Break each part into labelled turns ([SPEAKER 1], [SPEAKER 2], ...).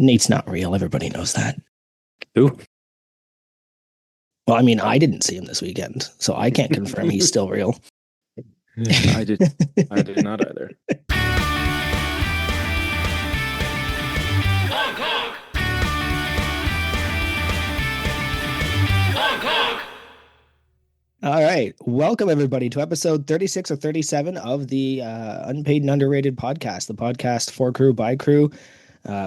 [SPEAKER 1] Nate's not real. Everybody knows that.
[SPEAKER 2] Who?
[SPEAKER 1] Well, I mean, I didn't see him this weekend, so I can't confirm he's still real.
[SPEAKER 2] I did not either.
[SPEAKER 1] All right. Welcome, everybody, to episode 36 or 37 of the Unpaid and Underrated podcast, the podcast for crew, by crew,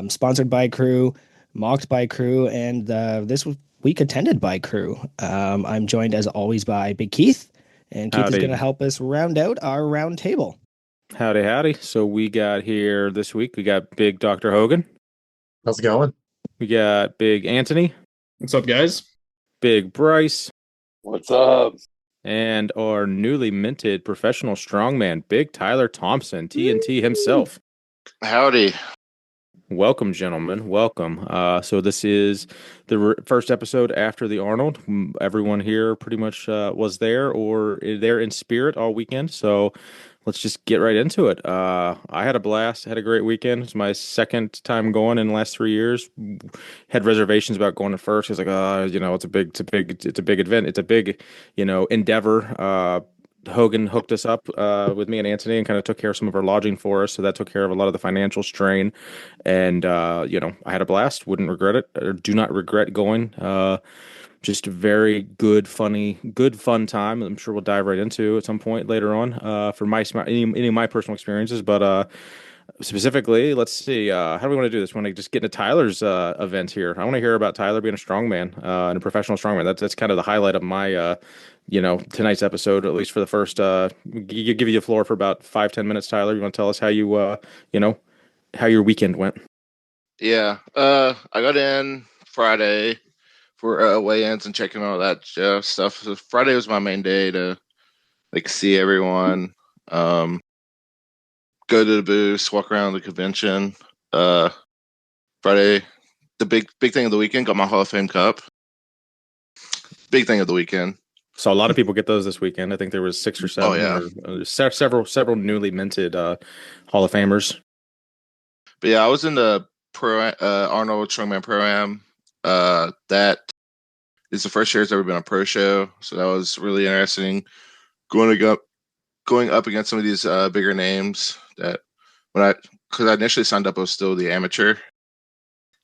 [SPEAKER 1] sponsored by crew, mocked by crew, and this week attended by crew. I'm joined, as always, by Big Keith, and Keith is
[SPEAKER 2] Howdy.
[SPEAKER 1] going to help us round out our round table.
[SPEAKER 2] Howdy, howdy. So we got here this week, we got Big Dr. Hogan.
[SPEAKER 3] How's it going?
[SPEAKER 2] We got Big Antony.
[SPEAKER 4] What's up, guys?
[SPEAKER 2] Big Bryce.
[SPEAKER 5] What's up?
[SPEAKER 2] And our newly minted professional strongman, Big Tyler Thompson, TNT himself.
[SPEAKER 5] Howdy.
[SPEAKER 2] Welcome, gentlemen. Welcome. So this is the first episode after the Arnold. Everyone here pretty much was there or there in spirit all weekend. So let's just get right into it. I had a blast. Had a great weekend. It's my second time going in the last 3 years. Had reservations about going at first. I was like, it's a big event. It's a big, endeavor. Hogan hooked us up with me and Antony and kind of took care of some of our lodging for us. So that took care of a lot of the financial strain. And, I had a blast. Wouldn't regret it or do not regret going. Just a very good, fun time. I'm sure we'll dive right into at some point later on for any of my personal experiences. But specifically, let's see. How do we want to do this? We want to just get into Tyler's event here. I want to hear about Tyler being a strongman and a professional strongman. That's kind of the highlight of my tonight's episode, at least for the first. Give you the floor for about 5-10 minutes, Tyler. You want to tell us how you how your weekend went?
[SPEAKER 5] Yeah. I got in Friday for weigh-ins and checking all that stuff. So Friday was my main day to see everyone, go to the booth, walk around the convention. Friday, the big thing of the weekend, got my Hall of Fame cup. Big thing of the weekend.
[SPEAKER 2] So a lot of people get those this weekend. I think there was 6 or 7.
[SPEAKER 5] Oh, yeah.
[SPEAKER 2] Several newly minted Hall of Famers.
[SPEAKER 5] But yeah, I was in the Arnold Strongman Pro-Am. That is the first year it's ever been a pro show, so that was really interesting. Going up against some of these bigger names that because I initially signed up, I was still the amateur,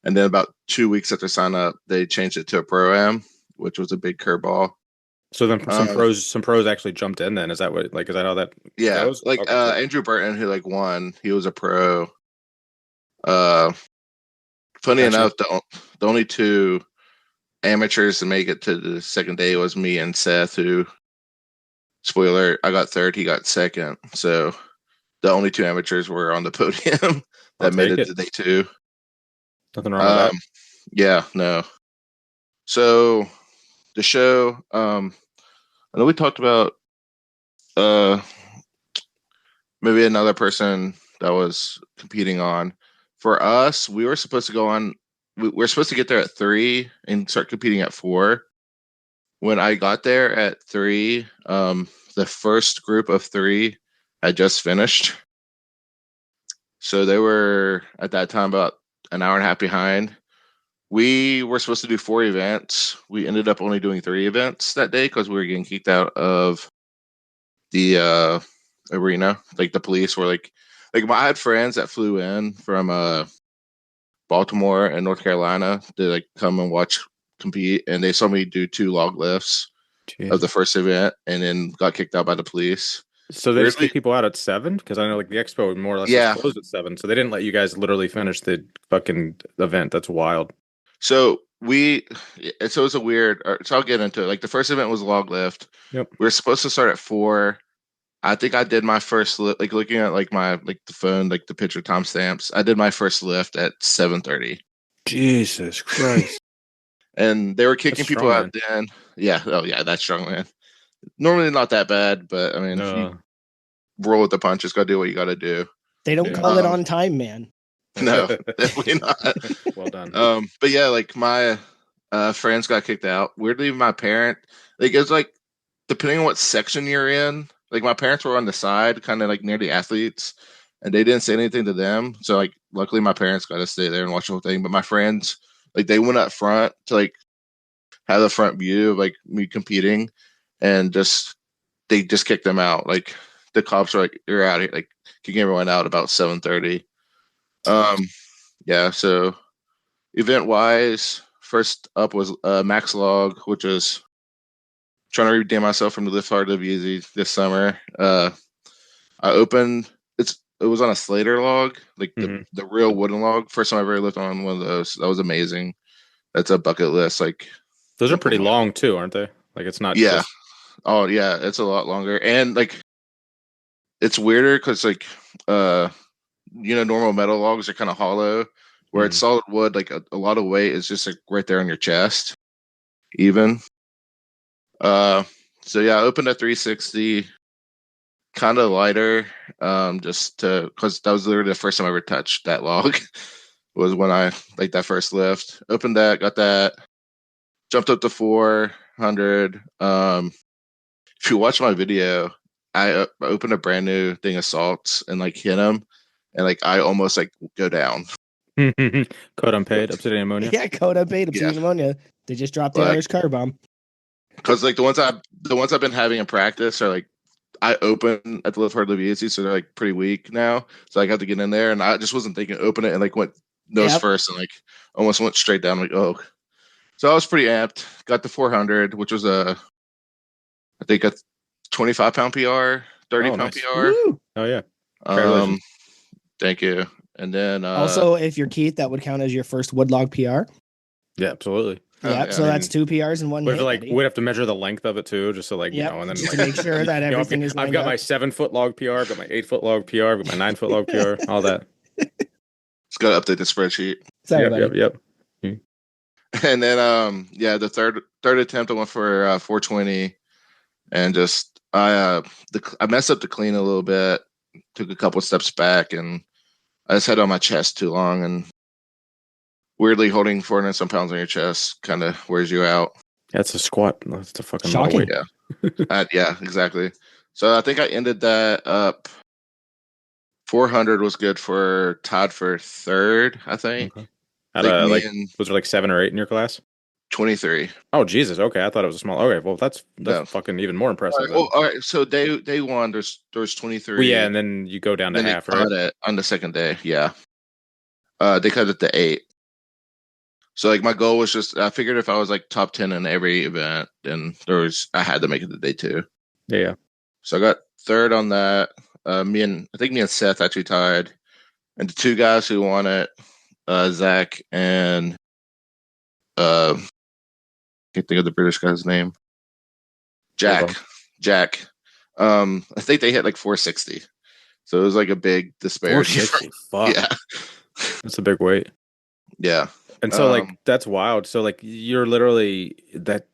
[SPEAKER 5] and then about 2 weeks after sign up, they changed it to a Pro-Am, which was a big curveball.
[SPEAKER 2] So then some pros actually jumped in. Then is that how that?
[SPEAKER 5] Yeah,
[SPEAKER 2] goes?
[SPEAKER 5] Okay. Andrew Burton, who won, he was a pro. Funny enough, the only 2 amateurs to make it to the second day was me and Seth, who, spoiler, I got third, he got second. So the only 2 amateurs were on the podium that made it to day 2.
[SPEAKER 2] Nothing wrong with that.
[SPEAKER 5] Yeah, no. So the show, I know we talked about maybe another person that was competing on. For us, we were supposed to go on. We're supposed to get there at 3 and start competing at 4. When I got there at 3, the first group of 3 had just finished. So they were at that time about an hour and a half behind. We were supposed to do 4 events. We ended up only doing 3 events that day because we were getting kicked out of the arena. The police were I had friends that flew in from Baltimore and North Carolina to come and compete, and they saw me do 2 log lifts of the first event, and then got kicked out by the police.
[SPEAKER 2] So they just kick people out at 7? Because I know the expo more or less just closed at 7, so they didn't let you guys literally finish the fucking event. That's wild.
[SPEAKER 5] So it was a weird. So I'll get into it. The first event was log lift.
[SPEAKER 2] Yep.
[SPEAKER 5] We were supposed to start at 4. I think I did my first lift, looking at my the phone, the picture timestamps. I did my first lift at 7:30.
[SPEAKER 2] Jesus Christ!
[SPEAKER 5] And they were kicking
[SPEAKER 2] That's
[SPEAKER 5] people
[SPEAKER 2] strong,
[SPEAKER 5] out. Then that's strong, man. Normally not that bad, but I mean, if you roll with the punches, got to do what you got to do.
[SPEAKER 1] They don't call it on time, man.
[SPEAKER 5] No, definitely not.
[SPEAKER 2] Well done.
[SPEAKER 5] But yeah, my friends got kicked out. Weirdly, my parent, it was depending on what section you're in. My parents were on the side, kind of near the athletes, and they didn't say anything to them. So luckily my parents got to stay there and watch the whole thing. But my friends, like, they went up front to like have the front view of like me competing, and they just kicked them out. Like the cops were like, "You're out of here!" Like kicking everyone out about 7:30. Yeah. So event wise, first up was Max Log, which is trying to redeem myself from the Lift Hard Live Easy this summer. I opened it was on a Slater log, like the real wooden log. First time I ever lived on one of those. That was amazing. That's a bucket list. Like
[SPEAKER 2] those are pretty long too, aren't they? Like it's not just
[SPEAKER 5] oh yeah, it's a lot longer. And like it's weirder because like normal metal logs are kind of hollow, where it's solid wood, like a lot of weight is just like right there on your chest. Even. So yeah, I opened at 360, kind of lighter, just because that was literally the first time I ever touched that log. Was when I like that first lift. Opened that, got that, jumped up to 400. If you watch my video, I opened a brand new thing of salts and like hit them, and like I almost like go down.
[SPEAKER 2] Code unpaid, obsidian ammonia.
[SPEAKER 1] Yeah, code unpaid, obsidian ammonia. They just dropped the Irish car bomb.
[SPEAKER 5] Because like the ones I've been having in practice are like I open at the Lift Hard Live Easy, so they're like pretty weak now. So I have to get in there, and I just wasn't thinking open it, and like went nose first, and like almost went straight down. Like so I was pretty amped. Got the 400, which was I think a 25-pound PR, 30-pound PR.
[SPEAKER 2] Woo! Oh yeah.
[SPEAKER 5] Thank you. And then
[SPEAKER 1] also, if you're Keith, that would count as your first woodlog PR.
[SPEAKER 2] Yeah, absolutely.
[SPEAKER 1] Yeah, so that's 2 PRs in one hit.
[SPEAKER 2] We'd have to measure the length of it too, just so like and then
[SPEAKER 1] just
[SPEAKER 2] like,
[SPEAKER 1] to make sure that everything is.
[SPEAKER 2] I've got my 7-foot log PR, I've got my 8-foot log PR, I've got my 9-foot log PR, all that.
[SPEAKER 5] It's got to update the spreadsheet.
[SPEAKER 1] Sorry, buddy.
[SPEAKER 2] Yep.
[SPEAKER 5] And then the third attempt I went for 420, and just I messed up the clean a little bit, took a couple steps back, and I just had it on my chest too long, and weirdly holding 400 some pounds on your chest kind of wears you out.
[SPEAKER 2] That's a squat. That's a fucking
[SPEAKER 1] shocking.
[SPEAKER 2] Weight.
[SPEAKER 5] Yeah. Yeah, exactly. So I think I ended that up. 400 was good for Todd for third, I think.
[SPEAKER 2] Okay. Was there like 7 or 8 in your class?
[SPEAKER 5] 23.
[SPEAKER 2] Oh Jesus! Okay, I thought it was a small. Okay, well that's fucking even more impressive.
[SPEAKER 5] All right. So day one, there's 23.
[SPEAKER 2] Well, yeah, and then you go down to half, right?
[SPEAKER 5] It on the second day, yeah. They cut it to 8. So like my goal was just I figured if I was like top 10 in every event, then I had to make it to day 2.
[SPEAKER 2] Yeah.
[SPEAKER 5] So I got third on that. I think me and Seth actually tied, and the 2 guys who won it, Zach and can't think of the British guy's name. Jack. I think they hit like 460. So it was like a big disparity.
[SPEAKER 2] 460. Fuck.
[SPEAKER 5] Yeah.
[SPEAKER 2] That's a big weight.
[SPEAKER 5] Yeah.
[SPEAKER 2] And so like that's wild. So like you're literally that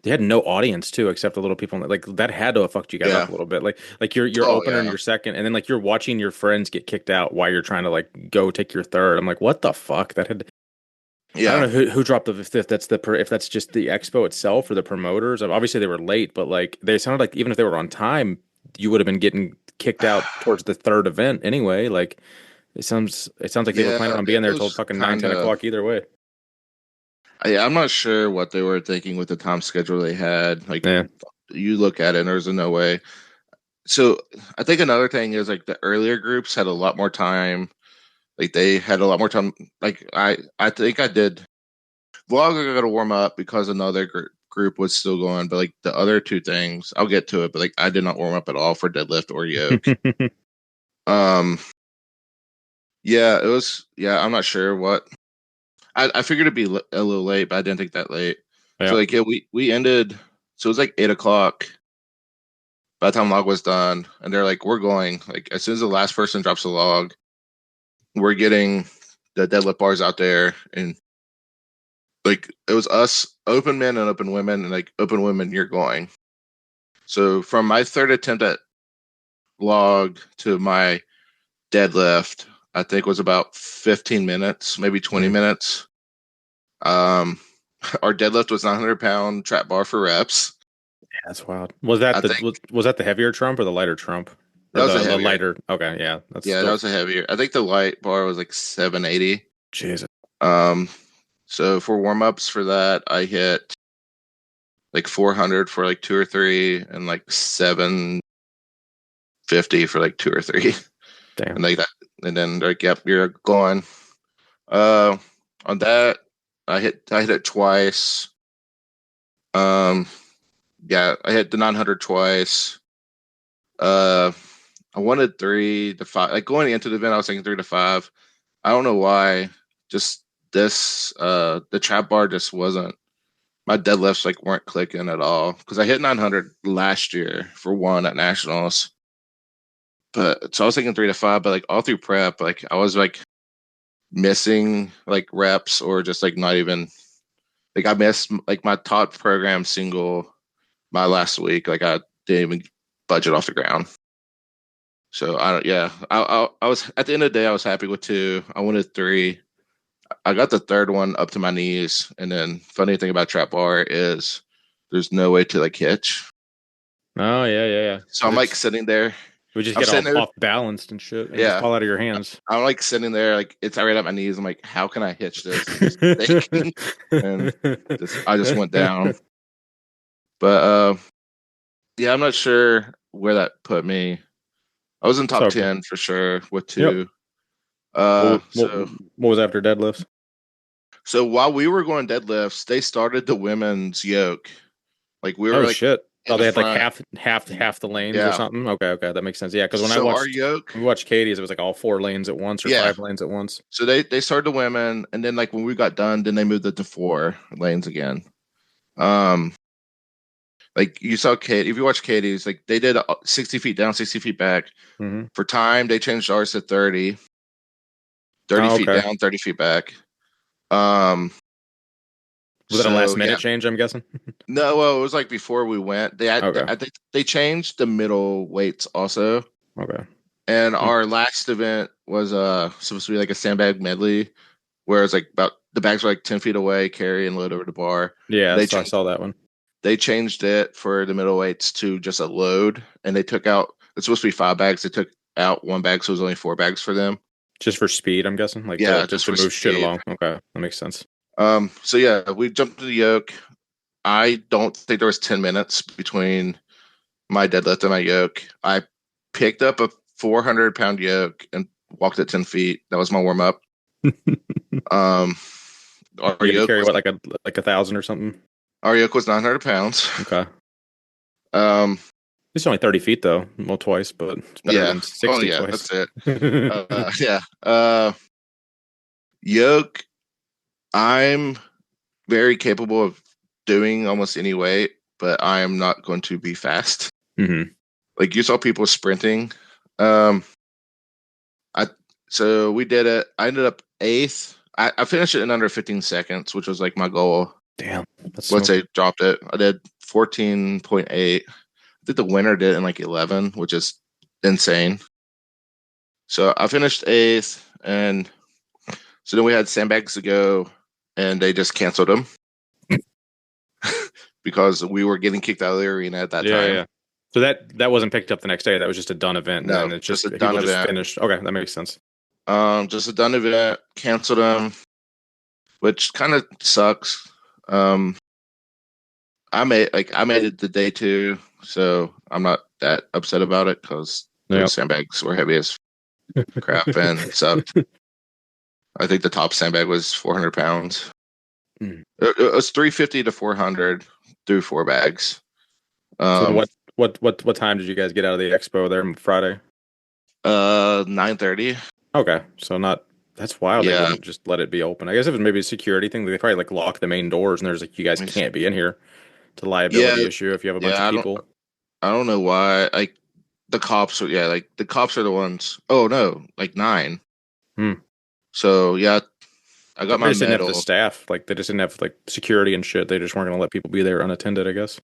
[SPEAKER 2] they had no audience too, except the little people. Like that had to have fucked you guys up a little bit. Like you're opener and your second, and then like you're watching your friends get kicked out while you're trying to like go take your third. I'm like, what the fuck? That had. Yeah. I don't know who dropped the fifth. If that's just the expo itself or the promoters. Obviously they were late, but like they sounded like even if they were on time, you would have been getting kicked out towards the third event anyway. Like it sounds like they were planning on being there till fucking 9-10 o'clock either way.
[SPEAKER 5] Yeah, I'm not sure what they were thinking with the time schedule they had. Like you look at it and there's no way. So I think another thing is like the earlier groups had a lot more time. Like they had a lot more time. Like I think I did. Vlog I got to warm up because another group was still going. But like the other 2 things, I'll get to it. But like I did not warm up at all for deadlift or yoke. Yeah, it was. Yeah, I'm not sure what. I figured it'd be a little late, but I didn't think that late. Yeah. So like we ended. So it was like 8 o'clock. By the time log was done, and they're like, "We're going." Like as soon as the last person drops a log, we're getting the deadlift bars out there, and like it was us, open men and open women, and like open women, you're going. So from my third attempt at log to my deadlift, I think was about 15 minutes, maybe 20 minutes. Our deadlift was 900-pound trap bar for reps.
[SPEAKER 2] Yeah, that's wild. Was that the heavier trump or the lighter trump? Or
[SPEAKER 5] That was a
[SPEAKER 2] the
[SPEAKER 5] heavier.
[SPEAKER 2] lighter? Okay, yeah, that's
[SPEAKER 5] Yeah,
[SPEAKER 2] still...
[SPEAKER 5] that was a heavier. I think the light bar was like 780.
[SPEAKER 2] Jesus.
[SPEAKER 5] So for warm ups for that, I hit like 400 for like 2 or 3, and like 750 for like 2 or 3,
[SPEAKER 2] Damn.
[SPEAKER 5] and like that. And then like, yep, you're going. On that, I hit it twice. Yeah, I hit the 900 twice. I wanted 3 to 5. Like going into the event, I was thinking 3 to 5. I don't know why. Just this, the trap bar just wasn't. My deadlifts like weren't clicking at all because I hit 900 last year for one at nationals. But so I was thinking 3 to 5, but like all through prep, like I was like missing like reps or just like not even like I missed like my top program single my last week. Like I didn't even budget off the ground. So I don't. Yeah, I was at the end of the day I was happy with 2. I wanted 3. I got the third one up to my knees, and then funny thing about trap bar is there's no way to like hitch.
[SPEAKER 2] Oh yeah.
[SPEAKER 5] So I'm like sitting there.
[SPEAKER 2] We just
[SPEAKER 5] I'm
[SPEAKER 2] get all
[SPEAKER 5] sitting there.
[SPEAKER 2] off balanced and shit, and just
[SPEAKER 5] Yeah,
[SPEAKER 2] fall out of your hands.
[SPEAKER 5] I'm like sitting there, like it's right at my knees. I'm like, how can I hitch this? And I just went down. But yeah, I'm not sure where that put me. I was in top
[SPEAKER 2] Okay.
[SPEAKER 5] 10 for sure with 2.
[SPEAKER 2] Yep. What was after deadlifts?
[SPEAKER 5] So while we were going deadlifts, they started the women's yoke. Like we were
[SPEAKER 2] Oh
[SPEAKER 5] like
[SPEAKER 2] shit! Oh, they had
[SPEAKER 5] front.
[SPEAKER 2] like half the lanes or
[SPEAKER 5] Yeah.
[SPEAKER 2] something. Okay, that makes sense. Yeah, because when
[SPEAKER 5] our yoke,
[SPEAKER 2] we watched Katie's, it was like all 4 lanes at once or 5 lanes at once.
[SPEAKER 5] So they started the women, and then like when we got done, then they moved it to 4 lanes again. Like you saw Kate, if you watch Katie's, like they did 60 feet down, 60 feet back.
[SPEAKER 2] Mm-hmm.
[SPEAKER 5] For time, they changed ours to 30 feet down, 30 feet back.
[SPEAKER 2] Was it a last minute change? I'm guessing.
[SPEAKER 5] No, well, it was like before we went. I think they changed the middle weights also.
[SPEAKER 2] Okay.
[SPEAKER 5] And our last event was supposed to be like a sandbag medley, where it's like about the bags were like 10 feet away, carry and load over the bar.
[SPEAKER 2] Yeah, I saw that one.
[SPEAKER 5] They changed it for the middleweights to just a load, and they took out. It's supposed to be 5 bags. They took out 1 bag, so it was only 4 bags for them.
[SPEAKER 2] Just for speed, I'm guessing. Like just to move shit along. Okay, that makes sense.
[SPEAKER 5] So yeah, we jumped to the yoke. I don't think there was 10 minutes between my deadlift and my yoke. I picked up a 400-pound yoke and walked at 10 feet. That was my warm up. Our
[SPEAKER 2] yoke carry what, like 1,000 or something?
[SPEAKER 5] Our yoke was 900 pounds.
[SPEAKER 2] Okay. It's only 30 feet though. Well, twice, but it's better than 60 twice.
[SPEAKER 5] That's it. Yeah. Yoke, I'm very capable of doing almost any weight, but I am not going to be fast.
[SPEAKER 2] Mm-hmm.
[SPEAKER 5] Like you saw people sprinting. So we did it. I ended up 8th. I finished it in under 15 seconds, which was like my goal.
[SPEAKER 2] Damn.
[SPEAKER 5] Let's say dropped it. I did 14.8. I think the winner did it in like 11, which is insane. So I finished 8th, and so then we had sandbags to go, and they just canceled them because we were getting kicked out of the arena at that time.
[SPEAKER 2] Yeah. So that wasn't picked up the next day. That was just a done event.
[SPEAKER 5] No,
[SPEAKER 2] and it's just
[SPEAKER 5] a done event.
[SPEAKER 2] Just finished. Okay, that makes sense.
[SPEAKER 5] Just a done event, canceled them, which kind of sucks. I made it the day 2, so I'm not that upset about it because those sandbags were heavy as crap and it sucked. I think the top sandbag was 400 pounds. It was 350 to 400 through 4 bags.
[SPEAKER 2] So what time did you guys get out of the expo there on Friday?
[SPEAKER 5] 9:30.
[SPEAKER 2] Okay, so not. That's wild.
[SPEAKER 5] Yeah.
[SPEAKER 2] They wouldn't just let it be open. I guess it was maybe a security thing. They probably like lock the main doors, and there's like, you guys can't be in here. It's a liability issue if you have a bunch of people.
[SPEAKER 5] I don't know why. Like the cops are the cops are the ones. Oh no, like 9. So yeah, I got my medal. They didn't have the
[SPEAKER 2] staff. Like they just didn't have like security and shit. They just weren't gonna let people be there unattended, I guess.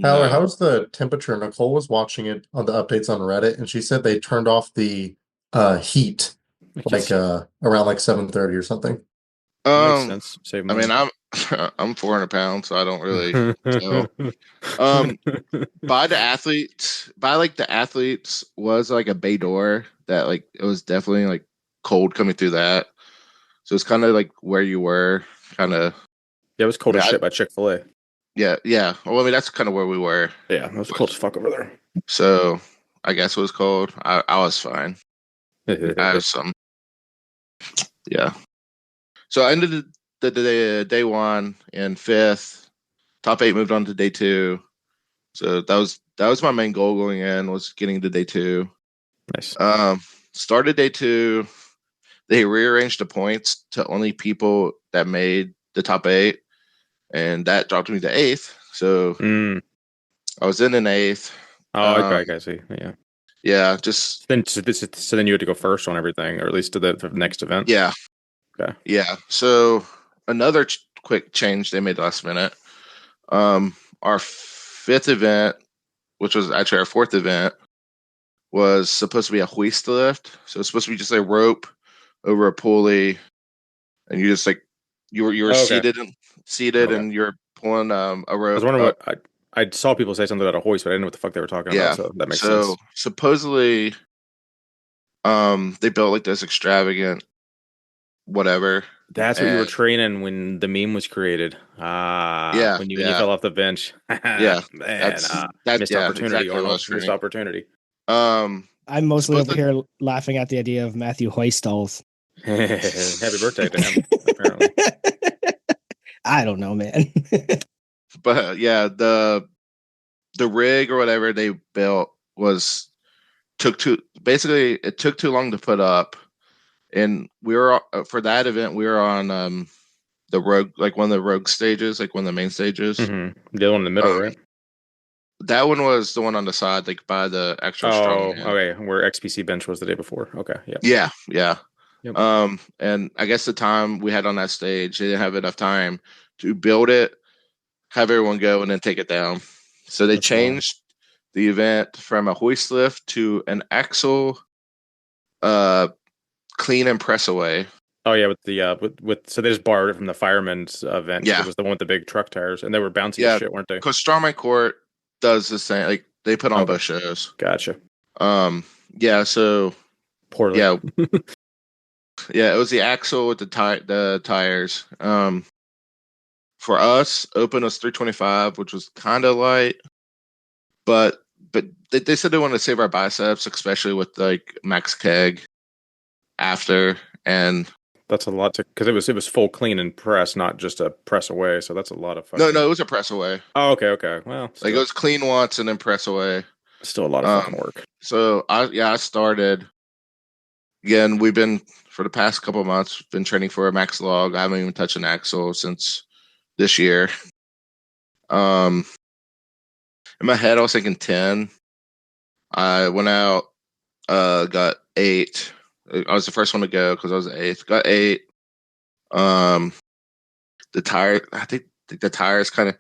[SPEAKER 3] Tyler, how's the temperature? Nicole was watching it on the updates on Reddit, and she said they turned off the heat like around like 7:30 or something.
[SPEAKER 2] Makes sense. Save
[SPEAKER 5] I
[SPEAKER 2] money.
[SPEAKER 5] mean, I'm 400 pounds, so I don't really tell. By the athletes was like a bay door that like it was definitely like cold coming through that. So it's kind of like where you were, kind of.
[SPEAKER 2] Yeah, it was cold as shit by Chick-fil-A.
[SPEAKER 5] Yeah. Well, I mean, that's kind of where we were.
[SPEAKER 2] Yeah, it was cold as fuck over there.
[SPEAKER 5] So I guess it was cold. I was fine. I was some. Yeah. So I ended the day one in fifth. Top eight moved on to day two. So that was my main goal going in, was getting to day two.
[SPEAKER 2] Nice.
[SPEAKER 5] Started day two. They rearranged the points to only people that made the top eight, and that dropped me to eighth. So I was in an eighth.
[SPEAKER 2] Oh, okay, I see. Yeah.
[SPEAKER 5] Yeah, just
[SPEAKER 2] so then you had to go first on everything, or at least to the next event.
[SPEAKER 5] Yeah.
[SPEAKER 2] Okay.
[SPEAKER 5] Yeah. So another quick change they made last minute. Our fifth event, which was actually our fourth event, was supposed to be a hoist lift. So it's supposed to be just a rope over a pulley, and you just like you were
[SPEAKER 2] okay.
[SPEAKER 5] seated, and you're pulling a rope.
[SPEAKER 2] I was wondering what I saw people say something about a hoist, but I didn't know what the fuck they were talking about. So that makes sense.
[SPEAKER 5] So supposedly, they built like this extravagant whatever.
[SPEAKER 2] That's what you were training when the meme was created.
[SPEAKER 5] Yeah,
[SPEAKER 2] when you fell off the bench.
[SPEAKER 5] Yeah,
[SPEAKER 2] man,
[SPEAKER 5] that's
[SPEAKER 2] missed opportunity,
[SPEAKER 5] exactly
[SPEAKER 2] Arnold. Missed opportunity.
[SPEAKER 1] I'm mostly over here laughing at the idea of Matthew Hoystalls.
[SPEAKER 2] Happy birthday to him, apparently.
[SPEAKER 1] I don't know, man.
[SPEAKER 5] But yeah, the rig or whatever they built took too long to put up, and we were for that event we were on the rogue, like one of the rogue stages, like one of the main stages.
[SPEAKER 2] Mm-hmm. The one in the middle, right?
[SPEAKER 5] That one was the one on the side, like by the extra strong.
[SPEAKER 2] Okay, where XPC bench was the day before. Okay, yeah.
[SPEAKER 5] Yep. And I guess the time we had on that stage, they didn't have enough time to build it, have everyone go, and then take it down. So they changed the event from a hoist lift to an axle clean and press away.
[SPEAKER 2] Oh yeah, with the so they just borrowed it from the fireman's event.
[SPEAKER 5] Yeah,
[SPEAKER 2] it was the one with the big truck tires, and they were bouncy as shit, weren't they?
[SPEAKER 5] Because Strongman Court does the same. Like they put on both shows.
[SPEAKER 2] Gotcha.
[SPEAKER 5] Yeah. So
[SPEAKER 2] poorly.
[SPEAKER 5] Yeah. Yeah, it was the axle with the tires. For us, open was 325, which was kind of light, but they said they wanted to save our biceps, especially with like max keg after, and
[SPEAKER 2] that's a lot because it was full clean and press, not just a press away. So that's a lot of fucking...
[SPEAKER 5] No, it was a press away.
[SPEAKER 2] Oh, okay. Well, still.
[SPEAKER 5] Like it was clean once and then press away.
[SPEAKER 2] Still a lot of fucking work.
[SPEAKER 5] So I started. Again, we've been for the past couple of months been training for a max log. I haven't even touched an axle since this year. In my head, I was thinking 10. I went out, got 8. I was the first one to go because I was the 8th. Got 8. The tire, I think the tires kind of,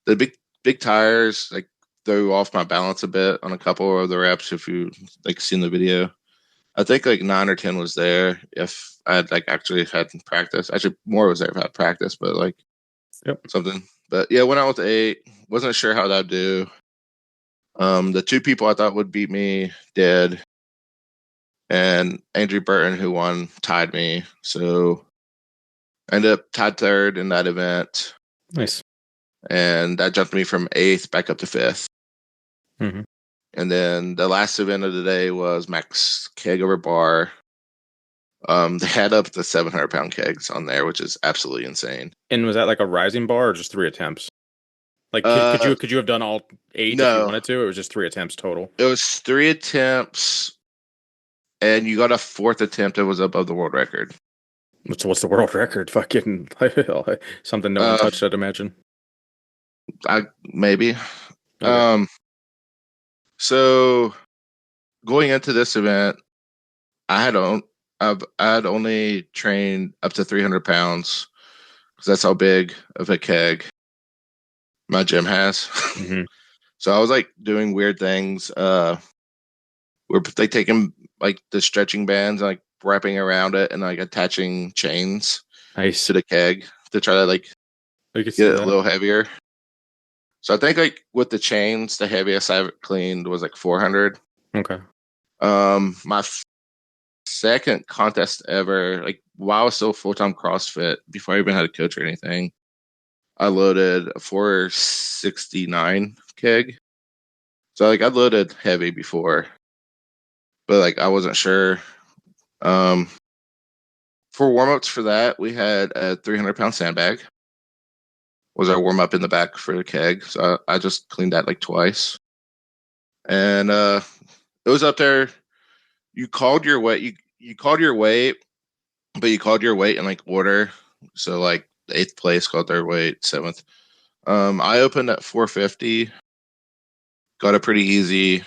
[SPEAKER 5] the big tires like threw off my balance a bit on a couple of the reps. If you like seen the video, I think like 9 or 10 was there if I had like actually had practice. Actually, more was there if I had practice, but like something. But yeah, went out with 8. Wasn't sure how that'd do. The 2 people I thought would beat me did, and Andrew Burton, who won, tied me. So I ended up tied 3rd in that event.
[SPEAKER 2] Nice.
[SPEAKER 5] And that jumped me from 8th back up to 5th.
[SPEAKER 2] Mm-hmm.
[SPEAKER 5] And then the last event of the day was max keg over bar. They had up the 700-pound kegs on there, which is absolutely insane.
[SPEAKER 2] And was that like a rising bar or just 3 attempts? Like, could you have done all 8 if you wanted to? It was just 3 attempts total.
[SPEAKER 5] It was 3 attempts, and you got a 4th attempt that was above the world record.
[SPEAKER 2] What's the world record? Fucking something no one touched, I'd imagine.
[SPEAKER 5] Maybe. Okay. So going into this event, I had only trained up to 300 pounds because that's how big of a keg my gym has.
[SPEAKER 2] Mm-hmm.
[SPEAKER 5] So I was like doing weird things. We're taking like the stretching bands, and, like wrapping around it and like attaching chains
[SPEAKER 2] Nice.
[SPEAKER 5] to the keg to try to like
[SPEAKER 2] I can see
[SPEAKER 5] get it
[SPEAKER 2] that.
[SPEAKER 5] a little heavier. So I think like with the chains, the heaviest I've cleaned was like 400.
[SPEAKER 2] Okay.
[SPEAKER 5] My second contest ever, like while I was still full-time CrossFit, before I even had a coach or anything, I loaded a 469 keg. So like I loaded heavy before, but like I wasn't sure. Um, for warm-ups for that, we had a 300-pound sandbag. Was our warm-up in the back for the keg. So I just cleaned that like twice. And it was up there. You called your weight. You called your weight, but you called your weight in like order. So like the 8th place called their weight, 7th. I opened at 450, got it pretty easy.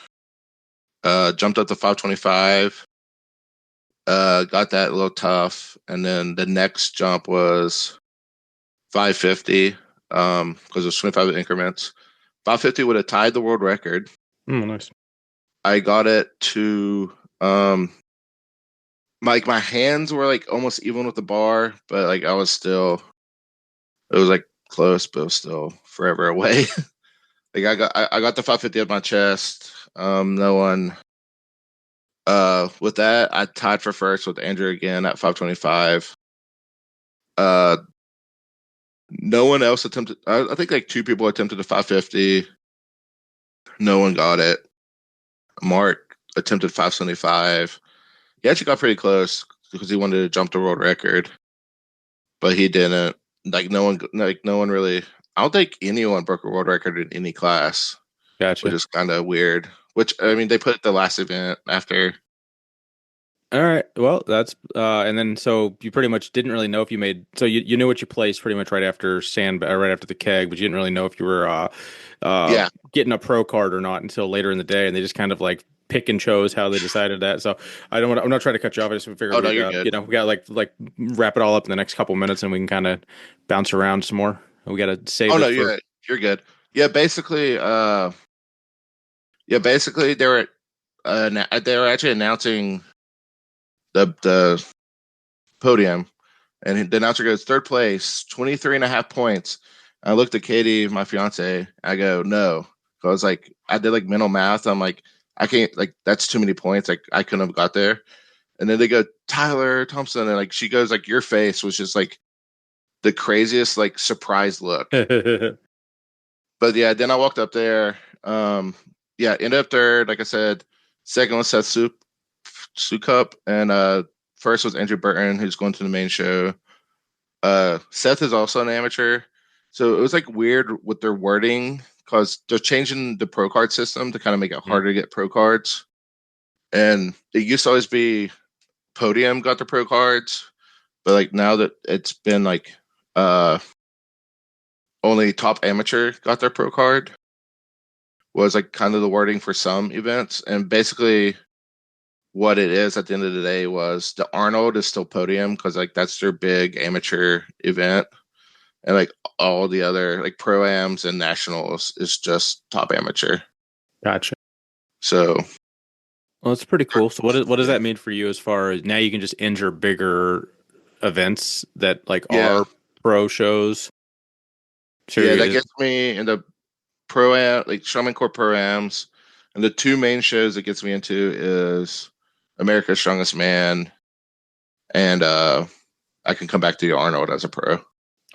[SPEAKER 5] Jumped up to 525. Got that a little tough, and then the next jump was 550. Because it was 25 increments. 550 would have tied the world record.
[SPEAKER 2] Nice.
[SPEAKER 5] I got it to like my hands were like almost even with the bar, but like I was still, it was like close, but it was still forever away. Like I got the 550 on my chest. No one. With that, I tied for first with Andrew again at 525. No one else attempted. I think like 2 people attempted the 550. No one got it. Mark attempted 575. He actually got pretty close because he wanted to jump the world record, but he didn't. Like no one really. I don't think anyone broke a world record in any class,
[SPEAKER 2] Gotcha.
[SPEAKER 5] which is kind of weird. Which I mean, they put the last event after.
[SPEAKER 2] All right. Well, that's and then so you pretty much didn't really know if you made so you knew what you placed pretty much right after right after the keg, but you didn't really know if you were
[SPEAKER 5] Yeah.
[SPEAKER 2] getting a pro card or not until later in the day, and they just kind of like pick and chose how they decided that. So I'm not trying to cut you off. I just figured
[SPEAKER 5] Oh no, you're good.
[SPEAKER 2] we got like wrap it all up in the next couple minutes, and we can kind of bounce around some more. We got to save
[SPEAKER 5] Oh
[SPEAKER 2] it
[SPEAKER 5] no,
[SPEAKER 2] for.
[SPEAKER 5] you're good. Yeah, basically, they were actually announcing the podium, and the announcer goes 3rd place, 23.5 points. I looked at Katie, my fiance. I go, no. So I was like, I did like mental math. I'm like, I can't, like, that's too many points. Like, I couldn't have got there. And then they go, Tyler Thompson. And like, she goes, like, your face was just like the craziest, like, surprise look. But yeah, then I walked up there. Yeah, ended up third. Like I said, second was Seth Sukup, and first was Andrew Burton, who's going to the main show. Seth is also an amateur, so it was like weird with their wording because they're changing the pro card system to kind of make it harder to get pro cards. And it used to always be Podium got the pro cards, but like now that it's been like only top amateur got their pro card was like kind of the wording for some events. And basically what it is at the end of the day was the Arnold is still Podium because like that's their big amateur event. And like all the other like pro-ams and nationals is just top amateur.
[SPEAKER 2] Gotcha.
[SPEAKER 5] So
[SPEAKER 2] Well, that's pretty cool. So what does that mean for you as far as now you can just enter bigger events that like are pro shows?
[SPEAKER 5] Yeah, that gets me into pro-am, like Strongman Corp pro-ams. And the 2 main shows it gets me into is America's Strongest Man and I can come back to the Arnold as a pro.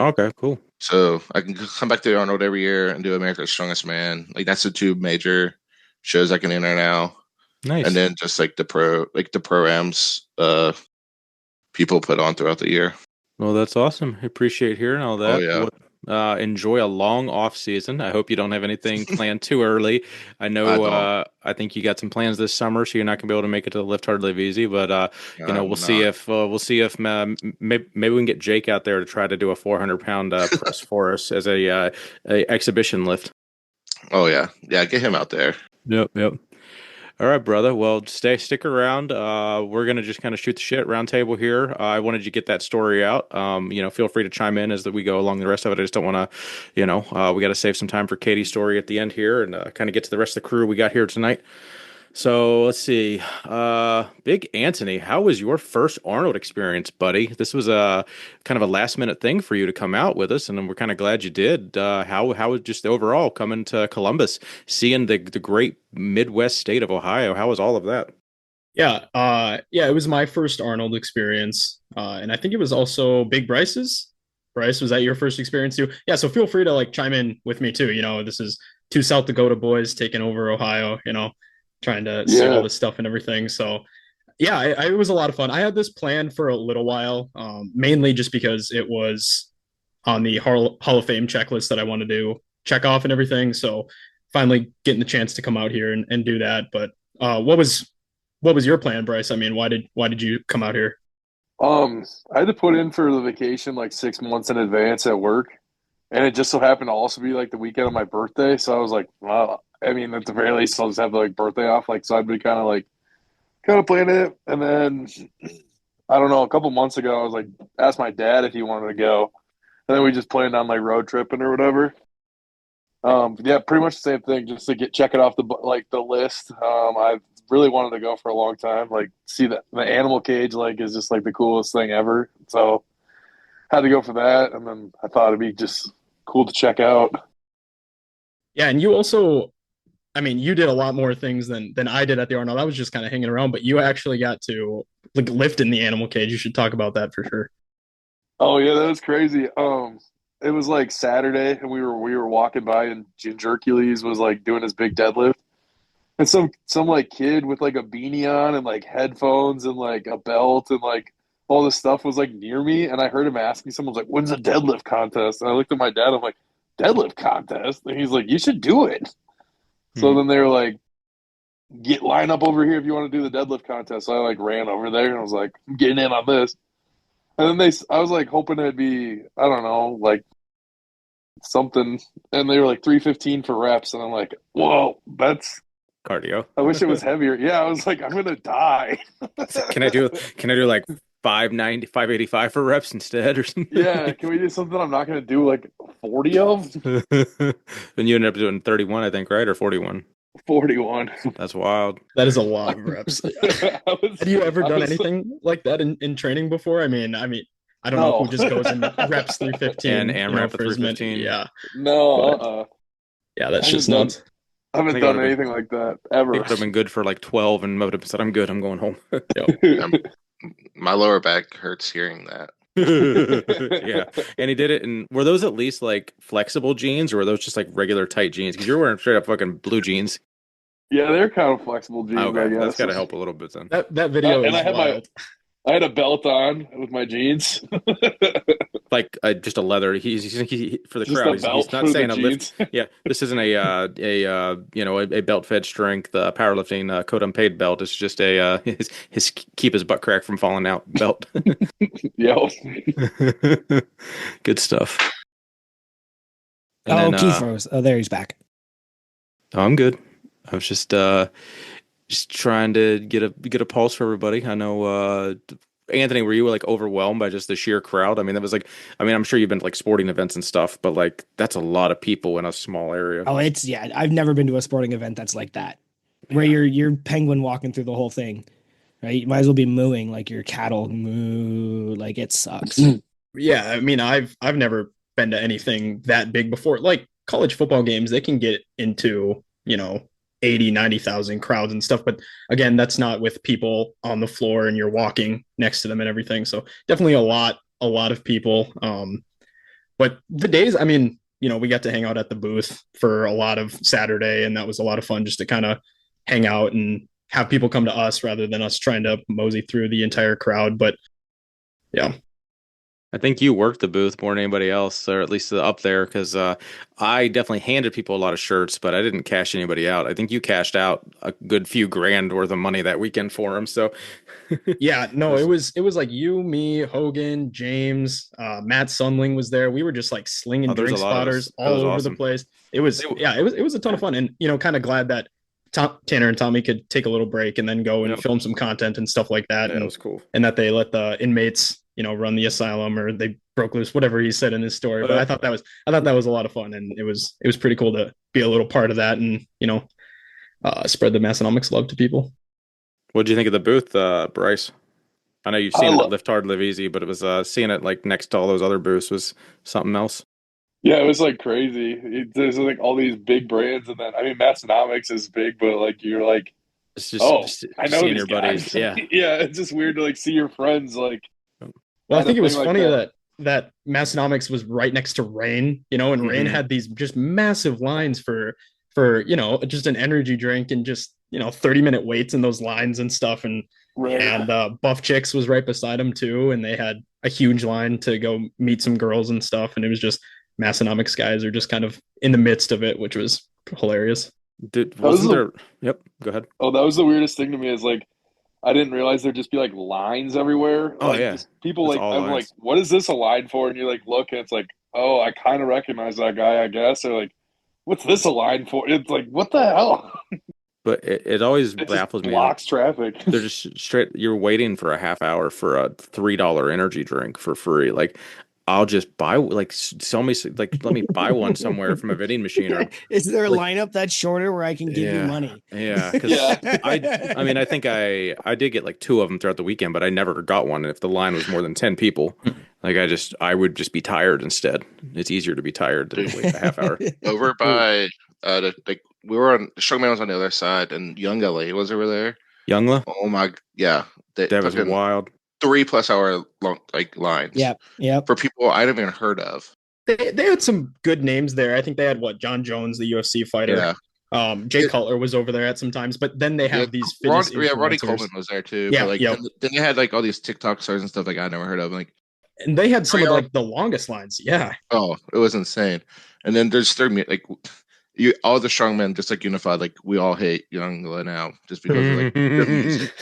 [SPEAKER 2] Okay, cool.
[SPEAKER 5] So I can come back to the Arnold every year and do America's Strongest Man. Like that's the 2 major shows I can enter now.
[SPEAKER 2] Nice.
[SPEAKER 5] And then just like the pro-ams people put on throughout the year.
[SPEAKER 2] Well, that's awesome. I appreciate hearing all that.
[SPEAKER 5] Oh yeah.
[SPEAKER 2] Enjoy a long off season. I hope you don't have anything planned too early. I know. I think you got some plans this summer, so you're not gonna be able to make it to the Lift Hard, Live Easy. But we'll see if maybe we can get Jake out there to try to do a 400-pound press for us as a exhibition lift.
[SPEAKER 5] Oh yeah, get him out there.
[SPEAKER 2] Yep. All right, brother. Well, stick around. We're gonna just kind of shoot the shit round table here. I wanted you to get that story out. Feel free to chime in as we go along the rest of it. I just don't want to, we got to save some time for Katie's story at the end here and kind of get to the rest of the crew we got here tonight. So let's see. Big Antony, how was your first Arnold experience, buddy? This was a kind of a last minute thing for you to come out with us, and we're kind of glad you did. How was just overall coming to Columbus, seeing the great Midwest state of Ohio? How was all of that?
[SPEAKER 4] Yeah, it was my first Arnold experience. And I think it was also Big Bryce's. Bryce, was that your first experience too? Yeah, so feel free to like chime in with me too. This is two South Dakota boys taking over Ohio, trying to see all
[SPEAKER 6] Yeah.
[SPEAKER 4] this stuff and everything. So yeah, it was a lot of fun. I had this planned for a little while, mainly just because it was on the Hall of Fame checklist that I wanted to check off and everything. So finally getting the chance to come out here and do that. But what was your plan, Bryce? I mean, why did you come out here?
[SPEAKER 6] I had to put in for the vacation like 6 months in advance at work, and it just so happened to also be like the weekend of my birthday. So I was like, well, I mean, at the very least, I'll just have like birthday off. Like, so I'd be kind of planning it, and then I don't know, a couple months ago, I was like, asked my dad if he wanted to go, and then we just planned on like road tripping or whatever. Yeah, pretty much the same thing, just to check it off the list. I've really wanted to go for a long time. Like, see that the animal cage like is just like the coolest thing ever. So had to go for that, and then I thought it'd be just cool to check out.
[SPEAKER 4] Yeah, and you also, I mean, you did a lot more things than I did at the Arnold. I was just kind of hanging around, but you actually got to like lift in the animal cage. You should talk about that for sure.
[SPEAKER 6] Oh yeah, that was crazy. It was like Saturday, and we were walking by, and Ginger Hercules was like doing his big deadlift, and some like kid with like a beanie on and like headphones and like a belt and like all this stuff was like near me, and I heard him asking someone was like, "When's the deadlift contest?" And I looked at my dad. I'm like, "Deadlift contest?" And he's like, "You should do it." So
[SPEAKER 2] Hmm.
[SPEAKER 6] then they were like, "Get line up over here if you want to do the deadlift contest." So I like ran over there and I was like, "I'm getting in on this." And then I was like hoping it'd be, I don't know, like something, and they were like 315 for reps, and I'm like, whoa, that's.
[SPEAKER 2] Cardio.
[SPEAKER 6] I wish it was heavier. Yeah, I was like, I'm gonna die.
[SPEAKER 2] Can I do like 590, 585 for reps instead or
[SPEAKER 6] Yeah,
[SPEAKER 2] something?
[SPEAKER 6] can we do something I'm not gonna do like 40 of?
[SPEAKER 2] Then you ended up doing 31, I think, right? Or 41.
[SPEAKER 6] 41.
[SPEAKER 2] That's wild.
[SPEAKER 4] That is a lot of reps. Have you ever
[SPEAKER 6] I
[SPEAKER 4] done
[SPEAKER 6] was
[SPEAKER 4] anything like that in training before? I mean, I don't know
[SPEAKER 6] no,
[SPEAKER 4] who just goes and reps 315,
[SPEAKER 2] And ramp at
[SPEAKER 4] for as many.
[SPEAKER 2] 315.
[SPEAKER 4] Yeah,
[SPEAKER 6] no,
[SPEAKER 4] but yeah,
[SPEAKER 6] I
[SPEAKER 4] that's just
[SPEAKER 6] haven't done.
[SPEAKER 4] nuts.
[SPEAKER 6] I
[SPEAKER 2] I
[SPEAKER 6] haven't
[SPEAKER 2] think I would
[SPEAKER 6] done
[SPEAKER 2] have been.
[SPEAKER 6] anything like that
[SPEAKER 2] I think
[SPEAKER 6] ever.
[SPEAKER 2] it would have been good for like 12, and would have said, "I'm good. I'm going home."
[SPEAKER 5] Um, my lower back hurts hearing that.
[SPEAKER 2] Yeah, and he did it. And were those at least like flexible jeans, or were those just like regular tight jeans? Because you're wearing straight up fucking blue jeans.
[SPEAKER 6] Yeah, they're kind of flexible jeans, I
[SPEAKER 2] Okay, that's
[SPEAKER 6] guess.
[SPEAKER 2] got to help a little bit then.
[SPEAKER 4] That video
[SPEAKER 6] And
[SPEAKER 4] is wild.
[SPEAKER 6] I had a belt on with my jeans.
[SPEAKER 2] Like just a leather. For the
[SPEAKER 6] Just
[SPEAKER 2] crowd.
[SPEAKER 6] a
[SPEAKER 2] He's
[SPEAKER 6] belt
[SPEAKER 2] not
[SPEAKER 6] for the
[SPEAKER 2] saying a lift.
[SPEAKER 6] jeans.
[SPEAKER 2] Yeah, this isn't a belt fed strength powerlifting code unpaid belt. It's just a his keep his butt crack from falling out belt.
[SPEAKER 6] Yo.
[SPEAKER 2] Good stuff. And
[SPEAKER 1] Oh,
[SPEAKER 2] then
[SPEAKER 1] Keith froze. Oh, there he's back.
[SPEAKER 2] oh, I'm good. I was just trying to get a pulse for everybody. I know Anthony, were you like overwhelmed by just the sheer crowd? I mean, that was like, I mean, I'm sure you've been to like sporting events and stuff, but like that's a lot of people in a small area.
[SPEAKER 1] Oh, it's yeah. I've never been to a sporting event that's like that, where you're penguin walking through the whole thing, right? You might as well be mooing like your cattle moo. Like it sucks.
[SPEAKER 4] Yeah, I mean, I've never been to anything that big before. Like college football games, they can get into, 80, 90,000 crowds and stuff. But again, that's not with people on the floor and you're walking next to them and everything. So definitely a lot of people. But the days, I mean, we got to hang out at the booth for a lot of Saturday, and that was a lot of fun just to kind of hang out and have people come to us rather than us trying to mosey through the entire crowd. But yeah.
[SPEAKER 2] I think you worked the booth more than anybody else, or at least up there, because I definitely handed people a lot of shirts, but I didn't cash anybody out. I think you cashed out a good few grand worth of money that weekend for them. So
[SPEAKER 4] Yeah, no, it was like you, me, Hogan, James, Matt Sunling was there. We were just like slinging
[SPEAKER 2] There's a
[SPEAKER 4] drink
[SPEAKER 2] lot of
[SPEAKER 4] spotters
[SPEAKER 2] us. That
[SPEAKER 4] all
[SPEAKER 2] was
[SPEAKER 4] over the
[SPEAKER 2] awesome.
[SPEAKER 4] place. It was
[SPEAKER 2] They-
[SPEAKER 4] yeah, it was a ton of fun, and kind of glad that Tanner and Tommy could take a little break and then go and
[SPEAKER 2] Yep.
[SPEAKER 4] film some content and stuff like that,
[SPEAKER 2] Yeah, it
[SPEAKER 4] and
[SPEAKER 2] was cool.
[SPEAKER 4] that they let the inmates run the asylum, or they broke loose, whatever he said in his story. But I thought that was a lot of fun, and it was pretty cool to be a little part of that, and spread the Massonomics love to people.
[SPEAKER 2] What do you think of the booth, Bryce? I know you've
[SPEAKER 6] I
[SPEAKER 2] seen it at
[SPEAKER 6] love.
[SPEAKER 2] Lift Hard, Live Easy, but it was seeing it like next to all those other booths was something else.
[SPEAKER 6] Yeah, it was like crazy. There's like all these big brands, and then I mean, Massonomics is big, but like you're like,
[SPEAKER 2] It's just
[SPEAKER 6] oh,
[SPEAKER 2] just,
[SPEAKER 6] I
[SPEAKER 2] just
[SPEAKER 6] know
[SPEAKER 2] seeing
[SPEAKER 6] these
[SPEAKER 2] your buddies.
[SPEAKER 6] guys.
[SPEAKER 2] Yeah.
[SPEAKER 6] Yeah, it's just weird to like see your friends like
[SPEAKER 4] Well, I
[SPEAKER 6] at a
[SPEAKER 4] think it
[SPEAKER 6] thing
[SPEAKER 4] was
[SPEAKER 6] like
[SPEAKER 4] funny
[SPEAKER 6] that.
[SPEAKER 4] that Massonomics was right next to Rain, and Rain
[SPEAKER 2] hmm
[SPEAKER 4] had these just massive lines for just an energy drink and just 30-minute waits in those lines and stuff.
[SPEAKER 6] Right.
[SPEAKER 4] And Buff Chicks was right beside them too, and they had a huge line to go meet some girls and stuff. And it was just Massonomics guys are just kind of in the midst of it, which was hilarious.
[SPEAKER 6] That was
[SPEAKER 2] Wasn't
[SPEAKER 6] the
[SPEAKER 2] there? Yep. Go ahead.
[SPEAKER 6] that was the weirdest thing to me is like I didn't realize there'd just be like lines everywhere.
[SPEAKER 2] Oh
[SPEAKER 6] Like
[SPEAKER 2] yeah,
[SPEAKER 6] just people
[SPEAKER 2] it's
[SPEAKER 6] like
[SPEAKER 2] all
[SPEAKER 6] I'm like,
[SPEAKER 2] lines.
[SPEAKER 6] what is this a line for? And you like look and it's like, oh, I kind of recognize that guy, I guess. Or like, what's this a line for? It's like, what the hell?
[SPEAKER 2] But it always
[SPEAKER 6] It just
[SPEAKER 2] baffles me.
[SPEAKER 6] blocks traffic.
[SPEAKER 2] They're just straight. You're waiting for a half hour for a $3 energy drink for free. Like, I'll just buy like sell me like let me buy one somewhere from a vending machine or
[SPEAKER 1] Is there a
[SPEAKER 2] like
[SPEAKER 1] lineup that's shorter where I can give you
[SPEAKER 2] yeah
[SPEAKER 1] money?
[SPEAKER 2] yeah because
[SPEAKER 6] Yeah.
[SPEAKER 2] I mean I think I did get like two of them throughout the weekend, but I never got one. And if the line was more than 10 people, like I would just be tired instead. It's easier to be tired than to wait a half hour.
[SPEAKER 5] Over by like we were on Strongman was on the other side, and Young LA was over there.
[SPEAKER 2] Youngla,
[SPEAKER 5] Oh my, yeah, they
[SPEAKER 2] that was
[SPEAKER 5] fucking
[SPEAKER 2] wild.
[SPEAKER 5] 3+ hour long like lines
[SPEAKER 1] Yep, yep.
[SPEAKER 5] for people I haven't even heard of.
[SPEAKER 4] They had some good names there. I think they had John Jones, the UFC fighter.
[SPEAKER 5] Yeah,
[SPEAKER 4] Jay
[SPEAKER 5] it,
[SPEAKER 4] Cutler was over there at some times, but then they
[SPEAKER 5] yeah,
[SPEAKER 4] have these fitness
[SPEAKER 5] Yeah, Roddy
[SPEAKER 4] influencers.
[SPEAKER 5] Coleman was there too. But
[SPEAKER 4] Yeah,
[SPEAKER 5] like,
[SPEAKER 4] yep.
[SPEAKER 5] then they had like all these TikTok stars and stuff like I never heard of. Like,
[SPEAKER 4] And they had some of
[SPEAKER 5] 3 hour.
[SPEAKER 4] like the longest lines. Yeah.
[SPEAKER 5] Oh, it was insane. And then there's third like you all the strongmen just like unified. Like we all hate Young now just because of like their music.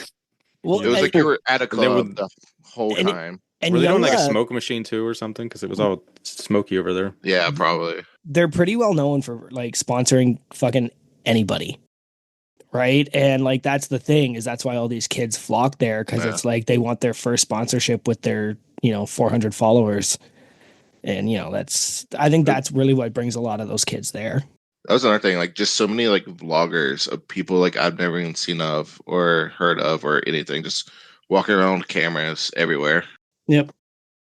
[SPEAKER 1] Well,
[SPEAKER 5] It was like you were at a
[SPEAKER 2] They
[SPEAKER 5] club
[SPEAKER 2] would
[SPEAKER 5] the whole
[SPEAKER 1] and
[SPEAKER 5] time.
[SPEAKER 1] and
[SPEAKER 2] Were they doing like a
[SPEAKER 1] Youngla,
[SPEAKER 2] smoke machine too or something? Because it was all smoky over there.
[SPEAKER 5] Yeah, probably.
[SPEAKER 1] they're pretty well known for like sponsoring fucking anybody, right? And like that's the thing is that's why all these kids flock there because
[SPEAKER 5] Yeah.
[SPEAKER 1] it's like they want their first sponsorship with their 400 followers, and that's I think that's really what brings a lot of those kids there.
[SPEAKER 5] That was another thing. Like just so many like vloggers of people like I've never even seen of or heard of or anything. Just walking around with cameras everywhere.
[SPEAKER 1] Yep.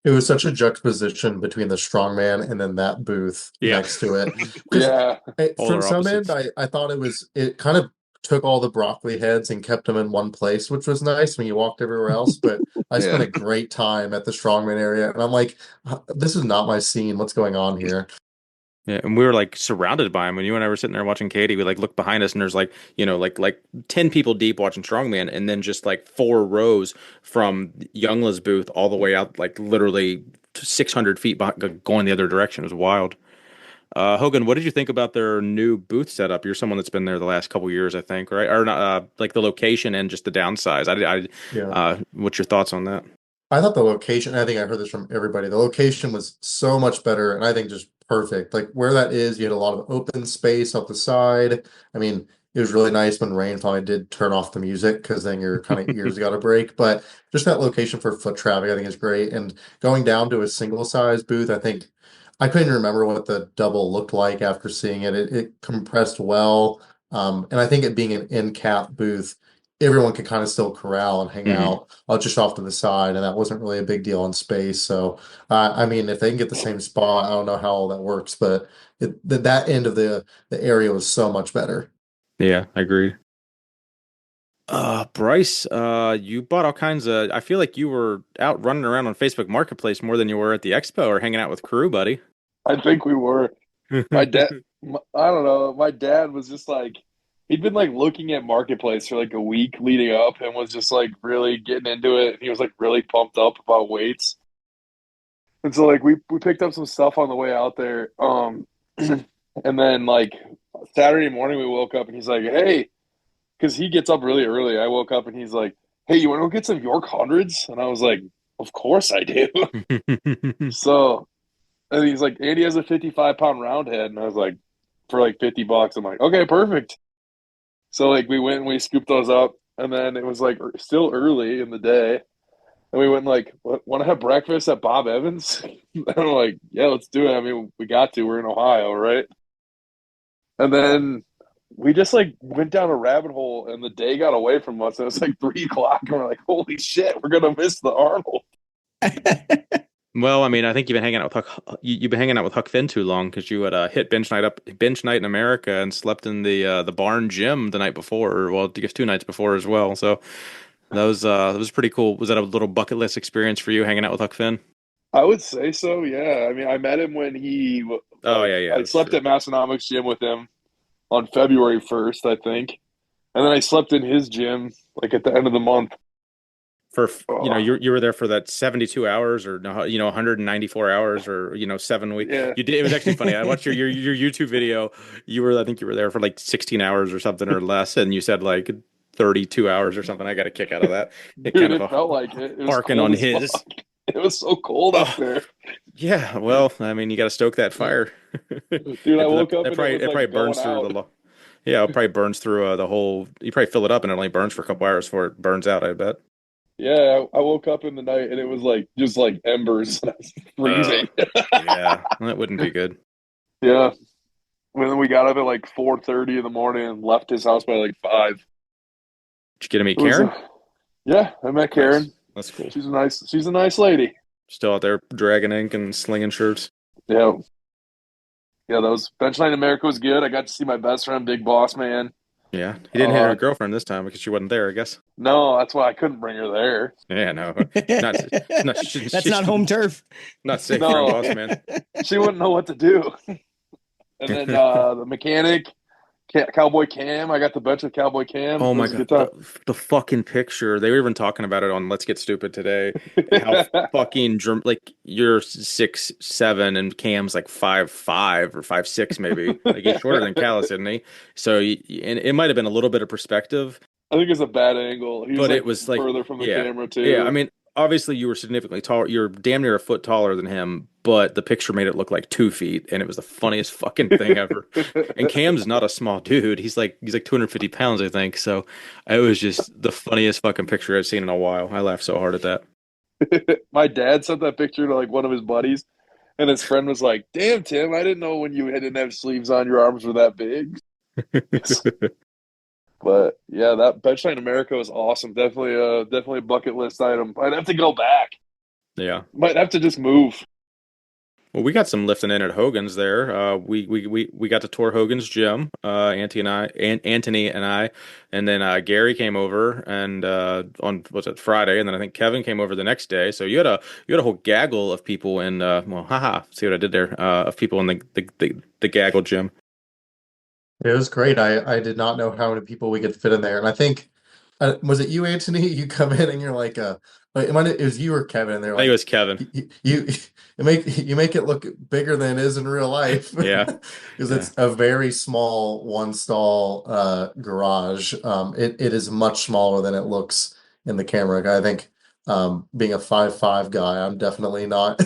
[SPEAKER 3] It was such a juxtaposition between the strongman and then that booth
[SPEAKER 2] Yeah.
[SPEAKER 3] next to it. 'Cause
[SPEAKER 6] Yeah.
[SPEAKER 3] from
[SPEAKER 2] Polar
[SPEAKER 3] some end,
[SPEAKER 2] opposites.
[SPEAKER 3] I thought it kind of took all the broccoli heads and kept them in one place, which was nice when you walked everywhere else. But I spent
[SPEAKER 5] Yeah.
[SPEAKER 3] a great time at the strongman area, and I'm like, this is not my scene. What's going on here?
[SPEAKER 2] Yeah, and we were like surrounded by him. When you and I were sitting there watching Katie, we like looked behind us and there's like, like 10 people deep watching Strongman and then just like 4 rows from Youngla's booth all the way out, like literally 600 feet going the other direction. It was wild. Hogan, what did you think about their new booth setup? You're someone that's been there the last couple years, I think, right? Or not, like the location and just the downsize.
[SPEAKER 3] Yeah.
[SPEAKER 2] What's your thoughts on that?
[SPEAKER 3] I thought the location, I think I heard this from everybody. The location was so much better, and I think just perfect. Like where that is, you had a lot of open space off the side. I mean, it was really nice when Rain finally did turn off the music because then your kind of ears got a break. But just that location for foot traffic, I think is great. And going down to a single size booth, I think I couldn't remember what the double looked like after seeing it. It compressed well. And I think it being an end cap booth, everyone could kind of still corral and hang
[SPEAKER 2] Mhm.
[SPEAKER 3] out just off to the side, and that wasn't really a big deal in space. So, I mean, if they can get the same spot, I don't know how all that works, but that end of the area was so much better.
[SPEAKER 2] Yeah, I agree. Bryce, you bought all kinds of. I feel like you were out running around on Facebook Marketplace more than you were at the expo or hanging out with crew, buddy.
[SPEAKER 6] I think we were. My dad, I don't know. My dad was just like, he'd been like looking at Marketplace for like a week leading up and was just like really getting into it. He was like really pumped up about weights. And so like we picked up some stuff on the way out there. And then like Saturday morning we woke up and he's like, hey, because he gets up really early. I woke up and he's like, hey, you want to go get some York hundreds? And I was like, of course I do. So, and he's like, Andy has a 55-pound round head. And I was like, for like $50. I'm like, okay, perfect. So like we went and we scooped those up. And then it was like still early in the day. And we went and like, want to have breakfast at Bob Evans? And I'm like, yeah, let's do it. I mean, we got to. We're in Ohio, right? And then we just like went down a rabbit hole and the day got away from us. It was like 3 o'clock and we're like, holy shit, we're gonna miss the Arnold.
[SPEAKER 2] Well, I mean, I think you've been hanging out with Huck. You've been hanging out with Huck Finn too long because you had hit bench night in America and slept in the barn gym the night before, or well, I guess 2 nights before as well. So that was pretty cool. Was that a little bucket list experience for you hanging out with Huck Finn?
[SPEAKER 6] I would say so, yeah. I mean, I met him when
[SPEAKER 2] Oh yeah, yeah,
[SPEAKER 6] I
[SPEAKER 2] that's
[SPEAKER 6] slept
[SPEAKER 2] true.
[SPEAKER 6] at Massonomics gym with him on February 1st, I think. And then I slept in his gym like at the end of the month.
[SPEAKER 2] For
[SPEAKER 6] Oh,
[SPEAKER 2] you were there for that 72 hours or no, 194 hours or 7 weeks.
[SPEAKER 6] yeah.
[SPEAKER 2] You did. It was actually funny. I watched your YouTube video. I think you were there for like 16 hours or something or less, and you said like 32 hours or something. I got a kick out of that. It
[SPEAKER 6] Dude,
[SPEAKER 2] kind of
[SPEAKER 6] it felt like it. It was
[SPEAKER 2] harking
[SPEAKER 6] cold
[SPEAKER 2] on
[SPEAKER 6] as fuck.
[SPEAKER 2] his.
[SPEAKER 6] It was so cold up
[SPEAKER 2] Oh,
[SPEAKER 6] there.
[SPEAKER 2] yeah. Well, I mean, you got to stoke that fire.
[SPEAKER 6] Dude, I woke up and it was
[SPEAKER 2] It probably
[SPEAKER 6] like going
[SPEAKER 2] burns through
[SPEAKER 6] out.
[SPEAKER 2] yeah, it probably burns through the whole. You probably fill it up and it only burns for a couple hours before it burns out. I bet.
[SPEAKER 6] Yeah, I woke up in the night and it was like just like embers. I was
[SPEAKER 2] Uh,
[SPEAKER 6] freezing.
[SPEAKER 2] yeah, that wouldn't be good.
[SPEAKER 6] Yeah. When we got up at like 4:30 in the morning and left his house by like 5.
[SPEAKER 2] Did you get to meet
[SPEAKER 6] It was
[SPEAKER 2] Karen?
[SPEAKER 6] yeah, I met
[SPEAKER 2] Nice.
[SPEAKER 6] Karen.
[SPEAKER 2] That's cool.
[SPEAKER 6] She's a nice lady.
[SPEAKER 2] Still out there dragging ink and slinging shirts.
[SPEAKER 6] Yeah. Yeah, that was Bench Night in America was good. I got to see my best friend, Big Boss Man.
[SPEAKER 2] Yeah, he didn't hit her
[SPEAKER 6] Uh
[SPEAKER 2] girlfriend this time because she wasn't there, I guess.
[SPEAKER 6] no, that's why I couldn't bring her there.
[SPEAKER 2] Yeah, no, not not
[SPEAKER 1] That's not home turf.
[SPEAKER 2] not safe for him,
[SPEAKER 6] No,
[SPEAKER 2] boss man.
[SPEAKER 6] she wouldn't know what to do. And then the mechanic, Cowboy Cam. I got the bench with Cowboy Cam.
[SPEAKER 2] Oh
[SPEAKER 6] It
[SPEAKER 2] my
[SPEAKER 6] was a
[SPEAKER 2] God,
[SPEAKER 6] good time.
[SPEAKER 2] the fucking picture. They were even talking about it on Let's Get Stupid today. How fucking like you're 6'7" and Cam's like 5'5" or 5'6" maybe. Like he's shorter than Callis, isn't he? So and it might have been a little bit of perspective,
[SPEAKER 6] I think it's a bad angle. He was
[SPEAKER 2] but
[SPEAKER 6] like
[SPEAKER 2] it was like,
[SPEAKER 6] further from the
[SPEAKER 2] yeah,
[SPEAKER 6] camera
[SPEAKER 2] yeah. I
[SPEAKER 6] too.
[SPEAKER 2] mean, obviously you were significantly taller. You're damn near a foot taller than him, but the picture made it look like 2 feet, and it was the funniest fucking thing ever. And Cam's not a small dude. He's like 250 pounds, I think. So it was just the funniest fucking picture I've seen in a while. I laughed so hard at that.
[SPEAKER 6] My dad sent that picture to like one of his buddies, and his friend was like, "Damn, Tim, I didn't know when you didn't have sleeves on, your arms were that big." But yeah, that Bench Night in America was awesome. Definitely a bucket list item. I'd have to go back.
[SPEAKER 2] Yeah.
[SPEAKER 6] Might have to just move.
[SPEAKER 2] Well, we got some lifting in at Hogan's there. We got to tour Hogan's gym. Antony and I, and then Gary came over and on was it Friday, and then I think Kevin came over the next day. So you had a whole gaggle of people in well, haha, see what I did there? Of people in the gaggle gym.
[SPEAKER 3] It was great. I did not know how many people we could fit in there. And I think, was it you, Antony? You come in and you're like, it was you or Kevin, and they're
[SPEAKER 2] I think it
[SPEAKER 3] like,
[SPEAKER 2] was Kevin.
[SPEAKER 3] you make it look bigger than it is in real life.
[SPEAKER 2] Yeah,
[SPEAKER 3] Because
[SPEAKER 2] yeah.
[SPEAKER 3] it's a very small one stall garage. It is much smaller than it looks in the camera. I think being a 5'5" guy, I'm definitely not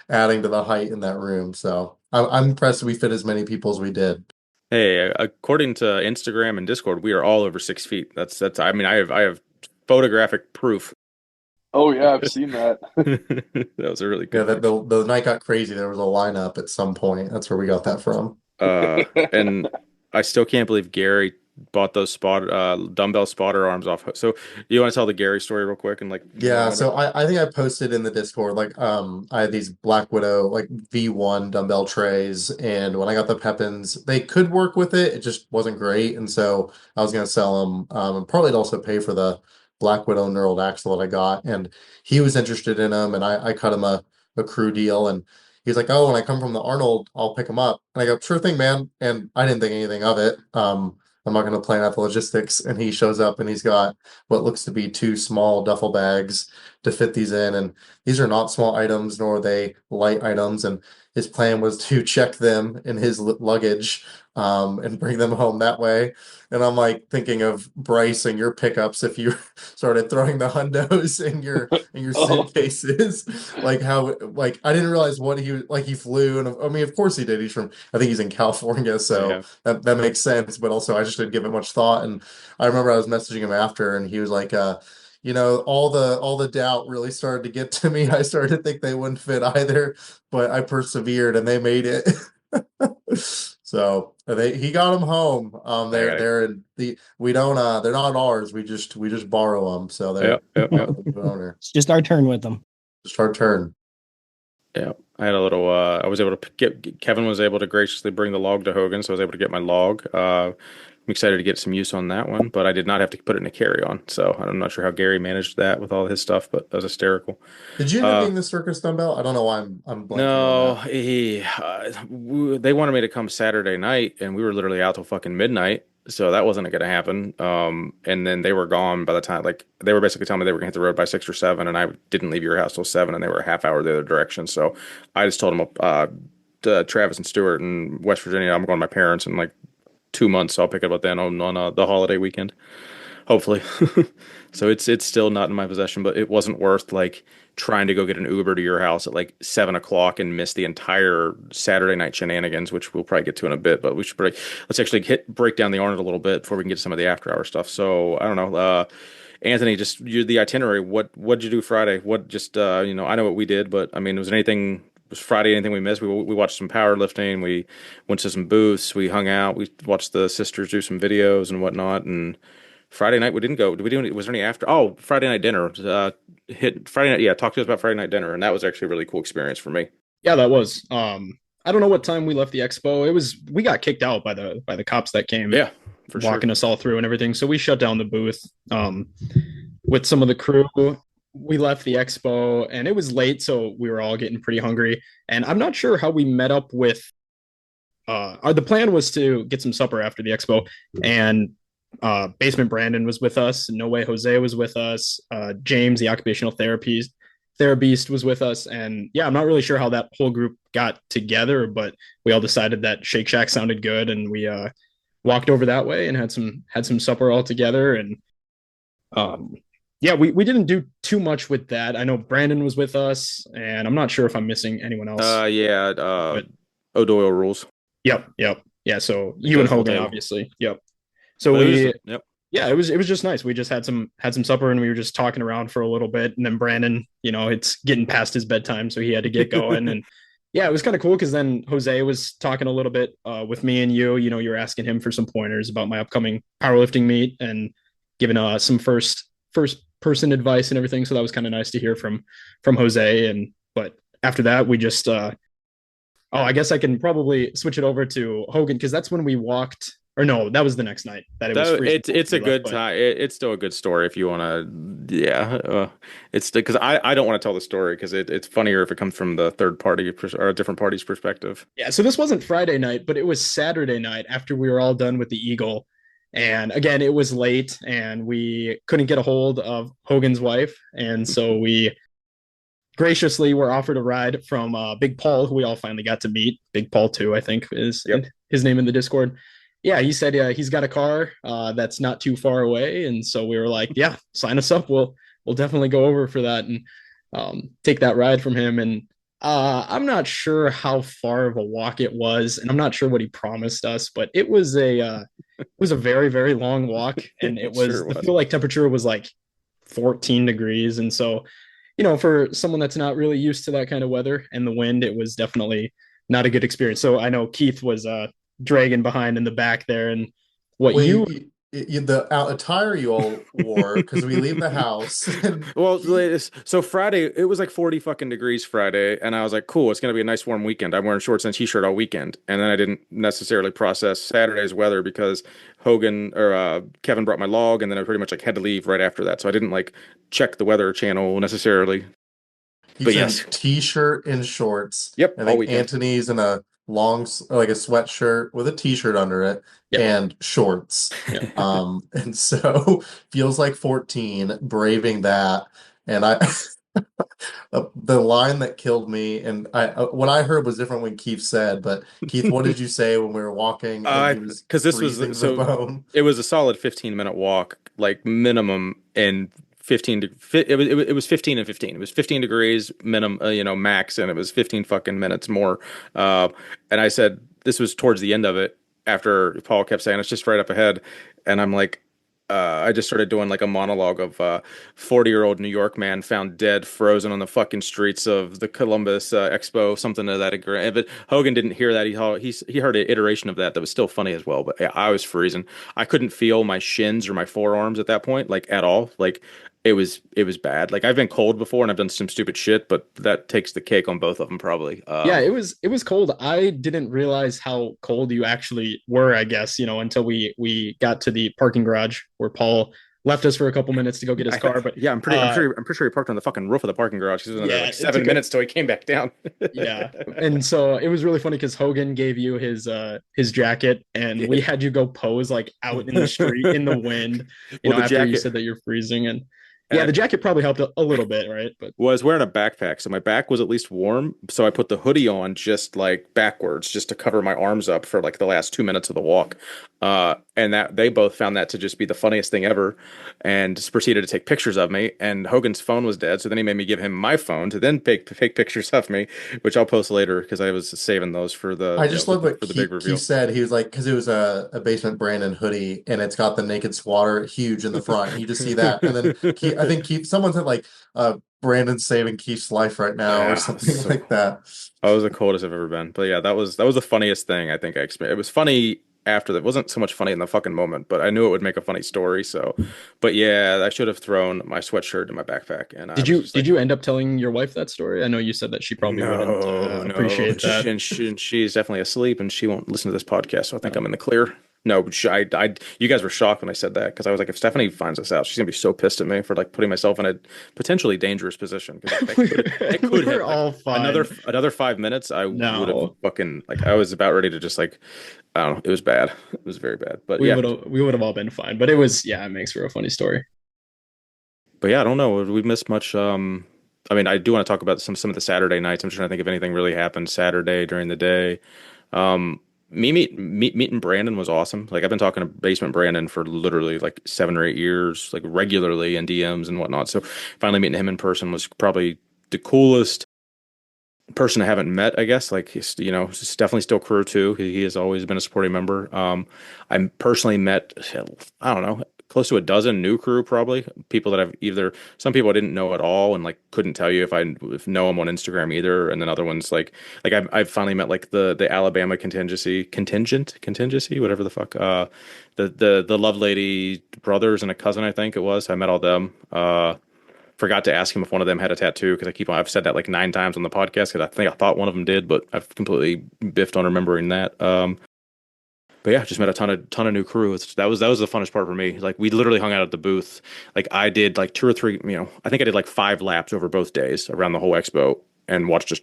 [SPEAKER 3] adding to the height in that room. So I'm impressed we fit as many people as we did.
[SPEAKER 2] Hey, according to Instagram and Discord, we are all over 6 feet. That's. I mean, I have photographic proof.
[SPEAKER 6] Oh yeah, I've seen that.
[SPEAKER 2] That was a really
[SPEAKER 3] Yeah,
[SPEAKER 2] good
[SPEAKER 3] that
[SPEAKER 2] picture.
[SPEAKER 3] the night got crazy. There was a lineup at some point. That's where we got that from.
[SPEAKER 2] And I still can't believe Gary bought those dumbbell spotter arms off. So you want to tell the Gary story real quick and like
[SPEAKER 3] Yeah,
[SPEAKER 2] run with it?
[SPEAKER 3] so I think I posted in the Discord like I had these Black Widow like V1 dumbbell trays, and when I got the Pepins, they could work with it. It just wasn't great, and so I was gonna sell them and probably to also pay for the Black Widow knurled axle that I got, and he was interested in them, and I cut him a crew deal, and he's like, "Oh, when I come from the Arnold, I'll pick them up." And I go, "Sure thing, man." And I didn't think anything of it. I'm not gonna plan out the logistics, and he shows up and he's got what looks to be two small duffel bags to fit these in. And these are not small items, nor are they light items. And his plan was to check them in his luggage and bring them home that way. And I'm like thinking of Bryce and your pickups if you started throwing the hundos in your
[SPEAKER 6] Oh,
[SPEAKER 3] suitcases. Like how like I didn't realize what he was like he flew, and I mean of course he did. He's from I think he's in California, so
[SPEAKER 2] Yeah.
[SPEAKER 3] that makes sense. But also I just didn't give it much thought. And I remember I was messaging him after, and he was like, all the doubt really started to get to me. I started to think they wouldn't fit either, but I persevered, and they made it. So he got them home.
[SPEAKER 2] I got it.
[SPEAKER 3] They're in the we don't they're not ours. We just borrow them. So they're
[SPEAKER 2] Yep.
[SPEAKER 3] the new owner.
[SPEAKER 1] It's just our turn with them.
[SPEAKER 3] Just our turn.
[SPEAKER 2] Yeah, I had a little. I was able to get. Kevin was able to graciously bring the log to Hogan, so I was able to get my log. I'm excited to get some use on that one, but I did not have to put it in a carry-on. So I'm not sure how Gary managed that with all his stuff, but that was hysterical.
[SPEAKER 3] Did you end up being the circus dumbbell? I don't know why I'm blanking
[SPEAKER 2] No,
[SPEAKER 3] on that.
[SPEAKER 2] they wanted me to come Saturday night, and we were literally out till fucking midnight, so that wasn't going to happen. And then they were gone by the time, like they were basically telling me they were going to hit the road by 6 or 7, and I didn't leave your house till 7, and they were a half hour the other direction. So I just told them, Travis and Stewart in West Virginia, I'm going to my parents in like 2 months, so I'll pick it up then on the holiday weekend, hopefully. So it's still not in my possession, but it wasn't worth like trying to go get an Uber to your house at like 7 o'clock and miss the entire Saturday night shenanigans, which we'll probably get to in a bit. But let's actually break down the Arnold a little bit before we can get to some of the after hour stuff. So I don't know, Anthony, just the itinerary. What'd you do Friday? What just I know what we did, but I mean, was Friday anything we missed? We watched some powerlifting. We went to some booths. We hung out. We watched the sisters do some videos and whatnot. And Friday night we didn't go. Did we do any? Was there any after? Oh, Friday night dinner. Hit Friday night. Yeah, talk to us about Friday night dinner, and that was actually a really cool experience for me.
[SPEAKER 4] Yeah, that was. I don't know what time we left the expo. We got kicked out by the cops that came.
[SPEAKER 2] Yeah, for
[SPEAKER 4] walking
[SPEAKER 2] sure.
[SPEAKER 4] us all through and everything. So we shut down the booth with some of the crew. We left the expo and it was late, so we were all getting pretty hungry. And I'm not sure how we met up with. The plan was to get some supper after the expo, and Basement Brandon was with us. No Way Jose was with us. James, the occupational therapist, was with us. And yeah, I'm not really sure how that whole group got together, but we all decided that Shake Shack sounded good, and we walked over that way and had some supper all together. And yeah, we didn't do too much with that. I know Brandon was with us, and I'm not sure if I'm missing anyone else.
[SPEAKER 2] Yeah.
[SPEAKER 4] But
[SPEAKER 2] O'Doyle rules.
[SPEAKER 4] Yep. Yeah. So you and Hogan, obviously. Yep. So
[SPEAKER 2] Yep.
[SPEAKER 4] Yeah, it was just nice. We just had some supper and we were just talking around for a little bit. And then Brandon, it's getting past his bedtime, so he had to get going. And yeah, it was kind of cool because then Jose was talking a little bit with me and you. You were asking him for some pointers about my upcoming powerlifting meet and giving some first person advice and everything. So that was kind of nice to hear from Jose. But after that, we just I guess I can probably switch it over to Hogan because that's when we walked. Or no, that was the next night.
[SPEAKER 2] It's a good time. It's still a good story if you want to. Yeah, it's because I don't want to tell the story because it's funnier if it comes from the third party or a different party's perspective.
[SPEAKER 4] Yeah, so this wasn't Friday night, but it was Saturday night after we were all done with the Eagle. And again, it was late and we couldn't get a hold of Hogan's wife. And so we graciously were offered a ride from Big Paul, who we all finally got to meet. Big Paul 2, I think, is his name in the Discord. Yeah, he said he's got a car that's not too far away. And so we were like, yeah, sign us up. We'll definitely go over for that and take that ride from him. And I'm not sure how far of a walk it was, and I'm not sure what he promised us, but it was a very, very long walk. And it was, the feel like temperature was like 14 degrees. And so, for someone that's not really used to that kind of weather and the wind, it was definitely not a good experience. So I know Keith was dragging behind in the back there. And
[SPEAKER 3] the attire you all wore, because we leave the house.
[SPEAKER 2] Well, so Friday, it was like 40 fucking degrees Friday, and I was like, cool, it's going to be a nice warm weekend. I'm wearing shorts and a t-shirt all weekend. And then I didn't necessarily process Saturday's weather because Hogan or Kevin brought my log, and then I pretty much like had to leave right after that. So I didn't like check the weather channel necessarily.
[SPEAKER 3] But yes, t-shirt and shorts.
[SPEAKER 2] Yep.
[SPEAKER 3] I think Antony's in a long, like a sweatshirt with a t-shirt under it and shorts. And so feels like 14 braving that. And the line that killed me, and what I heard was different when Keith said, but Keith, what did you say when we were walking?
[SPEAKER 2] Because this was it was a solid 15-minute walk, like minimum, and 15 it was 15 and 15. It was 15 degrees minimum, max, and it was 15 fucking minutes more. And I said this was towards the end of it after Paul kept saying it's just right up ahead, and I'm like, I just started doing like a monologue of 40-year-old New York man found dead, frozen on the fucking streets of the Columbus Expo, something to that degree. But Hogan didn't hear that. He heard an iteration of that was still funny as well. But yeah, I was freezing. I couldn't feel my shins or my forearms at that point, like at all. Like it was bad. Like I've been cold before and I've done some stupid shit, but that takes the cake on both of them probably.
[SPEAKER 4] Yeah, it was cold. I didn't realize how cold you actually were, I guess, until we got to the parking garage where Paul left us for a couple minutes to go get his car. But
[SPEAKER 2] Yeah, I'm pretty sure he parked on the fucking roof of the parking garage. He was in there
[SPEAKER 4] yeah,
[SPEAKER 2] like
[SPEAKER 4] it took
[SPEAKER 2] 7 minutes till he came back down.
[SPEAKER 4] yeah. And so it was really funny because Hogan gave you his jacket and we had you go pose like out in the street in the wind,
[SPEAKER 2] Well, the
[SPEAKER 4] after you
[SPEAKER 2] jacket
[SPEAKER 4] said that you're freezing. And
[SPEAKER 2] and
[SPEAKER 4] yeah,
[SPEAKER 2] I
[SPEAKER 4] the jacket probably helped a little bit, right? But
[SPEAKER 2] was wearing a backpack, so my back was at least warm. So I put the hoodie on just like backwards, just to cover my arms up for like the last 2 minutes of the walk. And that they both found that to just be the funniest thing ever, and just proceeded to take pictures of me. And Hogan's phone was dead, so then he made me give him my phone to then take pictures of me, which I'll post later because I was saving those for the
[SPEAKER 3] I just love what
[SPEAKER 2] for the big
[SPEAKER 3] Keith
[SPEAKER 2] reveal.
[SPEAKER 3] said. He was like, because it was a Basement Brandon hoodie and it's got the naked swatter huge in the front. You just see that. And then I think someone said like, Brandon's saving Keith's life right now or
[SPEAKER 2] Yeah,
[SPEAKER 3] something
[SPEAKER 2] so
[SPEAKER 3] like that.
[SPEAKER 2] I was the coldest I've ever been. But yeah, that was the funniest thing I think I experienced. It was funny after that. It wasn't so much funny in the fucking moment, but I knew it would make a funny story. So, but yeah, I should have thrown my sweatshirt in my backpack, and I
[SPEAKER 4] did
[SPEAKER 2] was
[SPEAKER 4] you
[SPEAKER 2] just
[SPEAKER 4] did
[SPEAKER 2] like,
[SPEAKER 4] you end up telling your wife that story? I know you said that she probably wouldn't
[SPEAKER 2] no.
[SPEAKER 4] appreciate that.
[SPEAKER 2] And she's definitely asleep, and she won't listen to this podcast. So I think
[SPEAKER 4] No.
[SPEAKER 2] I'm in the clear. No, but you guys were shocked when I said that because I was like, if Stephanie finds this out, she's gonna be so pissed at me for like putting myself in a potentially dangerous position. Because it
[SPEAKER 4] We
[SPEAKER 2] could
[SPEAKER 4] were
[SPEAKER 2] have like
[SPEAKER 4] all fine.
[SPEAKER 2] another 5 minutes. I would have
[SPEAKER 4] No,
[SPEAKER 2] fucking like I was about ready to just like I don't know. It was bad. It was very bad. But
[SPEAKER 4] we
[SPEAKER 2] yeah,
[SPEAKER 4] would have all been fine. But it was, yeah, it makes for a funny story.
[SPEAKER 2] I don't know. We missed much. I mean, I do want to talk about some of the Saturday nights. I'm trying to think if anything really happened Saturday during the day. Meeting Brandon was awesome. Like I've been talking to Basement Brandon for literally like 7 or 8 years, like regularly in DMs and whatnot. So finally meeting him in person was probably the coolest person I haven't met, I guess. Like he's definitely still crew too. He has always been a supporting member. I personally met, I don't know, close to a dozen new crew, probably people that I've either some people I didn't know at all and like couldn't tell you if know them on Instagram either, and then other ones like I've finally met like the Alabama contingency, whatever the fuck, the Love Lady brothers and a cousin, I think it was. I met all them. Forgot to ask him if one of them had a tattoo because I've said that like 9 times on the podcast because I thought one of them did, but I've completely biffed on remembering that. But yeah, just met a ton of new crew. That was the funnest part for me. Like we literally hung out at the booth. Like I did like 2 or 3, I think I did like 5 laps over both days around the whole expo and watched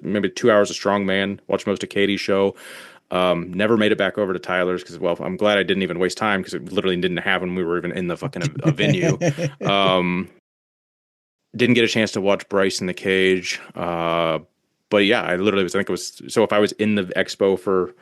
[SPEAKER 2] maybe 2 hours of Strongman, watched most of Katie's show. Never made it back over to Tyler's because, well, I'm glad I didn't even waste time because it literally didn't happen when we were even in the fucking a venue. Didn't get a chance to watch Bryce in the cage. But yeah, I literally was, I think it was, so if I was in the expo for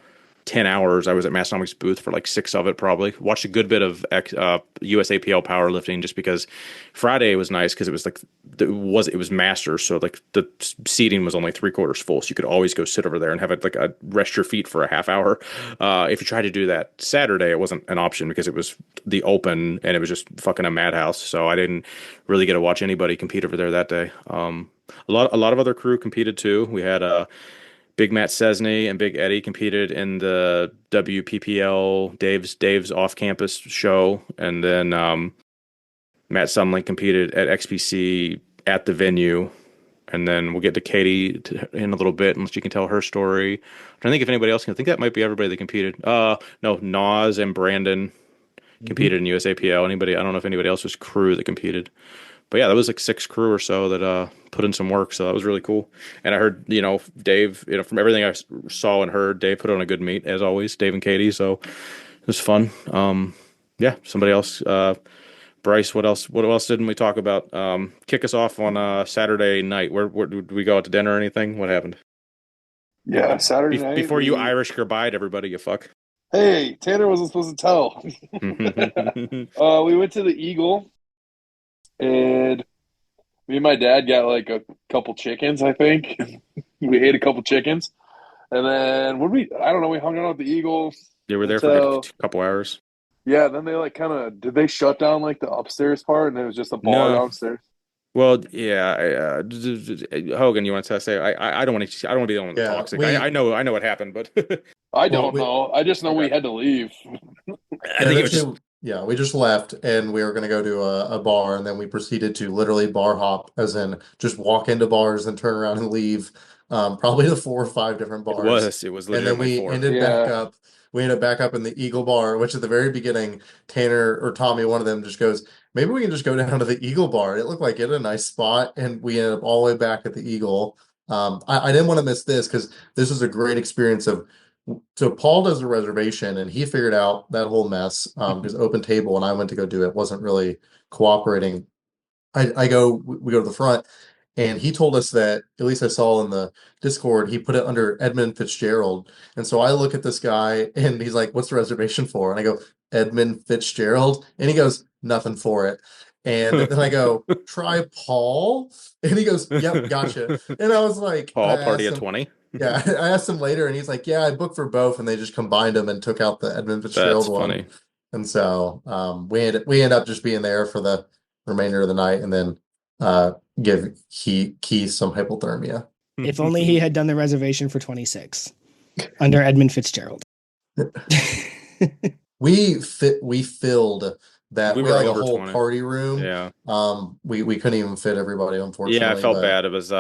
[SPEAKER 2] 10 hours, I was at Massonomic's booth for like 6 of it probably. Watched a good bit of USAPL powerlifting just because Friday was nice because it was like, it was Masters. So like the seating was only 3/4 full. So you could always go sit over there and have it like rest your feet for a half hour. If you tried to do that Saturday, it wasn't an option because it was the open and it was just fucking a madhouse. So I didn't really get to watch anybody compete over there that day. A lot of other crew competed too. We had Big Matt Cesney and Big Eddie competed in the WPPL Dave's off-campus show, and then Matt Sumlin competed at XPC at the venue, and then we'll get to Katie in a little bit, unless you can tell her story. I'm trying to think if anybody else can. I think that might be everybody that competed. No, Nas and Brandon competed in USAPL. I don't know if anybody else was crew that competed. But yeah, that was like 6 crew or so that put in some work, so that was really cool. And I heard, Dave, from everything I saw and heard, Dave put on a good meet as always, Dave and Katie. So it was fun. Yeah, somebody else, Bryce. What else? What else didn't we talk about? Kick us off on Saturday night. Where did we go out to dinner or anything? What happened?
[SPEAKER 6] Yeah, Saturday night.
[SPEAKER 2] Before you Irish goodbye to everybody, you fuck.
[SPEAKER 6] Hey, Tanner wasn't supposed to tell. We went to the Eagle. And me and my dad got like a couple chickens, I think. We ate a couple chickens. And then I don't know, we hung out at the Eagle.
[SPEAKER 2] You were there for a couple hours.
[SPEAKER 6] Yeah, then they like kind of did they shut down like the upstairs part and it was just a bar
[SPEAKER 2] No.
[SPEAKER 6] downstairs?
[SPEAKER 2] Well, yeah, Hogan, you want to say? I don't want to. I don't want to be the one that
[SPEAKER 3] Yeah,
[SPEAKER 2] toxic. I know what happened, but
[SPEAKER 6] I
[SPEAKER 3] Well,
[SPEAKER 6] don't know. I just know we had to leave.
[SPEAKER 2] I think it was just
[SPEAKER 3] yeah, we just left and we were going to go to a bar and then we proceeded to literally bar hop, as in just walk into bars and turn around and leave, probably to 4 or 5 different bars.
[SPEAKER 2] it was
[SPEAKER 3] And then
[SPEAKER 2] legitimately four.
[SPEAKER 3] we ended back up in the Eagle Bar, which at the very beginning, Tanner or Tommy, one of them just goes, maybe we can just go down to the Eagle Bar. It looked like it had a nice spot and we ended up all the way back at the Eagle. I didn't want to miss this because this was a great experience of so Paul does a reservation and he figured out that whole mess because open table and I went to go do it wasn't really cooperating. We go to the front and he told us that, at least I saw in the Discord, he put it under Edmund Fitzgerald. And so I look at this guy and he's like, what's the reservation for? And I go, Edmund Fitzgerald. And he goes, nothing for it. And then I go, try Paul. And he goes, yep, gotcha. And I was like,
[SPEAKER 2] Paul, party at 20.
[SPEAKER 3] Yeah, I asked him later, and he's like, "Yeah, I booked for both, and they just combined them and took out the Edmund Fitzgerald
[SPEAKER 2] That's
[SPEAKER 3] one."
[SPEAKER 2] funny.
[SPEAKER 3] And so we end up just being there for the remainder of the night, and then give Keith some hypothermia.
[SPEAKER 1] If only he had done the reservation for 26 under Edmund Fitzgerald.
[SPEAKER 3] We filled that.
[SPEAKER 2] We
[SPEAKER 3] We
[SPEAKER 2] were
[SPEAKER 3] had like a
[SPEAKER 2] over
[SPEAKER 3] whole
[SPEAKER 2] 20.
[SPEAKER 3] party room.
[SPEAKER 2] Yeah.
[SPEAKER 3] We couldn't even fit everybody, unfortunately.
[SPEAKER 2] Yeah, I felt
[SPEAKER 3] but
[SPEAKER 2] bad. It was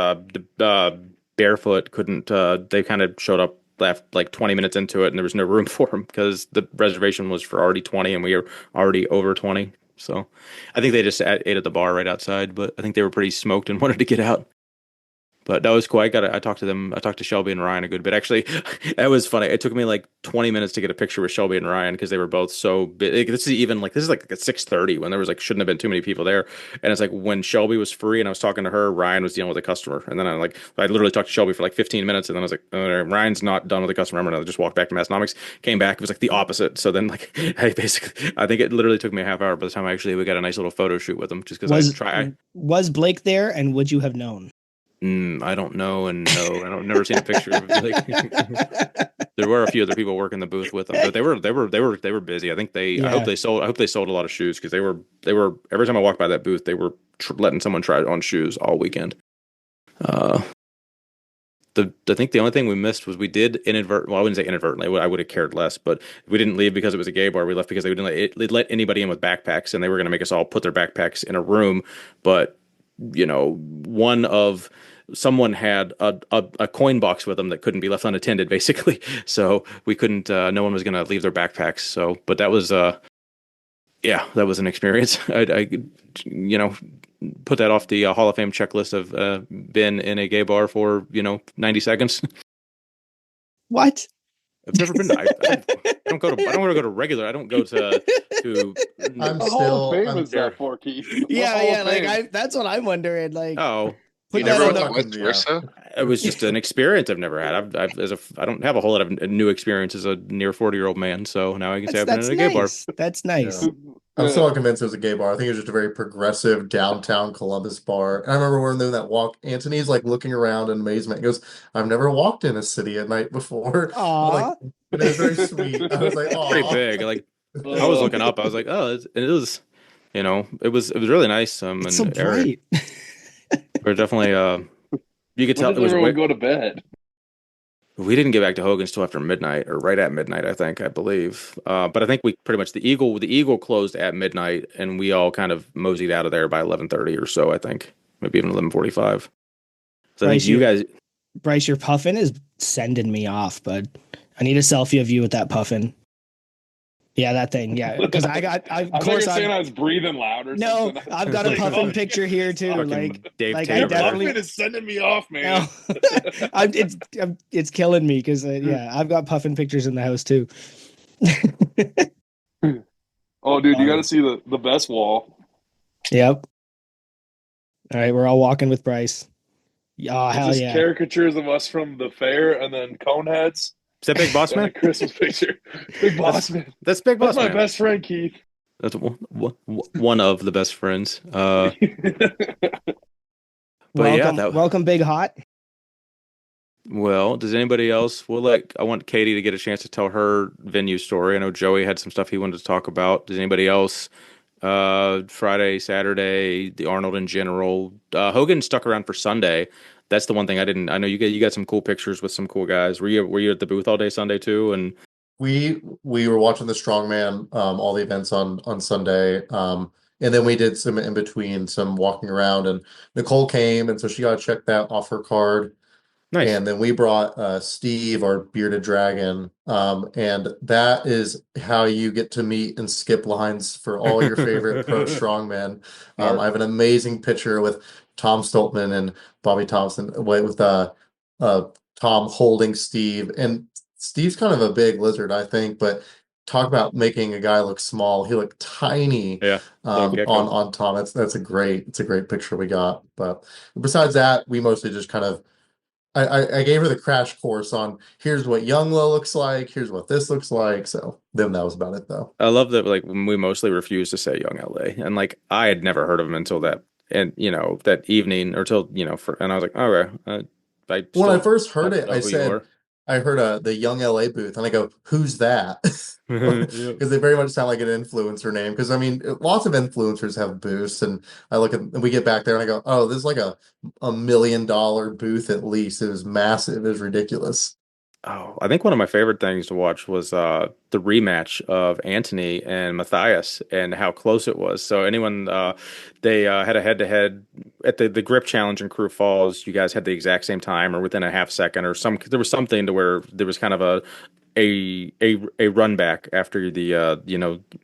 [SPEAKER 2] Barefoot couldn't. They kind of showed up left like 20 minutes into it, and there was no room for them because the reservation was for already 20, and we were already over 20. So I think they just ate at the bar right outside, but I think they were pretty smoked and wanted to get out. But that was cool. I talked to them. I talked to Shelby and Ryan a good bit. Actually, that was funny. It took me like 20 minutes to get a picture with Shelby and Ryan because they were both so big. This is like at 6:30 when there was like shouldn't have been too many people there. And it's like when Shelby was free and I was talking to her, Ryan was dealing with a customer. And then I literally talked to Shelby for like 15 minutes and then I was like, Ryan's not done with the customer. I'm gonna just walk back to Massnomics. Came back, it was like the opposite. So then like I think it literally took me a halp hour by the time we got a nice little photo shoot with them just because
[SPEAKER 1] Was Blake there and would you have known?
[SPEAKER 2] I don't know, and no, I've never seen a picture of it. There were a few other people working the booth with them, but they were busy. I think I hope they sold a lot of shoes because they were every time I walked by that booth, they were letting someone try on shoes all weekend. I think the only thing we missed was we did I wouldn't say inadvertently. I would have cared less, but we didn't leave because it was a gay bar. We left because they didn't let anybody in with backpacks, and they were going to make us all put their backpacks in a room, but someone had a coin box with them that couldn't be left unattended, basically. So we couldn't. No one was going to leave their backpacks. So, but that was that was an experience. I put that off the Hall of Fame checklist of been in a gay bar for 90 seconds.
[SPEAKER 1] What?
[SPEAKER 2] I've never been. I don't go to regular. I don't go to.
[SPEAKER 3] I'm
[SPEAKER 6] The Hall of Fame is that for, Keith?
[SPEAKER 1] That's what I'm wondering. Like,
[SPEAKER 2] Oh.
[SPEAKER 1] put
[SPEAKER 5] You
[SPEAKER 1] that
[SPEAKER 5] never
[SPEAKER 1] on
[SPEAKER 5] went
[SPEAKER 1] the,
[SPEAKER 5] to West Versa?
[SPEAKER 2] It was just an experience I've never had. I don't have a whole lot of new experience as a near 40-year-old man, so now I can say I've been in a gay bar.
[SPEAKER 1] That's nice.
[SPEAKER 3] Yeah. I'm still not convinced it was a gay bar. I think it was just a very progressive downtown Columbus bar. And I remember when doing that walk, Antony's like looking around in amazement. He goes, I've never walked in a city at night before.
[SPEAKER 1] Aw.
[SPEAKER 3] It was very sweet. I was like, oh,
[SPEAKER 2] Pretty big. Like I was looking up, I was like, oh, it was, it was really nice.
[SPEAKER 1] It's so
[SPEAKER 2] and
[SPEAKER 1] bright.
[SPEAKER 2] we're definitely you could tell
[SPEAKER 6] When
[SPEAKER 2] it
[SPEAKER 6] does
[SPEAKER 2] was
[SPEAKER 6] everyone go to bed?
[SPEAKER 2] We didn't get back to Hogan's till after midnight, or right at midnight, I believe. But I think we pretty much the Eagle closed at midnight, and we all kind of moseyed out of there by 11:30 or so. I think maybe even 11:45. So I think you guys,
[SPEAKER 1] Bryce, your puffin is sending me off, bud. I need a selfie of you with that puffin. Yeah, that thing. Yeah, because I
[SPEAKER 6] was breathing loud or something.
[SPEAKER 1] No, I've got a puffin picture here too.
[SPEAKER 2] fucking Dave
[SPEAKER 1] I
[SPEAKER 2] Taylor.
[SPEAKER 1] definitely
[SPEAKER 6] Puffin is sending me off, man.
[SPEAKER 1] No. It's killing me because I've got puffin pictures in the house too.
[SPEAKER 6] Oh, dude, you got to see the best wall.
[SPEAKER 1] Yep. All right, we're all walking with Bryce. Oh,
[SPEAKER 6] It's
[SPEAKER 1] hell
[SPEAKER 6] just
[SPEAKER 1] yeah.
[SPEAKER 6] caricatures of us from the fair and then Coneheads.
[SPEAKER 2] Is that Big Boss
[SPEAKER 6] And a
[SPEAKER 2] Man?
[SPEAKER 6] Christmas picture. Big Boss Man.
[SPEAKER 2] That's Big Boss
[SPEAKER 6] That's my
[SPEAKER 2] Man.
[SPEAKER 6] best friend, Keith.
[SPEAKER 2] That's one of the best friends. But
[SPEAKER 1] Welcome,
[SPEAKER 2] yeah,
[SPEAKER 1] welcome, Big Hot.
[SPEAKER 2] Well, does anybody else? Well, I want Katie to get a chance to tell her venue story. I know Joey had some stuff he wanted to talk about. Does anybody else? Friday, Saturday, the Arnold in general. Hogan stuck around for Sunday. That's the one thing I didn't. I know you got some cool pictures with some cool guys. Were you at the booth all day Sunday too? And
[SPEAKER 3] We were watching the strongman, all the events on Sunday. And then we did some in between, some walking around, and Nicole came, and so she got to check that off her card.
[SPEAKER 2] nice.
[SPEAKER 3] And then we brought Steve, our bearded dragon. And that is how you get to meet and skip lines for all your favorite pro strongmen. I have an amazing picture with Tom Stoltman and Bobby Thompson with Tom holding Steve. And Steve's kind of a big lizard, I think, but talk about making a guy look small. He looked tiny
[SPEAKER 2] Yeah, little gecko.
[SPEAKER 3] on Tom. It's a great picture we got. But besides that, we mostly just kind of I gave her the crash course on here's what young Lo looks like, here's what this looks like. So then that was about it though.
[SPEAKER 2] I love that. Like we mostly refused to say Young LA, and like I had never heard of him until that, and that evening or till and I was like, okay.
[SPEAKER 3] When I first heard it,
[SPEAKER 2] know
[SPEAKER 3] I
[SPEAKER 2] who you
[SPEAKER 3] said
[SPEAKER 2] are.
[SPEAKER 3] I heard the Young LA booth, and I go, "Who's that?"
[SPEAKER 2] Yep.
[SPEAKER 3] Because they very much sound like an influencer name. Because I mean, lots of influencers have booths, and I look at and we get back there, and I go, "Oh, this is like a $1 million booth at least. It was massive. It was ridiculous."
[SPEAKER 2] Oh, I think one of my favorite things to watch was the rematch of Antony and Matthias and how close it was. So anyone they had a head-to-head at the grip challenge in Crew Falls. You guys had the exact same time or within a half second or there was something to where there was kind of a run back after the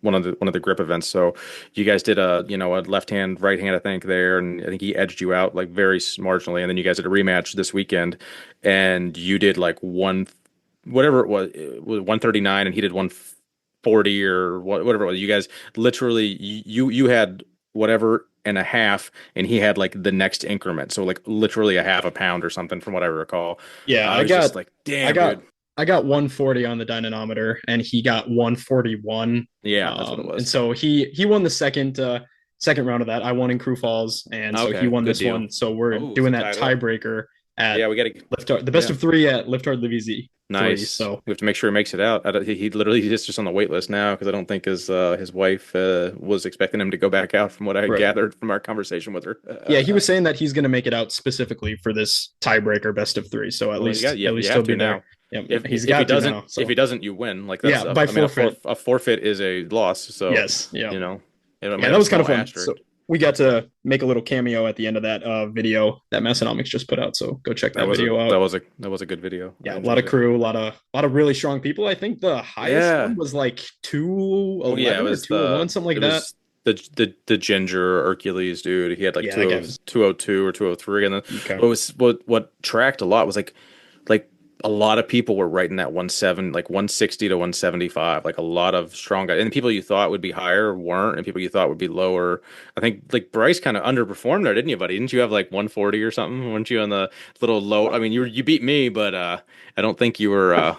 [SPEAKER 2] one of the grip events. So you guys did a left hand right hand I think there, and I think he edged you out like very marginally, and then you guys did a rematch this weekend, and you did like whatever it was 139, and he did 140 or whatever it was. You guys literally you had whatever and a half, and he had like the next increment, so like literally a half a pound or something from what I recall.
[SPEAKER 4] Yeah,
[SPEAKER 2] I was just like, damn, dude.
[SPEAKER 4] I got 140 on the dynamometer, and he got 141.
[SPEAKER 2] Yeah, that's what it was.
[SPEAKER 4] And so he won the second round of that. I won in Crew Falls, and so
[SPEAKER 2] Okay,
[SPEAKER 4] he won
[SPEAKER 2] good
[SPEAKER 4] this
[SPEAKER 2] deal.
[SPEAKER 4] one. So we're
[SPEAKER 2] Oh,
[SPEAKER 4] doing
[SPEAKER 2] so
[SPEAKER 4] that
[SPEAKER 2] tied up.
[SPEAKER 4] tiebreaker at
[SPEAKER 2] Yeah, we got to
[SPEAKER 4] Lift Hard, the best
[SPEAKER 2] yeah.
[SPEAKER 4] of three at Lift Hard Livy Z.
[SPEAKER 2] nice.
[SPEAKER 4] So
[SPEAKER 2] We have to make sure he makes it out. He literally is just on the wait list now because I don't think his wife was expecting him to go back out from what I had
[SPEAKER 4] Right.
[SPEAKER 2] gathered from our conversation with her.
[SPEAKER 4] yeah, he was saying that he's going to make it out specifically for this tiebreaker best of three. So at least
[SPEAKER 2] you
[SPEAKER 4] he'll
[SPEAKER 2] have
[SPEAKER 4] be
[SPEAKER 2] to
[SPEAKER 4] there.
[SPEAKER 2] now.
[SPEAKER 4] Yeah,
[SPEAKER 2] If
[SPEAKER 4] he's
[SPEAKER 2] he
[SPEAKER 4] got to
[SPEAKER 2] doesn't,
[SPEAKER 4] now. So
[SPEAKER 2] if he doesn't, you win. Like that's
[SPEAKER 4] yeah, by forfeit.
[SPEAKER 2] a forfeit is a loss. So
[SPEAKER 4] Yes, yeah.
[SPEAKER 2] it might
[SPEAKER 4] Yeah,
[SPEAKER 2] have
[SPEAKER 4] that
[SPEAKER 2] a
[SPEAKER 4] was kind of
[SPEAKER 2] small
[SPEAKER 4] fun.
[SPEAKER 2] asterisk.
[SPEAKER 4] So we got to make a little cameo at the end of that video that Massonomics just put out. So go check that video out.
[SPEAKER 2] That was a good video.
[SPEAKER 4] Yeah,
[SPEAKER 2] I
[SPEAKER 4] a lot of
[SPEAKER 2] enjoyed it.
[SPEAKER 4] crew, a lot of really strong people. I think the highest
[SPEAKER 2] Yeah.
[SPEAKER 4] one was like 211
[SPEAKER 2] Yeah, it
[SPEAKER 4] or
[SPEAKER 2] was
[SPEAKER 4] 201, something like
[SPEAKER 2] it
[SPEAKER 4] that.
[SPEAKER 2] was the ginger Hercules dude. He had like
[SPEAKER 4] Yeah, that guy was-
[SPEAKER 2] 202 or 203, and then
[SPEAKER 4] Okay.
[SPEAKER 2] what tracked a lot was like a lot of people were right in that 17, like 160 to 175, like a lot of strong guys, and people you thought would be higher weren't, and people you thought would be lower. I think like Bryce kind of underperformed there, didn't you, buddy? Didn't you have like 140 or something? Weren't you on the little low? I mean, you beat me, but I don't think you were.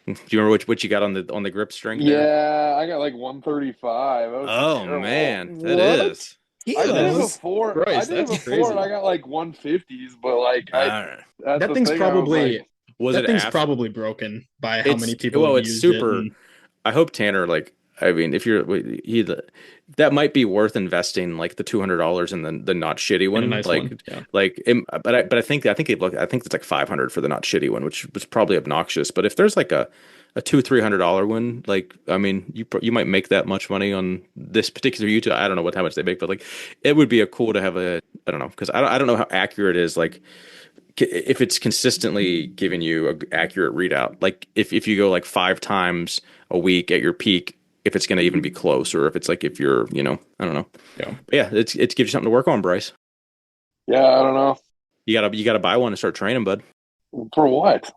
[SPEAKER 2] Do you remember which you got on the grip string there?
[SPEAKER 6] Yeah, I got like 135. That was
[SPEAKER 2] Oh
[SPEAKER 6] terrible.
[SPEAKER 2] man, that
[SPEAKER 4] What?
[SPEAKER 2] is.
[SPEAKER 6] I did it
[SPEAKER 4] Kilos?
[SPEAKER 6] before.
[SPEAKER 4] Bryce,
[SPEAKER 6] I did it
[SPEAKER 4] that's
[SPEAKER 6] before, and
[SPEAKER 4] crazy.
[SPEAKER 6] I got like 150s. But like,
[SPEAKER 2] Alright.
[SPEAKER 6] that's
[SPEAKER 4] That
[SPEAKER 6] the
[SPEAKER 4] thing's
[SPEAKER 6] thing, I was
[SPEAKER 4] probably
[SPEAKER 6] like,
[SPEAKER 2] Was
[SPEAKER 4] that
[SPEAKER 2] it
[SPEAKER 4] thing's
[SPEAKER 2] after?
[SPEAKER 4] probably broken by how many people
[SPEAKER 2] Well,
[SPEAKER 4] have
[SPEAKER 2] it's
[SPEAKER 4] used
[SPEAKER 2] super.
[SPEAKER 4] it. And
[SPEAKER 2] I hope Tanner I mean, if you're that might be worth investing like the $200 in the not shitty one.
[SPEAKER 4] a nice
[SPEAKER 2] like
[SPEAKER 4] one. Yeah.
[SPEAKER 2] but I think it's like 500 for the not shitty one, which was probably obnoxious. But if there's like a $200-300 one, like I mean, you might make that much money on this particular YouTube. I don't know how much they make, but like it would be cool to have I don't know, because I don't know how accurate it is. Like if it's consistently giving you an accurate readout, like if you go like 5 times a week at your peak, if it's going to even be close, or if it's like if you're I don't know.
[SPEAKER 4] Yeah.
[SPEAKER 2] But yeah, it gives you something to work on, Bryce.
[SPEAKER 6] yeah, I don't know
[SPEAKER 2] You gotta buy one and start training, bud.
[SPEAKER 6] for what.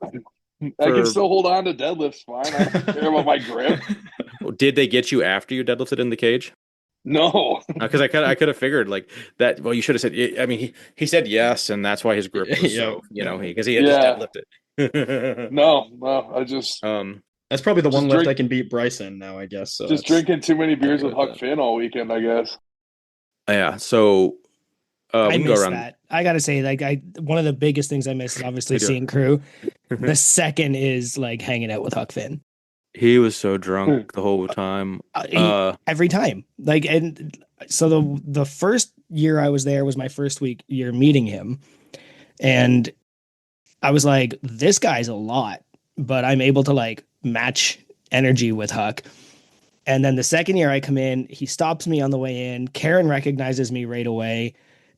[SPEAKER 6] I
[SPEAKER 2] For-
[SPEAKER 6] can still hold on to deadlifts fine. I don't care about my grip.
[SPEAKER 2] Did they get you after you deadlifted in the cage?
[SPEAKER 6] No,
[SPEAKER 2] Because I could have figured like that. Well, you should have said. I mean, he said yes, and that's why his grip was so because he had
[SPEAKER 6] Yeah.
[SPEAKER 2] just deadlifted.
[SPEAKER 6] no. I just
[SPEAKER 4] That's probably the
[SPEAKER 6] Just
[SPEAKER 4] one lift
[SPEAKER 6] drink-
[SPEAKER 4] I can beat Bryce in now, I guess. So
[SPEAKER 6] just
[SPEAKER 4] that's-
[SPEAKER 6] drinking too many beers
[SPEAKER 4] happy
[SPEAKER 6] with
[SPEAKER 4] with
[SPEAKER 6] Huck
[SPEAKER 4] that.
[SPEAKER 6] Finn all weekend, I guess.
[SPEAKER 2] Yeah. So We
[SPEAKER 1] I
[SPEAKER 2] can go
[SPEAKER 1] miss
[SPEAKER 2] around.
[SPEAKER 1] that. I gotta say, like, one of the biggest things I miss is obviously
[SPEAKER 2] I do.
[SPEAKER 1] seeing crew. The second is like hanging out with Huck Finn.
[SPEAKER 2] He was so drunk the whole time.
[SPEAKER 1] Every time, like, and so the first year I was there was my first year meeting him, and I was like, this guy's a lot, but I'm able to like match energy with Huck. And then the second year I come in, he stops me on the way in. Karen recognizes me right away.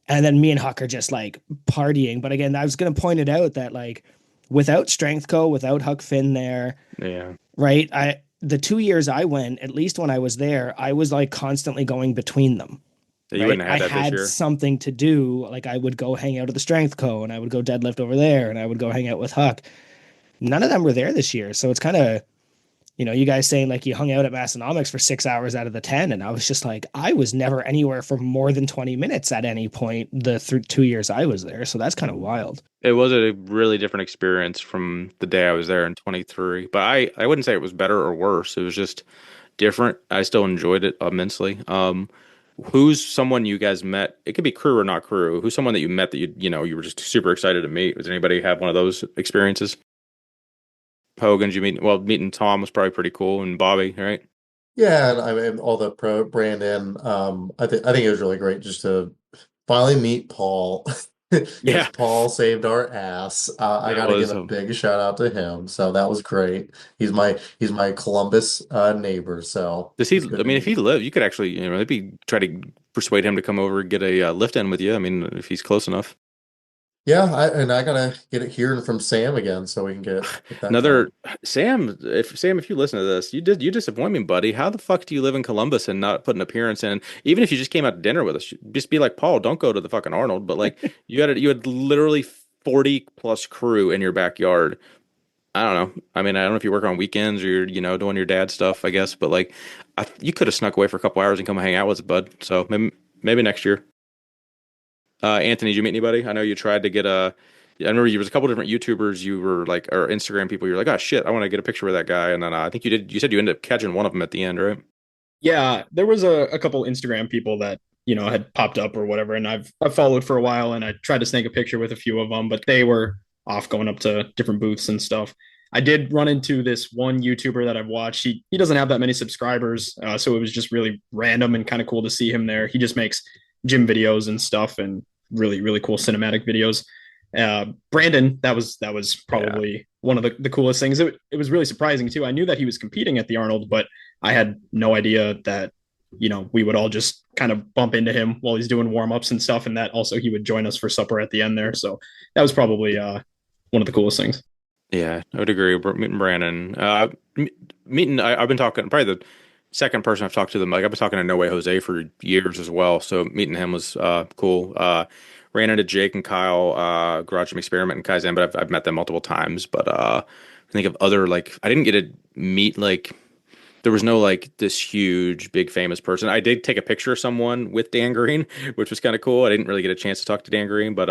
[SPEAKER 1] And then me and Huck are just like partying. But again, I was going to point it out that like without Strength Co, without Huck Finn there,
[SPEAKER 2] Yeah.
[SPEAKER 1] right? The 2 years I went, at least when I was there, I was like constantly going between them.
[SPEAKER 2] You
[SPEAKER 1] Right.
[SPEAKER 2] wouldn't
[SPEAKER 1] I
[SPEAKER 2] have had that this
[SPEAKER 1] had
[SPEAKER 2] year.
[SPEAKER 1] something to do. Like I would go hang out at the Strength Co and I would go deadlift over there and I would go hang out with Huck. None of them were there this year. So it's kind of, you guys saying like you hung out at Massonomics for 6 hours out of the 10. And I was just like, I was never anywhere for more than 20 minutes at any point the 2 years I was there. So that's kind of wild.
[SPEAKER 2] It was a really different experience from the day I was there in 23. But I wouldn't say it was better or worse. It was just different. I still enjoyed it immensely. Who's someone you guys met? It could be crew or not crew. Who's someone that you met that you were just super excited to meet? Does anybody have one of those experiences? Hogan, did you meet? Well, meeting Tom was probably pretty cool, and Bobby, right?
[SPEAKER 3] Yeah, and I mean all the pro Brandon. I think it was really great just to finally meet Paul. Because
[SPEAKER 2] Yeah,
[SPEAKER 3] Paul saved our ass. I
[SPEAKER 2] that
[SPEAKER 3] got to give
[SPEAKER 2] was
[SPEAKER 3] a big shout out to him. So that was great. He's my Columbus neighbor. So
[SPEAKER 2] Does he?
[SPEAKER 3] it's good
[SPEAKER 2] I
[SPEAKER 3] to
[SPEAKER 2] mean, if he
[SPEAKER 3] meet.
[SPEAKER 2] lived, you could actually, maybe try to persuade him to come over and get a lift in with you. I mean, if he's close enough.
[SPEAKER 3] Yeah, I gotta get it hearing from Sam again so we can get that
[SPEAKER 2] Another
[SPEAKER 3] done.
[SPEAKER 2] Sam, if you listen to this, you disappoint me, buddy. How the fuck do you live in Columbus and not put an appearance in? Even if you just came out to dinner with us, just be like, Paul, don't go to the fucking Arnold. But like, you had literally 40 plus crew in your backyard. I don't know. I mean, I don't know if you work on weekends or you're, doing your dad stuff, I guess. But like, you could have snuck away for a couple hours and come hang out with us, bud. So maybe next year. Anthony, did you meet anybody? I know you tried to get a. I remember there was a couple different YouTubers you were like, or Instagram people. You're like, oh shit, I want to get a picture with that guy. And then I think you did. You said you ended up catching one of them at the end, right?
[SPEAKER 4] Yeah, there was a couple Instagram people that had popped up or whatever, and I've followed for a while, and I tried to snag a picture with a few of them, but they were off going up to different booths and stuff. I did run into this one YouTuber that I've watched. He doesn't have that many subscribers, so it was just really random and kind of cool to see him there. He just makes gym videos and stuff, and really cool cinematic videos. Brandon, that was
[SPEAKER 2] Yeah.
[SPEAKER 4] probably one of the coolest things. It was really surprising too. I knew that he was competing at the Arnold, but I had no idea that we would all just kind of bump into him while he's doing warm-ups and stuff, and that also he would join us for supper at the end there. So that was probably one of the coolest things.
[SPEAKER 2] Yeah, I would agree. Meeting Brandon, meeting. I've been talking. Probably the second person I've talked to them. Like I've been talking to No Way Jose for years as well. So meeting him was cool. Ran into Jake and Kyle, Garage Gym Experiment and Kaizen, but I've met them multiple times. But I think of other like I didn't get to meet like there was no like this huge big famous person. I did take a picture of someone with Dan Green, which was kind of cool. I didn't really get a chance to talk to Dan Green, but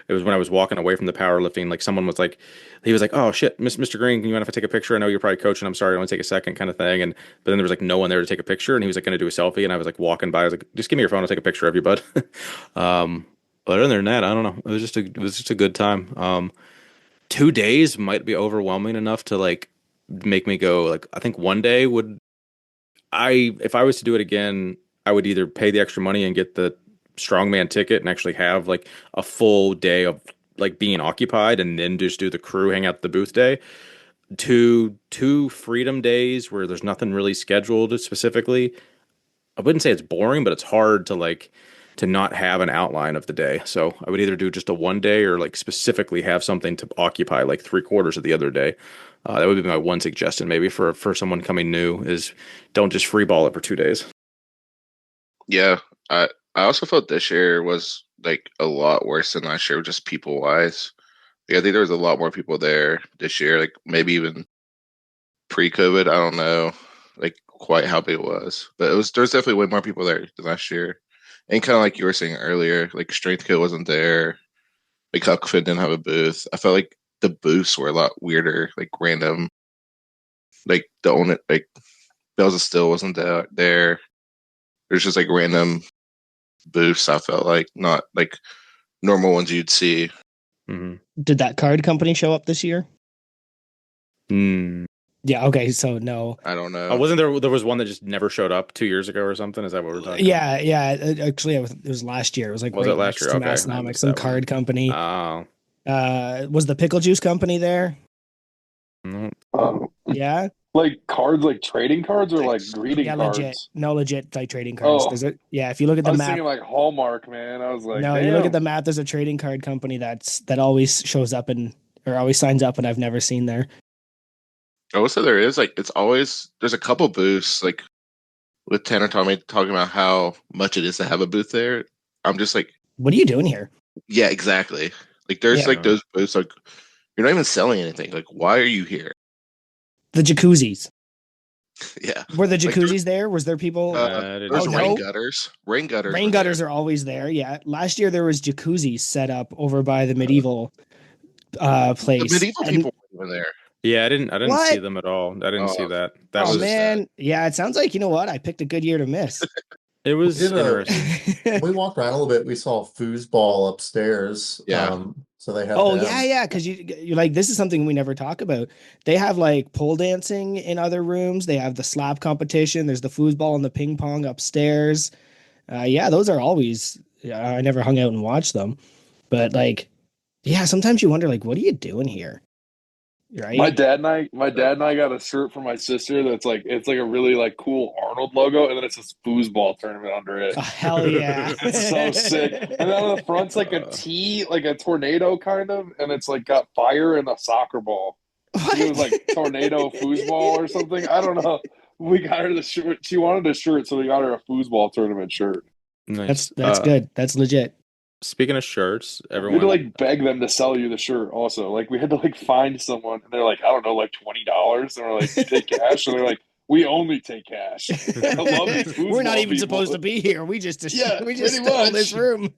[SPEAKER 2] it was when I was walking away from the powerlifting. Like someone was like, he was like, "Oh shit, Mr. Green, can you mind if I take a picture? I know you're probably coaching. I'm sorry, I want to take a second, kind of thing." And but then there was like no one there to take a picture, and he was like going to do a selfie, and I was like walking by. I was like, "Just give me your phone. I'll take a picture of you, bud." um, but other than that, I don't know. It was just a good time. 2 days might be overwhelming enough to like make me go like I think one day would if I was to do it again, I would either pay the extra money and get the strongman ticket and actually have like a full day of like being occupied and then just do the crew hang out at the booth day. Two freedom days where there's nothing really scheduled specifically. I wouldn't say it's boring, but it's hard to like to not have an outline of the day. So I would either do just a one day or like specifically have something to occupy like three-quarters of the other day. That would be my one suggestion, maybe for someone coming new, is don't just free ball it for 2 days.
[SPEAKER 5] Yeah, I also felt this year was like a lot worse than last year, just people wise. Yeah, I think there was a lot more people there this year, like maybe even pre-COVID. I don't know, like quite how big it was, but there's definitely way more people there than last year. And kind of like you were saying earlier, like Strength Co wasn't there. Like Huck Finn didn't have a booth. I felt like the booths were a lot weirder, like random. Like the owner, like Bells of Steel wasn't there. There's just like random. booths. I felt like not like normal ones you'd see.
[SPEAKER 2] Mm-hmm.
[SPEAKER 1] Did that card company show up this year?
[SPEAKER 2] Mm.
[SPEAKER 1] Yeah. Okay. So no.
[SPEAKER 5] I don't know.
[SPEAKER 2] Oh, wasn't there was one that just never showed up 2 years ago or something? Is that what we're talking
[SPEAKER 1] Yeah. Yeah. Actually, it was last year. It was like
[SPEAKER 2] Was
[SPEAKER 1] right
[SPEAKER 2] it last
[SPEAKER 1] next
[SPEAKER 2] year?
[SPEAKER 1] to
[SPEAKER 2] Okay, I
[SPEAKER 1] Massonomics,
[SPEAKER 2] missed
[SPEAKER 1] some
[SPEAKER 2] that one.
[SPEAKER 1] card company.
[SPEAKER 2] Oh.
[SPEAKER 1] Was the pickle juice company there?
[SPEAKER 2] No.
[SPEAKER 1] Yeah.
[SPEAKER 6] Like cards, like trading cards or like greeting
[SPEAKER 1] Yeah. Legit.
[SPEAKER 6] cards?
[SPEAKER 1] No, legit like trading cards.
[SPEAKER 6] Oh,
[SPEAKER 1] There's a yeah. If you look at
[SPEAKER 6] I
[SPEAKER 1] the
[SPEAKER 6] was
[SPEAKER 1] map,
[SPEAKER 6] thinking like Hallmark, man. I was like,
[SPEAKER 1] no, you look at
[SPEAKER 6] damn.
[SPEAKER 1] the map. There's a trading card company that always shows up or always signs up, and I've never seen there.
[SPEAKER 5] I would say there is like it's always there's a couple booths like with Tanner Tommy talking about how much it is to have a booth there. I'm just like,
[SPEAKER 1] What are you doing here?
[SPEAKER 5] yeah, exactly. Like there's
[SPEAKER 1] Yeah.
[SPEAKER 5] like those booths like you're not even selling anything. Like why are you here?
[SPEAKER 1] The jacuzzis.
[SPEAKER 5] Yeah.
[SPEAKER 1] Were the
[SPEAKER 5] Like,
[SPEAKER 1] jacuzzis there? Was there people?
[SPEAKER 5] there's
[SPEAKER 1] Oh,
[SPEAKER 5] rain
[SPEAKER 1] no.
[SPEAKER 5] gutters. Rain gutters.
[SPEAKER 1] Rain
[SPEAKER 5] were
[SPEAKER 1] gutters
[SPEAKER 5] there.
[SPEAKER 1] are always there. Yeah. Last year there was jacuzzis set up over by the medieval
[SPEAKER 5] The
[SPEAKER 1] place.
[SPEAKER 5] medieval
[SPEAKER 1] And
[SPEAKER 5] people weren't there.
[SPEAKER 2] Yeah, I didn't
[SPEAKER 1] What?
[SPEAKER 2] see them at all. I didn't see
[SPEAKER 5] Oh,
[SPEAKER 2] that. That
[SPEAKER 1] oh
[SPEAKER 2] was
[SPEAKER 1] man, yeah. It sounds like, you know what? I picked a good year to miss.
[SPEAKER 2] it was
[SPEAKER 3] We did
[SPEAKER 2] interesting.
[SPEAKER 3] we walked around a little bit. We saw foosball upstairs.
[SPEAKER 5] Yeah.
[SPEAKER 3] So they had
[SPEAKER 1] Oh
[SPEAKER 3] them.
[SPEAKER 1] yeah, because you're like, this is something we never talk about. They have like pole dancing in other rooms. They have the slap competition. There's the foosball and the ping pong upstairs. Yeah, those are always. Yeah, I never hung out and watched them, but like, yeah, sometimes you wonder like, what are you doing here? Right?
[SPEAKER 6] My dad and I got a shirt for my sister that's like it's like a really like cool Arnold logo, and then it's this foosball tournament under it.
[SPEAKER 1] Oh, hell yeah.
[SPEAKER 6] It's so sick. And then on the front's like a T, like a tornado kind of, and it's like got fire and a soccer ball.
[SPEAKER 1] What?
[SPEAKER 6] It was like tornado foosball or something. I don't know. We got her the shirt. She wanted a shirt, so we got her a foosball tournament shirt.
[SPEAKER 2] Nice.
[SPEAKER 1] That's good. That's legit.
[SPEAKER 2] Speaking of shirts,
[SPEAKER 6] We had
[SPEAKER 2] everyone
[SPEAKER 6] to like beg them to sell you the shirt also. Like we had to like find someone and they're like, I don't know, like $20. And we're like, you take cash? And they're like, we only take cash. I love these
[SPEAKER 1] We're not
[SPEAKER 6] foosball
[SPEAKER 1] even supposed to
[SPEAKER 6] people.
[SPEAKER 1] be here. We just
[SPEAKER 6] Yeah,
[SPEAKER 1] we just
[SPEAKER 6] pretty
[SPEAKER 1] stole
[SPEAKER 6] much.
[SPEAKER 1] this room.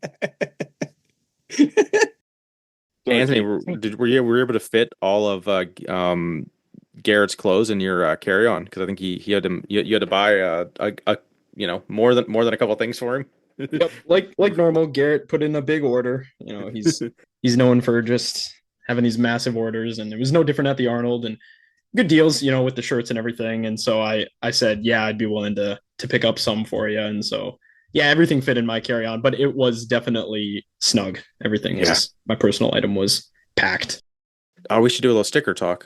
[SPEAKER 2] Anthony, were you able to fit all of Garrett's clothes in your carry-on? Because I think he had to you had to buy a more than a couple things for him.
[SPEAKER 4] Yep, like normal, Garrett put in a big order. You know, he's known for just having these massive orders, and it was no different at the Arnold and good deals, you know, with the shirts and everything. And so I said, yeah, I'd be willing to pick up some for you. And so yeah, everything fit in my carry-on, but it was definitely snug. Everything was my personal item was packed.
[SPEAKER 2] Oh, we should do a little sticker talk.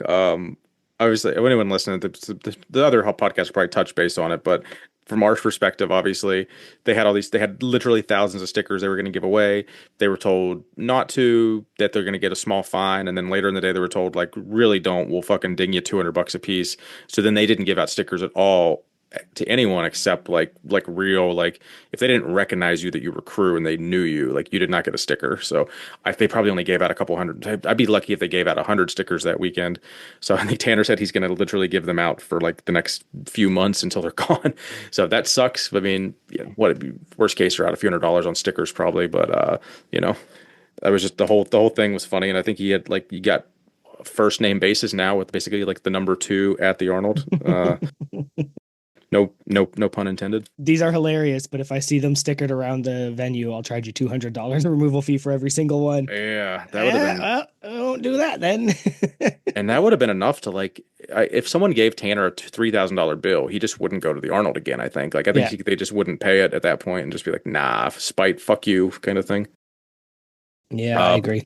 [SPEAKER 2] Obviously, anyone listening, the other podcast will probably touch base on it, but from our perspective, obviously, they had literally thousands of stickers they were going to give away. They were told not to, that they're going to get a small fine. And then later in the day, they were told, like, really don't, we'll fucking ding you $200 a piece. So then they didn't give out stickers at all to anyone except like real, like if they didn't recognize you that you were crew and they knew you, like you did not get a sticker. So they probably only gave out a couple hundred. I'd be lucky if they gave out 100 stickers that weekend. So I think Tanner said he's going to literally give them out for like the next few months until they're gone. So that sucks. I mean, worst case, you're out a few $100 on stickers probably, but that was just the whole thing was funny. And I think he had like, you got first name basis now with basically like the number 2 at the Arnold. No pun intended.
[SPEAKER 1] These are hilarious, but if I see them stickered around the venue, I'll charge you $200 removal fee for every single one.
[SPEAKER 2] Yeah, that would have been.
[SPEAKER 1] Well, I won't do that then.
[SPEAKER 2] And that would have been enough to like, if someone gave Tanner a $3,000 bill, he just wouldn't go to the Arnold again. I think they just wouldn't pay it at that point and just be like, nah, spite, fuck you, kind of thing.
[SPEAKER 1] Yeah, I agree.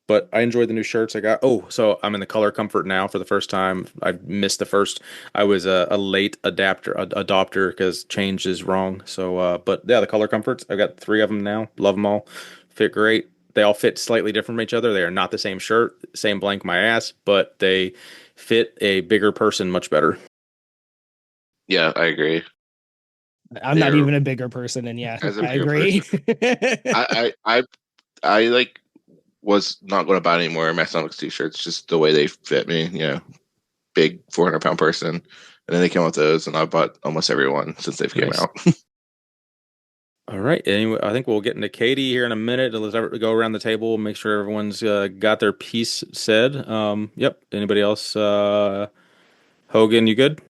[SPEAKER 2] But I enjoyed the new shirts I got. Oh, so I'm in the color comfort now for the first time. I missed the first. I was a late adopter because change is wrong. So, but yeah, the color comforts. I've got 3 of them now. Love them all. Fit great. They all fit slightly different from each other. They are not the same shirt, same blank my ass, but they fit a bigger person much better.
[SPEAKER 5] Yeah, I agree.
[SPEAKER 1] I'm not even a bigger person, and yeah, I agree.
[SPEAKER 5] I like was not going to buy any more Massonomics t-shirts, just the way they fit me, big 400-pound person. And then they came out with those, and I bought almost every one since they've came out.
[SPEAKER 2] All right. Anyway, I think we'll get into Katie here in a minute. Let's go around the table, make sure everyone's got their piece said. Yep. Anybody else? Hogan, you good?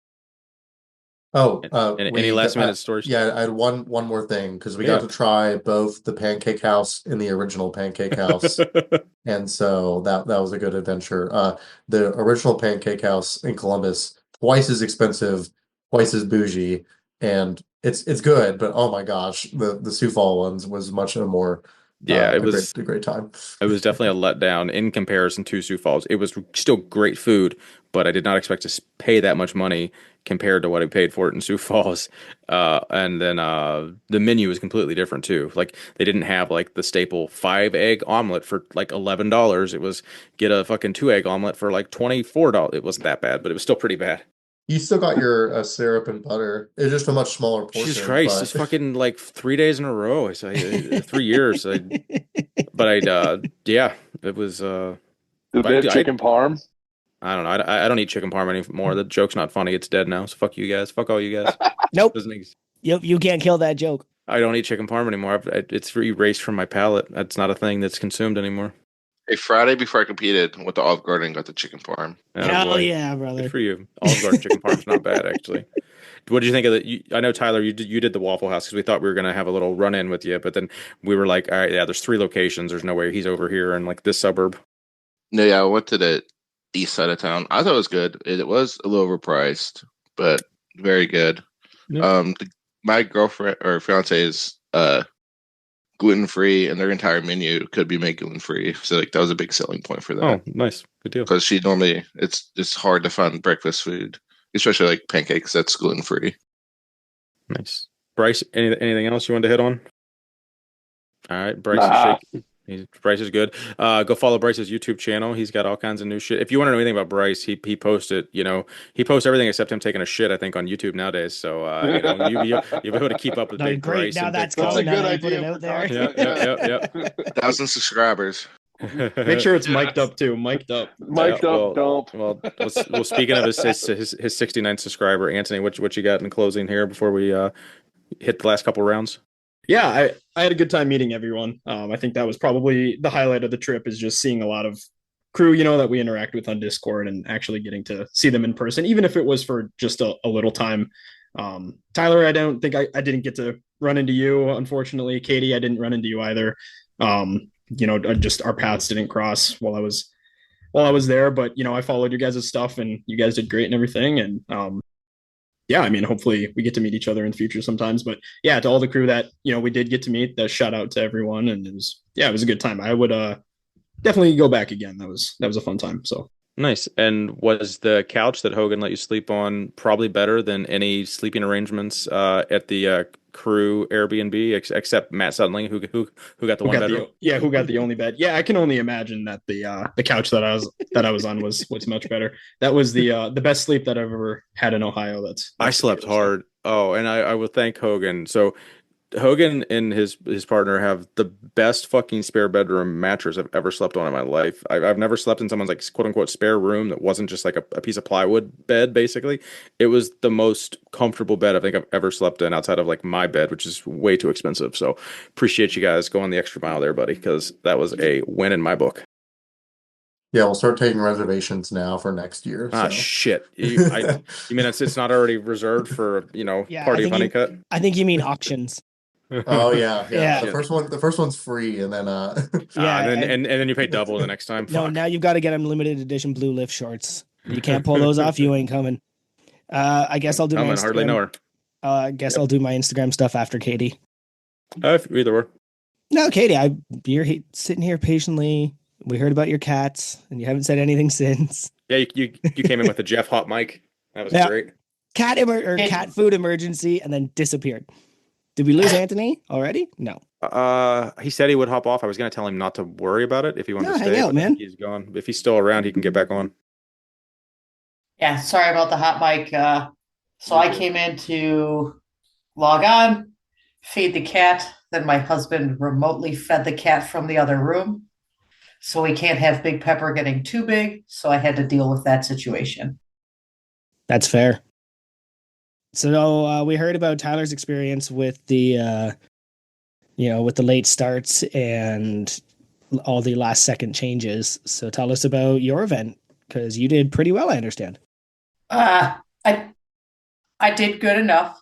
[SPEAKER 3] Oh,
[SPEAKER 2] Any last minute stories?
[SPEAKER 3] yeah, I had one more thing because we
[SPEAKER 2] Yeah.
[SPEAKER 3] got to try both the Pancake House and the original Pancake House, and so that was a good adventure. The original Pancake House in Columbus, twice as expensive, twice as bougie, and it's good, but oh my gosh, the Sioux Fall ones was much more
[SPEAKER 2] Yeah, it
[SPEAKER 3] a
[SPEAKER 2] was
[SPEAKER 3] great time.
[SPEAKER 2] it was definitely a letdown in comparison to Sioux Falls. It was still great food, but I did not expect to pay that much money compared to what I paid for it in Sioux Falls. And then the menu is completely different too. Like they didn't have like the staple 5 egg omelet for like $11. It was get a fucking 2 egg omelet for like $24. It wasn't that bad, but it was still pretty bad.
[SPEAKER 3] You still got your syrup and butter. It's just a much smaller
[SPEAKER 2] Jesus
[SPEAKER 3] portion,
[SPEAKER 2] Christ,
[SPEAKER 3] but
[SPEAKER 2] it's fucking like 3 days in a row. 3 years. Yeah, it was.
[SPEAKER 6] Did
[SPEAKER 2] But
[SPEAKER 6] they have chicken parm?
[SPEAKER 2] I don't know. I don't eat chicken parm anymore. The joke's not funny. It's dead now. So fuck you guys. Fuck all you guys.
[SPEAKER 1] Nope.
[SPEAKER 2] Doesn't exist.
[SPEAKER 1] You can't kill that joke.
[SPEAKER 2] I don't eat chicken parm anymore. It's erased from my palate. That's not a thing that's consumed anymore.
[SPEAKER 5] A Friday before I competed with the Olive Garden, got the chicken parm.
[SPEAKER 2] Oh,
[SPEAKER 1] Hell
[SPEAKER 2] boy.
[SPEAKER 1] yeah, brother.
[SPEAKER 2] Good for you. Olive Garden chicken parm's not bad, actually. What did you think of the? I know Tyler, you did the Waffle House because we thought we were gonna have a little run in with you, but then we were like, all right, yeah, there's 3 locations. There's no way he's over here in like this suburb.
[SPEAKER 5] No, yeah, I went to the east side of town. I thought it was good. It was a little overpriced, but very good.
[SPEAKER 2] Yeah.
[SPEAKER 5] My girlfriend or fiance is gluten free, and their entire menu could be made gluten free. So like that was a big selling point for that.
[SPEAKER 2] Oh, nice, good deal.
[SPEAKER 5] Because she normally it's hard to find breakfast food, especially like pancakes that's gluten free.
[SPEAKER 2] Nice, Bryce. Anything else you wanted to hit on? All right, Bryce is shaking. Bryce is good. Go follow Bryce's YouTube channel. He's got all kinds of new shit. If you want to know anything about Bryce, he posts it. He posts everything except him taking a shit, I think, on YouTube nowadays. So you'll be able to keep up with Big
[SPEAKER 1] Great.
[SPEAKER 2] Bryce.
[SPEAKER 1] Now
[SPEAKER 2] and
[SPEAKER 1] that's
[SPEAKER 2] Big
[SPEAKER 6] That's a
[SPEAKER 1] coming.
[SPEAKER 6] good
[SPEAKER 1] Now that you put
[SPEAKER 6] idea
[SPEAKER 1] it out
[SPEAKER 6] for
[SPEAKER 1] there.
[SPEAKER 6] content.
[SPEAKER 2] Yeah.
[SPEAKER 5] 1,000 subscribers.
[SPEAKER 4] Make sure it's mic'd up too. Mic'd up.
[SPEAKER 6] Mic'd up, dump.
[SPEAKER 2] Well, speaking of his 69th subscriber, Antony, what you got in closing here before we hit the last couple rounds?
[SPEAKER 4] Yeah, I had a good time meeting everyone. I think that was probably the highlight of the trip is just seeing a lot of crew, that we interact with on Discord and actually getting to see them in person, even if it was for just a little time. Tyler, I don't think I didn't get to run into you, unfortunately. Katie, I didn't run into you either. Just our paths didn't cross while I was there, but I followed you guys' stuff and you guys did great and everything. And yeah, I mean, hopefully we get to meet each other in the future sometimes. But yeah, to all the crew that we did get to meet, shout out to everyone, and it was a good time. I would definitely go back again. That was a fun time. So
[SPEAKER 2] nice. And was the couch that Hogan let you sleep on probably better than any sleeping arrangements at the crew Airbnb, except Matt Suddenly, who got the one bedroom?
[SPEAKER 4] Who got the only bed? Yeah, I can only imagine that the couch that I was on was much better. That was the best sleep that I've ever had in Ohio.
[SPEAKER 2] I slept hard. Oh, and I will thank Hogan. So Hogan and his partner have the best fucking spare bedroom mattress I've ever slept on in my life. I've never slept in someone's like quote unquote spare room that wasn't just like a piece of plywood bed. Basically, it was the most comfortable bed I think I've ever slept in outside of like my bed, which is way too expensive. So appreciate you guys going the extra mile there, buddy, because that was a win in my book.
[SPEAKER 3] Yeah, we'll start taking reservations now for next year.
[SPEAKER 2] Ah, shit. You mean it's not already reserved for Party of Honeycutt?
[SPEAKER 1] I think you mean auctions.
[SPEAKER 3] Oh yeah.
[SPEAKER 1] Yeah.
[SPEAKER 3] The first one's free, and then
[SPEAKER 2] and then you pay double the next time.
[SPEAKER 1] No,
[SPEAKER 2] Fuck.
[SPEAKER 1] now you've got to get them limited edition blue lift shorts. You can't pull those off. You ain't coming. I guess I'll do my Instagram.
[SPEAKER 2] Hardly know her.
[SPEAKER 1] I guess I'll do my Instagram stuff after Katie.
[SPEAKER 2] Either or.
[SPEAKER 1] No, Katie, you're sitting here patiently. We heard about your cats, and you haven't said anything since.
[SPEAKER 2] Yeah, you came in with a Jeff hot mic. That was great.
[SPEAKER 1] Cat food emergency, and then disappeared. Did we lose Antony already? No.
[SPEAKER 2] He said he would hop off. I was going to tell him not to worry about it if he wanted to stay.
[SPEAKER 1] Hang out, man.
[SPEAKER 2] He's gone. If he's still around, he can get back on.
[SPEAKER 7] Yeah, sorry about the hot mic. So I came in to log on, feed the cat. Then my husband remotely fed the cat from the other room. So we can't have Big Pepper getting too big. So I had to deal with that situation.
[SPEAKER 1] That's fair. So we heard about Tyler's experience with the, with the late starts and all the last second changes. So tell us about your event, because you did pretty well, I understand.
[SPEAKER 7] I I did good enough.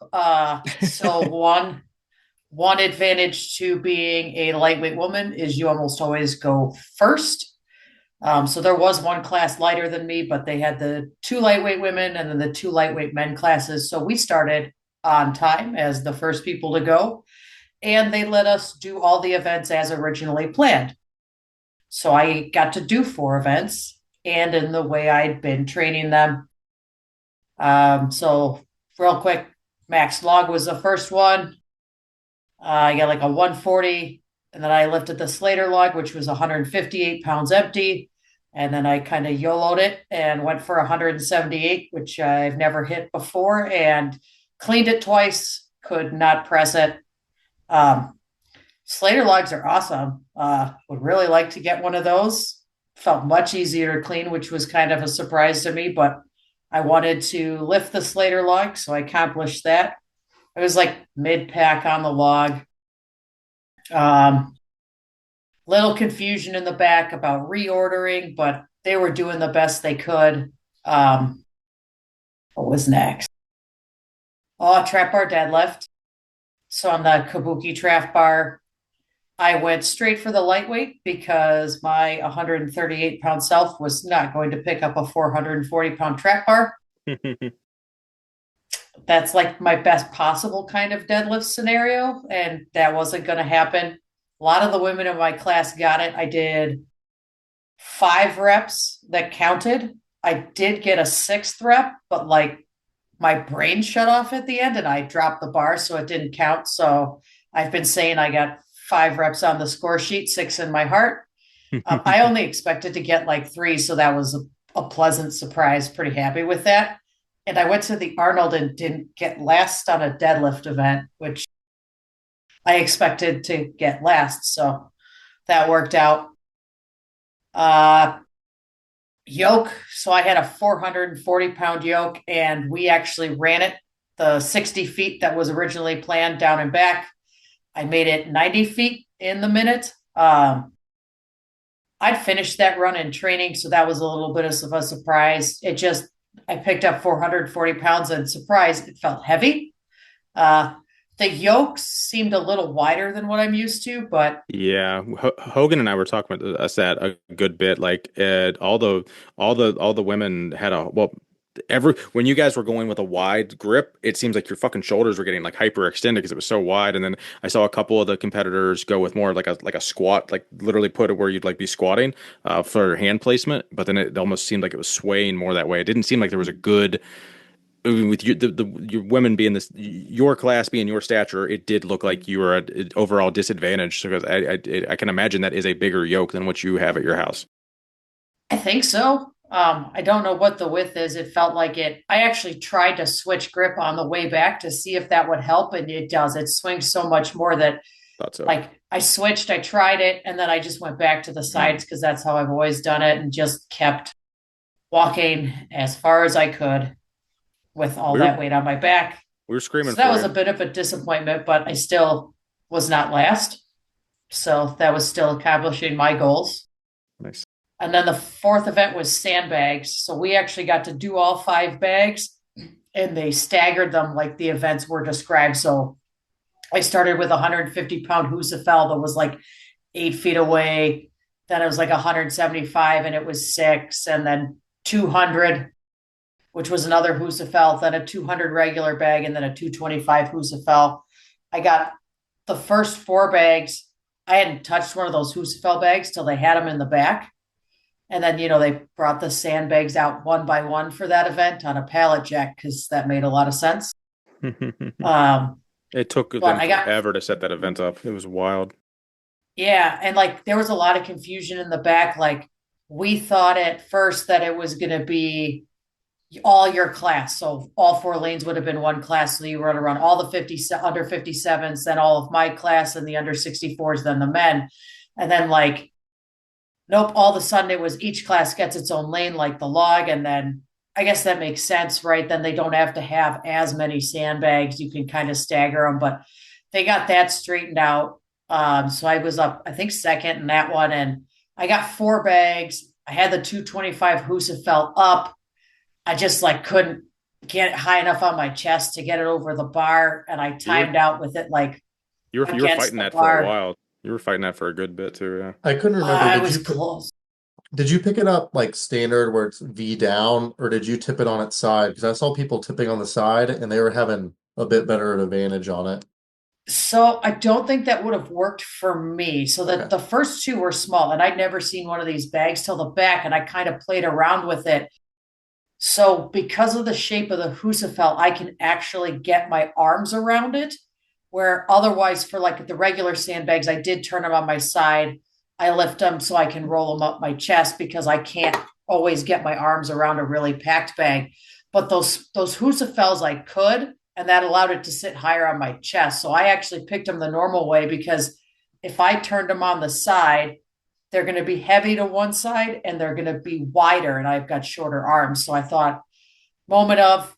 [SPEAKER 7] So one advantage to being a lightweight woman is you almost always go first. So there was one class lighter than me, but they had the two lightweight women and then the two lightweight men classes. So we started on time as the first people to go, and they let us do all the events as originally planned. So I got to do 4 events and in the way I'd been training them. So real quick, max log was the first one. I got like a 140, and then I lifted the Slater log, which was 158 pounds empty. And then I kind of YOLO'd it and went for 178, which I've never hit before, and cleaned it twice, could not press it. Slater logs are awesome. Would really like to get one of those. Felt much easier to clean, which was kind of a surprise to me, but I wanted to lift the Slater log, so I accomplished that. It was like mid-pack on the log. Little confusion in the back about reordering, but they were doing the best they could. What was next? Oh, trap bar deadlift. So on the Kabuki trap bar, I went straight for the lightweight because my 138-pound self was not going to pick up a 440-pound trap bar. That's like my best possible kind of deadlift scenario, and that wasn't going to happen. A lot of the women in my class got it. I did 5 reps that counted. I did get a 6th rep, but like my brain shut off at the end and I dropped the bar, so it didn't count. So I've been saying I got 5 reps on the score sheet, 6 in my heart. I only expected to get like 3, so that was a pleasant surprise. Pretty happy with that. And I went to the Arnold and didn't get last on a deadlift event, which I expected to get last. So that worked out. Yoke. So I had a 440-pound yoke, and we actually ran it the 60 feet that was originally planned down and back. I made it 90 feet in the minute. I'd finished that run in training, so that was a little bit of a surprise. I picked up 440 pounds, and surprise, it felt heavy. The yokes seemed a little wider than what I'm used to, but
[SPEAKER 2] yeah, Hogan and I were talking about us that a good bit. Like all the women had when you guys were going with a wide grip, it seems like your fucking shoulders were getting like hyperextended because it was so wide. And then I saw a couple of the competitors go with more like a squat, like literally put it where you'd like be squatting for hand placement. But then it almost seemed like it was swaying more that way. It didn't seem like there was a good. With your women being your class being your stature, it did look like you were at overall disadvantage because I can imagine that is a bigger yoke than what you have at your house.
[SPEAKER 7] I think so. I don't know what the width is. It felt like it. I actually tried to switch grip on the way back to see if that would help, and it does. It swings so much more that,
[SPEAKER 2] Thought so.
[SPEAKER 7] like, I switched, I tried it, and then I just went back to the sides because that's how I've always done it, and just kept walking as far as I could with all that weight on my back.
[SPEAKER 2] We were screaming.
[SPEAKER 7] So that was a bit of a disappointment, but I still was not last. So that was still accomplishing my goals.
[SPEAKER 2] Nice.
[SPEAKER 7] And then the 4th event was sandbags. So we actually got to do all 5 bags, and they staggered them like the events were described. So I started with a 150-pound Husafel that was like 8 feet away. Then it was like 175, and it was 6. And then 200, which was another Husafel, then a 200 regular bag, and then a 225 Husafel. I got the first 4 bags. I hadn't touched one of those Husafel bags till they had them in the back. And then, they brought the sandbags out one by one for that event on a pallet jack because that made a lot of sense.
[SPEAKER 2] It took them forever to set that event up. It was wild.
[SPEAKER 7] Yeah. And like there was a lot of confusion in the back. Like we thought at first that it was going to be all your class. So all 4 lanes would have been one class. So you run around all the under 57s, then all of my class and the under 64s, then the men. And then like, nope, all of a sudden it was each class gets its own lane like the log. And then I guess that makes sense, right? Then they don't have to have as many sandbags. You can kind of stagger them, but they got that straightened out. So I was up, I think 2nd in that one. And I got 4 bags. I had the 225 Husafel up. I just like couldn't get high enough on my chest to get it over the bar, and I
[SPEAKER 2] You were
[SPEAKER 7] timed out with it like
[SPEAKER 2] you were
[SPEAKER 7] against
[SPEAKER 2] fighting
[SPEAKER 7] the
[SPEAKER 2] that for a
[SPEAKER 7] bar.
[SPEAKER 2] while. You were fighting that for a good bit too, yeah.
[SPEAKER 3] I couldn't remember.
[SPEAKER 7] I was close.
[SPEAKER 3] Did you pick it up like standard where it's V down, or did you tip it on its side? Because I saw people tipping on the side and they were having a bit better advantage on it.
[SPEAKER 7] So I don't think that would have worked for me. So that
[SPEAKER 3] Okay.
[SPEAKER 7] the first two were small, and I'd never seen one of these bags till the back, and I kind of played around with it. So because of the shape of the Husafel, I can actually get my arms around it. Where otherwise, for like the regular sandbags, I did turn them on my side. I lift them so I can roll them up my chest because I can't always get my arms around a really packed bag. But those Husafels I could, and that allowed it to sit higher on my chest. So I actually picked them the normal way because if I turned them on the side, they're going to be heavy to one side and they're going to be wider, and I've got shorter arms. So I thought, moment of,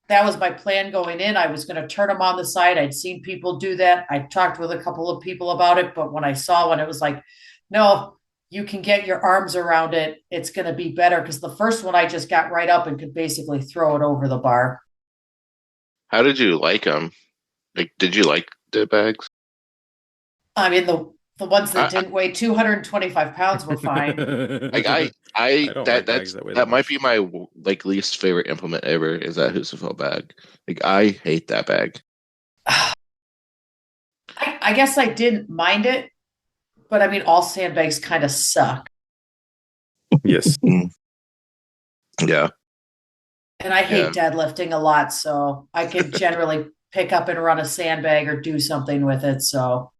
[SPEAKER 7] that was my plan going in. I was going to turn them on the side. I'd seen people do that. I talked with a couple of people about it, but when I saw one, it was like, no, you can get your arms around it. It's going to be better because the first one I just got right up and could basically throw it over the bar.
[SPEAKER 5] How did you like them? Like, did you like the bags?
[SPEAKER 7] I mean, the ones that
[SPEAKER 5] I,
[SPEAKER 7] didn't weigh 225 pounds were fine.
[SPEAKER 5] like
[SPEAKER 2] I don't like bags that way that
[SPEAKER 5] might
[SPEAKER 2] much.
[SPEAKER 5] be my like least favorite implement ever is that Husafel bag. Like I hate that bag.
[SPEAKER 7] I guess I didn't mind it, but I mean, all sandbags kind of suck.
[SPEAKER 2] Yes.
[SPEAKER 5] Yeah.
[SPEAKER 7] And I
[SPEAKER 5] Yeah.
[SPEAKER 7] hate deadlifting a lot, so I could generally pick up and run a sandbag or do something with it. So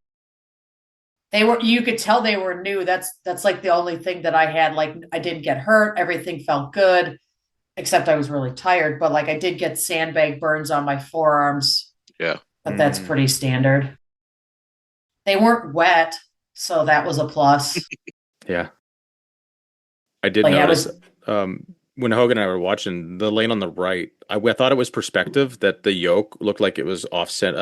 [SPEAKER 7] you could tell they were new. That's like the only thing that I had. Like I didn't get hurt. Everything felt good, except I was really tired. But like I did get sandbag burns on my forearms.
[SPEAKER 5] Yeah.
[SPEAKER 7] But that's pretty standard. They weren't wet, so that was a plus.
[SPEAKER 2] Yeah. I did
[SPEAKER 7] But yeah, it
[SPEAKER 2] notice
[SPEAKER 7] was
[SPEAKER 2] when Hogan and I were watching the lane on the right, I thought it was perspective that the yoke looked like it was offset.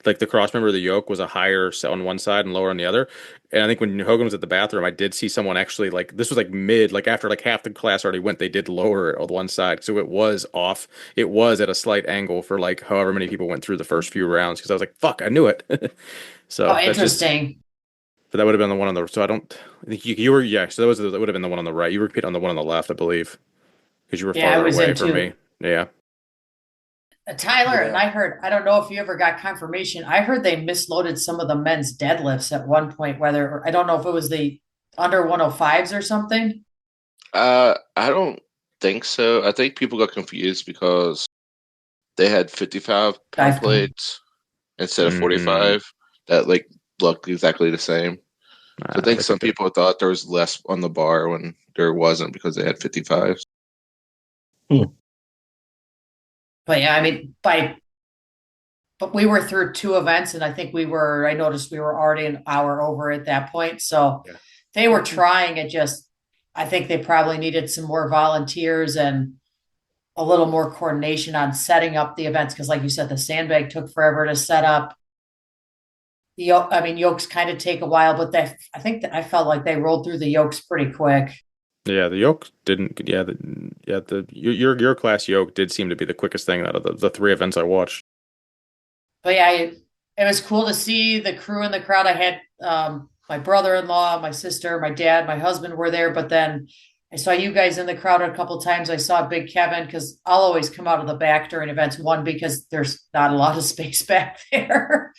[SPEAKER 2] Like the cross member of the yoke was a higher set on one side and lower on the other. And I think when Hogan was at the bathroom, I did see someone actually like this was like mid, like after like half the class already went, they did lower it on one side, so it was off. It was at a slight angle for like however many people went through the first few rounds because I was like, fuck, I knew it. So that's just.
[SPEAKER 7] interesting.
[SPEAKER 2] But that would have been the one on the. So I think you were, yeah. So that would have been the one on the right. You repeat on the one on the left, I believe, because you were
[SPEAKER 7] Yeah, I
[SPEAKER 2] farther
[SPEAKER 7] was
[SPEAKER 2] away
[SPEAKER 7] into
[SPEAKER 2] from me. Yeah.
[SPEAKER 7] Tyler, and
[SPEAKER 3] Yeah.
[SPEAKER 7] I heard, I don't know if you ever got confirmation. I heard they misloaded some of the men's deadlifts at one point, I don't know if it was the under 105s or something.
[SPEAKER 5] I don't think so. I think people got confused because they had 55-pound
[SPEAKER 7] I've-
[SPEAKER 5] plates instead of 45 that like looked exactly the same. So I think some people thought there was less on the bar when there wasn't because they had 55s.
[SPEAKER 7] But yeah, I mean, but we were through two events, and I noticed we were already an hour over at that point. So
[SPEAKER 2] Yeah.
[SPEAKER 7] they were trying it, just, I think they probably needed some more volunteers and a little more coordination on setting up the events. Cause like you said, the sandbag took forever to set up. Yokes kind of take a while, but I think that I felt like they rolled through the yokes pretty quick.
[SPEAKER 2] Yeah, the yoke didn't. Your class yoke did seem to be the quickest thing out of the three events I watched.
[SPEAKER 7] But yeah, it was cool to see the crew in the crowd. I had my brother-in-law, my sister, my dad, my husband were there, but then I saw you guys in the crowd a couple times. I saw Big Kevin because I'll always come out of the back during events. One, because there's not a lot of space back there,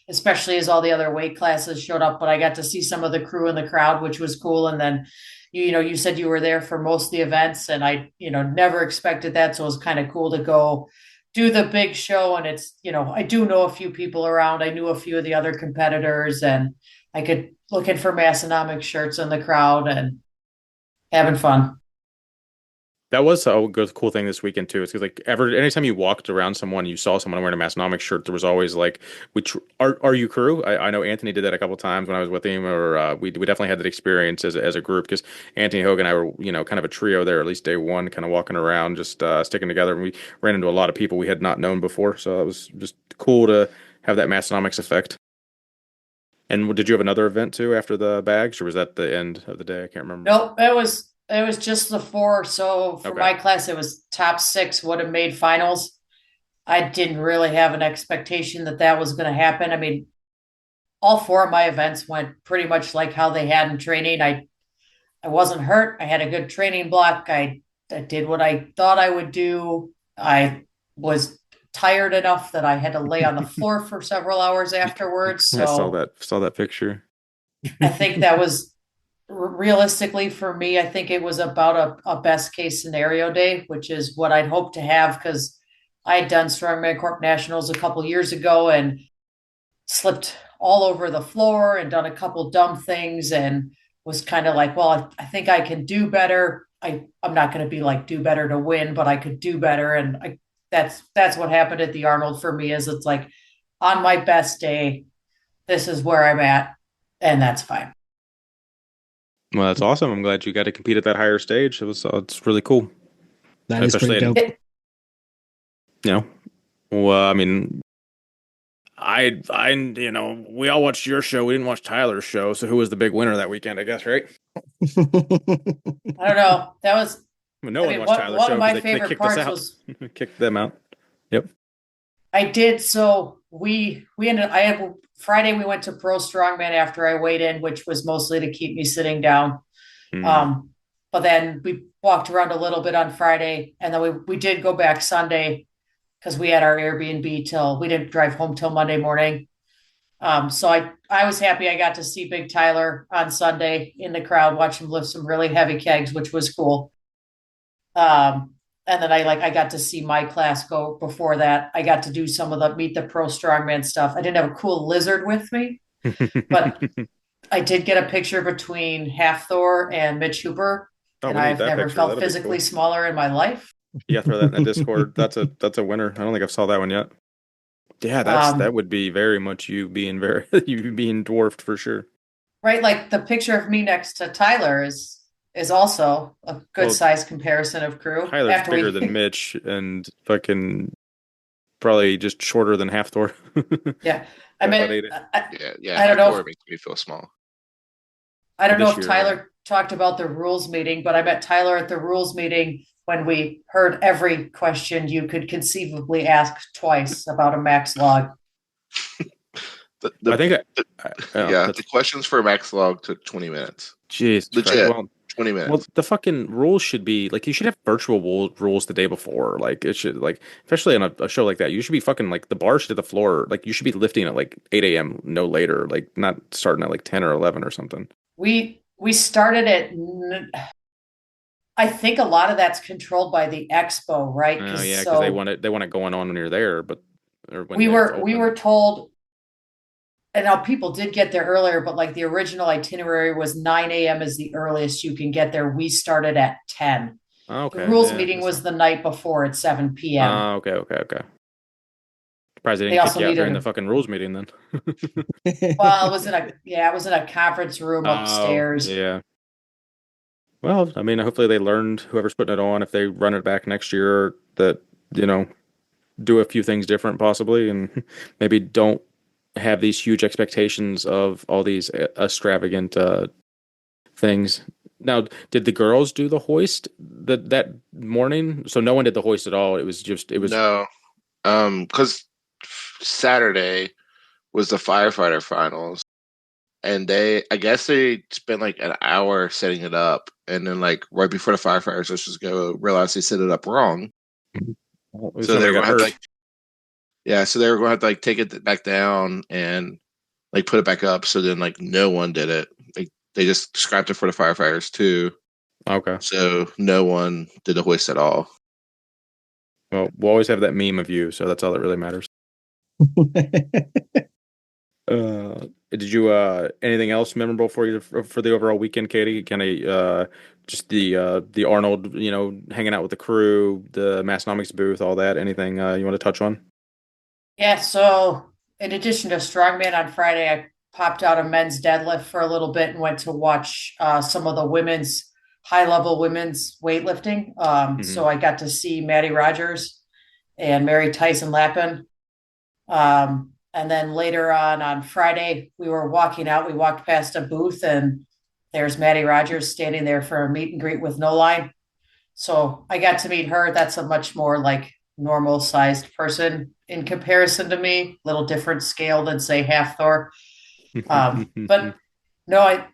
[SPEAKER 7] especially as all the other weight classes showed up. But I got to see some of the crew in the crowd, which was cool. And then you said you were there for most of the events, and I never expected that, so it was kind of cool to go do the big show. And it's I do know a few people around. I knew a few of the other competitors, and I could looking for Massonomic shirts in the crowd and having fun.
[SPEAKER 2] That was a good, cool thing this weekend too. It's because like anytime you walked around someone, you saw someone wearing a Massonomic shirt, there was always like, "Which are you crew?" I know Antony did that a couple times when I was with him, or we definitely had that experience as a group because Antony, Hogan, and I were kind of a trio there at least day one, kind of walking around, just sticking together. And we ran into a lot of people we had not known before, so it was just cool to have that Massonomics effect. And did you have another event too after the bags, or was that the end of the day? I can't remember.
[SPEAKER 7] Nope, it was just the four. So for
[SPEAKER 2] Okay.
[SPEAKER 7] my class, it was top six would have made finals. I didn't really have an expectation that that was going to happen. I mean, all four of my events went pretty much like how they had in training. I wasn't hurt. I had a good training block. I did what I thought I would do. I was tired enough that I had to lay on the floor for several hours afterwards.
[SPEAKER 2] I saw
[SPEAKER 7] So
[SPEAKER 2] that picture.
[SPEAKER 7] I think that was realistically for me, I think it was about a best case scenario day, which is what I'd hoped to have because I had done Strongman Corp Nationals a couple years ago and slipped all over the floor and done a couple dumb things and was kind of like, well, I think I can do better. I'm not going to be like do better to win, but I could do better. And that's what happened at the Arnold for me is it's like on my best day, this is where I'm at, and that's fine.
[SPEAKER 2] Well, that's awesome. I'm glad you got to compete at that higher stage. It's really cool.
[SPEAKER 1] That is pretty
[SPEAKER 2] Especially
[SPEAKER 1] dope.
[SPEAKER 2] You know, well, I mean, we all watched your show. We didn't watch Tyler's show. So who was the big winner that weekend? I guess, right?
[SPEAKER 7] I don't know. That was
[SPEAKER 2] No one watched Tyler's
[SPEAKER 7] one
[SPEAKER 2] show
[SPEAKER 7] of my
[SPEAKER 2] because they
[SPEAKER 7] favorite
[SPEAKER 2] kicked us
[SPEAKER 7] parts
[SPEAKER 2] out.
[SPEAKER 7] was
[SPEAKER 2] Kicked them out. Yep.
[SPEAKER 7] I did. So we ended. I had Friday. We went to Pro Strongman after I weighed in, which was mostly to keep me sitting down. But then we walked around a little bit on Friday, and then we did go back Sunday because we had our Airbnb till we didn't drive home till Monday morning. So I was happy I got to see Big Tyler on Sunday in the crowd, watch him lift some really heavy kegs, which was cool. And then I got to see my class go before that. I got to do some of the meet the pro strongman stuff. I didn't have a cool lizard with me, but I did get a picture between Half Thor and Mitch Hooper, and
[SPEAKER 2] we need
[SPEAKER 7] I've
[SPEAKER 2] that
[SPEAKER 7] never
[SPEAKER 2] picture.
[SPEAKER 7] felt
[SPEAKER 2] That'd be
[SPEAKER 7] physically
[SPEAKER 2] cool.
[SPEAKER 7] smaller in my life.
[SPEAKER 2] Yeah, throw that in the Discord. That's a winner. I don't think I've saw that one yet. Yeah, that would be very much you being you being dwarfed for sure.
[SPEAKER 7] Right, like the picture of me next to Tyler is also a good size comparison of crew.
[SPEAKER 2] Tyler's bigger than Mitch and fucking probably just shorter than Half Thor.
[SPEAKER 7] Yeah, I mean,
[SPEAKER 5] yeah.
[SPEAKER 7] I don't know.
[SPEAKER 5] It makes me feel small.
[SPEAKER 7] I don't know if Tyler talked about the rules meeting, but I met Tyler at the rules meeting when we heard every question you could conceivably ask twice about a max log.
[SPEAKER 5] The questions for max log took 20 minutes.
[SPEAKER 2] Jeez,
[SPEAKER 5] legit. Well, 20 minutes.
[SPEAKER 2] Well, the fucking rules should be like you should have virtual rules the day before. Like it should especially on a show like that, you should be fucking like the bar should hit the floor. Like you should be lifting at like 8 a.m. no later. Like not starting at like 10 or 11 or something.
[SPEAKER 7] We started at. I think a lot of that's controlled by the expo, right?
[SPEAKER 2] Oh yeah, because they want it going on when you're there, but
[SPEAKER 7] we were told. And now people did get there earlier, but like the original itinerary was 9 a.m. is the earliest you can get there. We started at 10.
[SPEAKER 2] Okay.
[SPEAKER 7] The rules meeting was the night before at 7 p.m.
[SPEAKER 2] Okay. Surprised they didn't kick you out during the fucking rules meeting then.
[SPEAKER 7] Well, it was in a conference room upstairs.
[SPEAKER 2] Yeah. Well, I mean, hopefully they learned, whoever's putting it on, if they run it back next year, that, do a few things different possibly, and maybe don't have these huge expectations of all these extravagant things. Now, did the girls do the hoist that morning? So no one did the hoist at all. It was
[SPEAKER 5] no, because Saturday was the firefighter finals, and I guess they spent like an hour setting it up, and then like right before the firefighters just go realize they set it up wrong. So they were hurt. So they were going to have to like take it back down and like put it back up. So then like no one did it. Like they just scrapped it for the firefighters too.
[SPEAKER 2] Okay.
[SPEAKER 5] So no one did the hoist at all.
[SPEAKER 2] Well, we'll always have that meme of you, so that's all that really matters. Did you anything else memorable for you for the overall weekend, Katie? Kind of just the Arnold, hanging out with the crew, the Massonomics booth, all that. Anything you want to touch on?
[SPEAKER 7] Yeah, so in addition to Strongman on Friday, I popped out a men's deadlift for a little bit and went to watch some of the high-level women's weightlifting. So I got to see Maddie Rogers and Mary Tyson Lappin. And then later on Friday, we were walking out. We walked past a booth, and there's Maddie Rogers standing there for a meet and greet with No Line. So I got to meet her. That's a much more like normal sized person in comparison to me, little different scale than say half Thor. But no,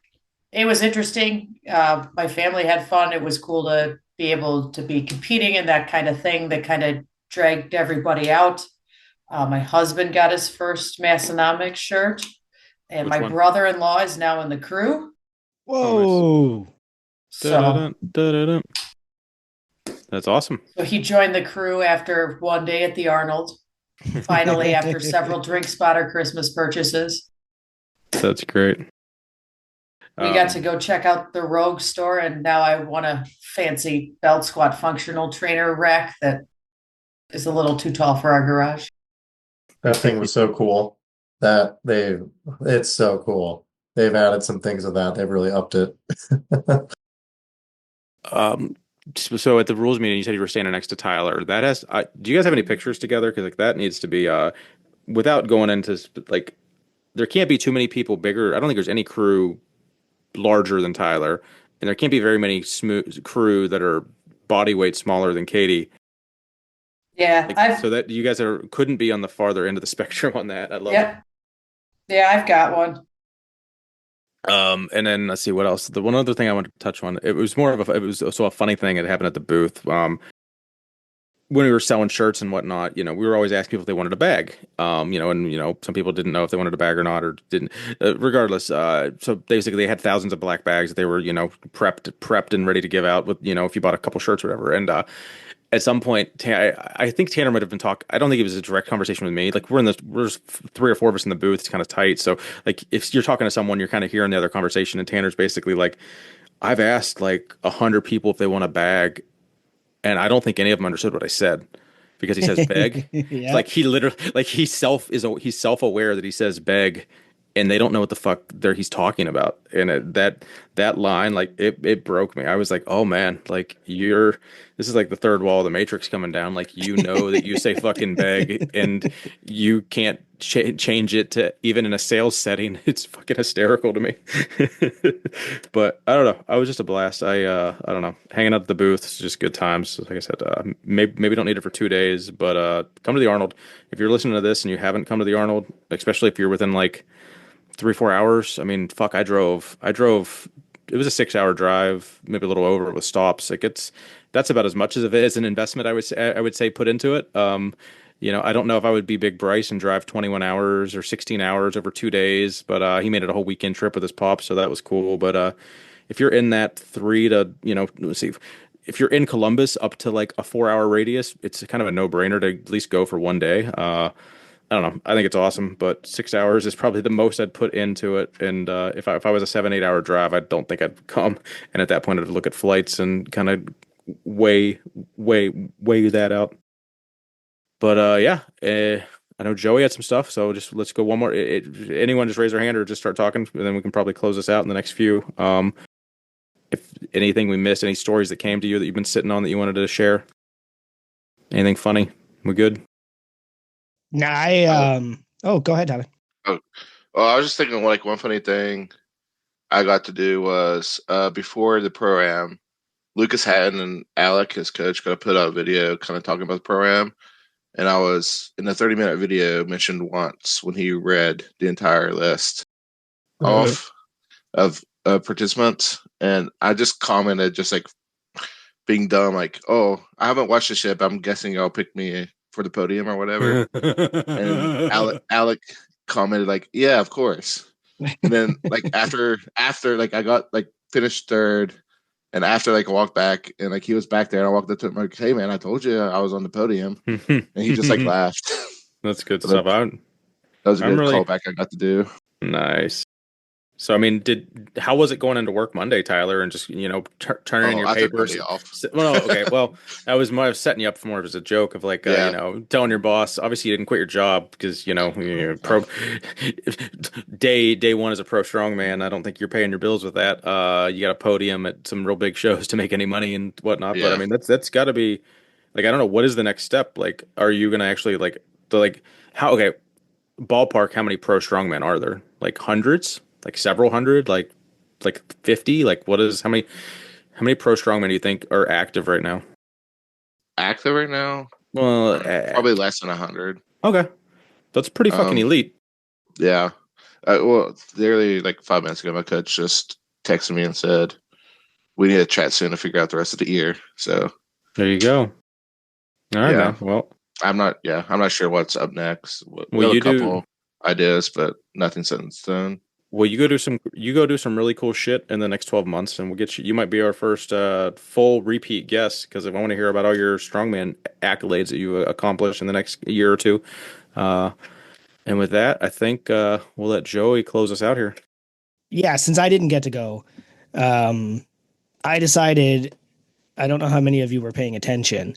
[SPEAKER 7] it was interesting. My family had fun. It was cool to be able to be competing in that kind of thing that kind of dragged everybody out. My husband got his first Massonomics shirt, and
[SPEAKER 2] Which
[SPEAKER 7] my
[SPEAKER 2] one?
[SPEAKER 7] brother-in-law is now in the crew.
[SPEAKER 1] Whoa.
[SPEAKER 7] So,
[SPEAKER 2] Dun-dun-dun. That's awesome.
[SPEAKER 7] so he joined the crew after one day at the Arnold, finally, after several drink spotter Christmas purchases.
[SPEAKER 2] That's great.
[SPEAKER 7] We got to go check out the Rogue store, and now I want a fancy belt squat functional trainer rack that is a little too tall for our garage.
[SPEAKER 3] That thing was so cool it's so cool. They've added some things of that. They've really upped it.
[SPEAKER 2] So at the rules meeting, you said you were standing next to Tyler. That has, do you guys have any pictures together? Because like that needs to be, without going into like, there can't be too many people bigger. I don't think there's any crew larger than Tyler, and there can't be very many smooth crew that are body weight smaller than Katie.
[SPEAKER 7] Yeah,
[SPEAKER 2] Like, so that you guys couldn't be on the farther end of the spectrum on that. I love it.
[SPEAKER 7] Yeah, I've got one.
[SPEAKER 2] And then let's see what else. The one other thing I wanted to touch on, it was also a funny thing that happened at the booth. When we were selling shirts and whatnot, we were always asking people if they wanted a bag. And some people didn't know if they wanted a bag or not, or didn't. Regardless, so basically they had thousands of black bags that they were, prepped and ready to give out with, if you bought a couple shirts or whatever. And at some point, I think Tanner might have been talking. I don't think it was a direct conversation with me. Like there's 3 or 4 of us in the booth. It's kind of tight. So like if you're talking to someone, you're kind of hearing the other conversation. And Tanner's basically like, I've asked like 100 people if they want a bag, and I don't think any of them understood what I said because he says beg.
[SPEAKER 1] Yeah.
[SPEAKER 2] Like he literally, like he's self-aware that he says beg, and they don't know what the fuck he's talking about. And that line, like it broke me. I was like, oh man, like this is like the third wall of the Matrix coming down. Like, that you say fucking beg and you can't change it to even in a sales setting. It's fucking hysterical to me. But I don't know. I was just a blast. I don't know. Hanging out at the booth, it's just good times. Like I said, maybe don't need it for 2 days, but come to the Arnold. If you're listening to this and you haven't come to the Arnold, especially if you're within like 3-4 hours. I mean, fuck, I drove. It was a 6-hour drive, maybe a little over with stops. Like that's about as much of it as an investment I would say put into it. I don't know if I would be big Bryce and drive 21 hours or 16 hours over 2 days, but he made it a whole weekend trip with his pop, so that was cool. But if you're in that 3 to, let's see, if you're in Columbus up to like a 4-hour radius, it's kind of a no-brainer to at least go for one day. I don't know. I think it's awesome, but 6 hours is probably the most I'd put into it. And if I was a 7-8 hour drive, I don't think I'd come. And at that point, I'd look at flights and kind of weigh that out. But yeah, I know Joey had some stuff, so just let's go one more. Anyone just raise their hand or just start talking, and then we can probably close this out in the next few. If anything we missed, any stories that came to you that you've been sitting on that you wanted to share, anything funny, we good?
[SPEAKER 1] Nah, go ahead, Tyler.
[SPEAKER 5] Oh, well, I was just thinking, like, one funny thing I got to do was before the pro-am, Lucas Hatton and Alec, his coach, got to put out a video kind of talking about the pro-am. And I was, in a 30-minute video, mentioned once when he read the entire list off of participants. And I just commented, just like being dumb, like, oh, I haven't watched this yet, but I'm guessing y'all picked me for the podium or whatever. And Alec commented like, yeah, of course. And then like after like I got like finished third, and after like I walked back and like he was back there and I walked up to him like, hey man, I told you I was on the podium. And he just like laughed.
[SPEAKER 2] That's good stuff. That
[SPEAKER 5] was a good callback I got to do.
[SPEAKER 2] Nice. So, I mean, how was it going into work Monday, Tyler, and just, turning in your papers? Well, no, okay. Well, I was setting you up for more as a joke of like, telling your boss, obviously you didn't quit your job because, you're pro day one as a pro strongman. I don't think you're paying your bills with that. You got a podium at some real big shows to make any money and whatnot. Yeah. But I mean, that's gotta be like, I don't know, what is the next step? Like, are you going to actually ballpark, how many pro strongmen are there? Like hundreds? Like several hundred, like 50, like how many pro strongmen do you think are active right now?
[SPEAKER 5] Active right now?
[SPEAKER 2] Well,
[SPEAKER 5] Probably less than 100.
[SPEAKER 2] okay. That's pretty fucking elite.
[SPEAKER 5] Yeah. Well, literally like 5 minutes ago, my coach just texted me and said, we need to chat soon to figure out the rest of the year. So
[SPEAKER 2] there you go. All right, man. Well,
[SPEAKER 5] I'm not sure what's up next. We
[SPEAKER 2] Well,
[SPEAKER 5] have
[SPEAKER 2] you
[SPEAKER 5] a couple ideas, but nothing set in stone.
[SPEAKER 2] well, you go do some really cool shit in the next 12 months, and we'll get you. You might be our first full repeat guest because I want to hear about all your strongman accolades that you accomplish in the next year or two. And with that, I think we'll let Joey close us out here.
[SPEAKER 1] Yeah, since I didn't get to go, I decided, I don't know how many of you were paying attention.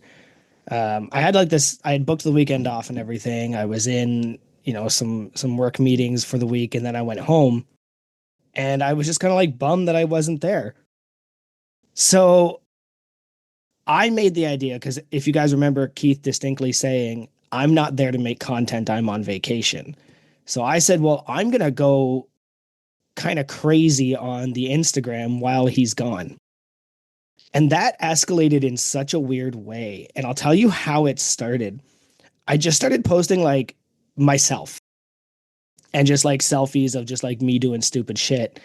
[SPEAKER 1] I had I had booked the weekend off and everything. I was in, some work meetings for the week, and then I went home, and I was just kind of like bummed that I wasn't there. So I made the idea, because if you guys remember Keith distinctly saying, I'm not there to make content, I'm on vacation. So I said, well, I'm going to go kind of crazy on the Instagram while he's gone. And that escalated in such a weird way. And I'll tell you how it started. I just started posting like myself and just like selfies of just like me doing stupid shit.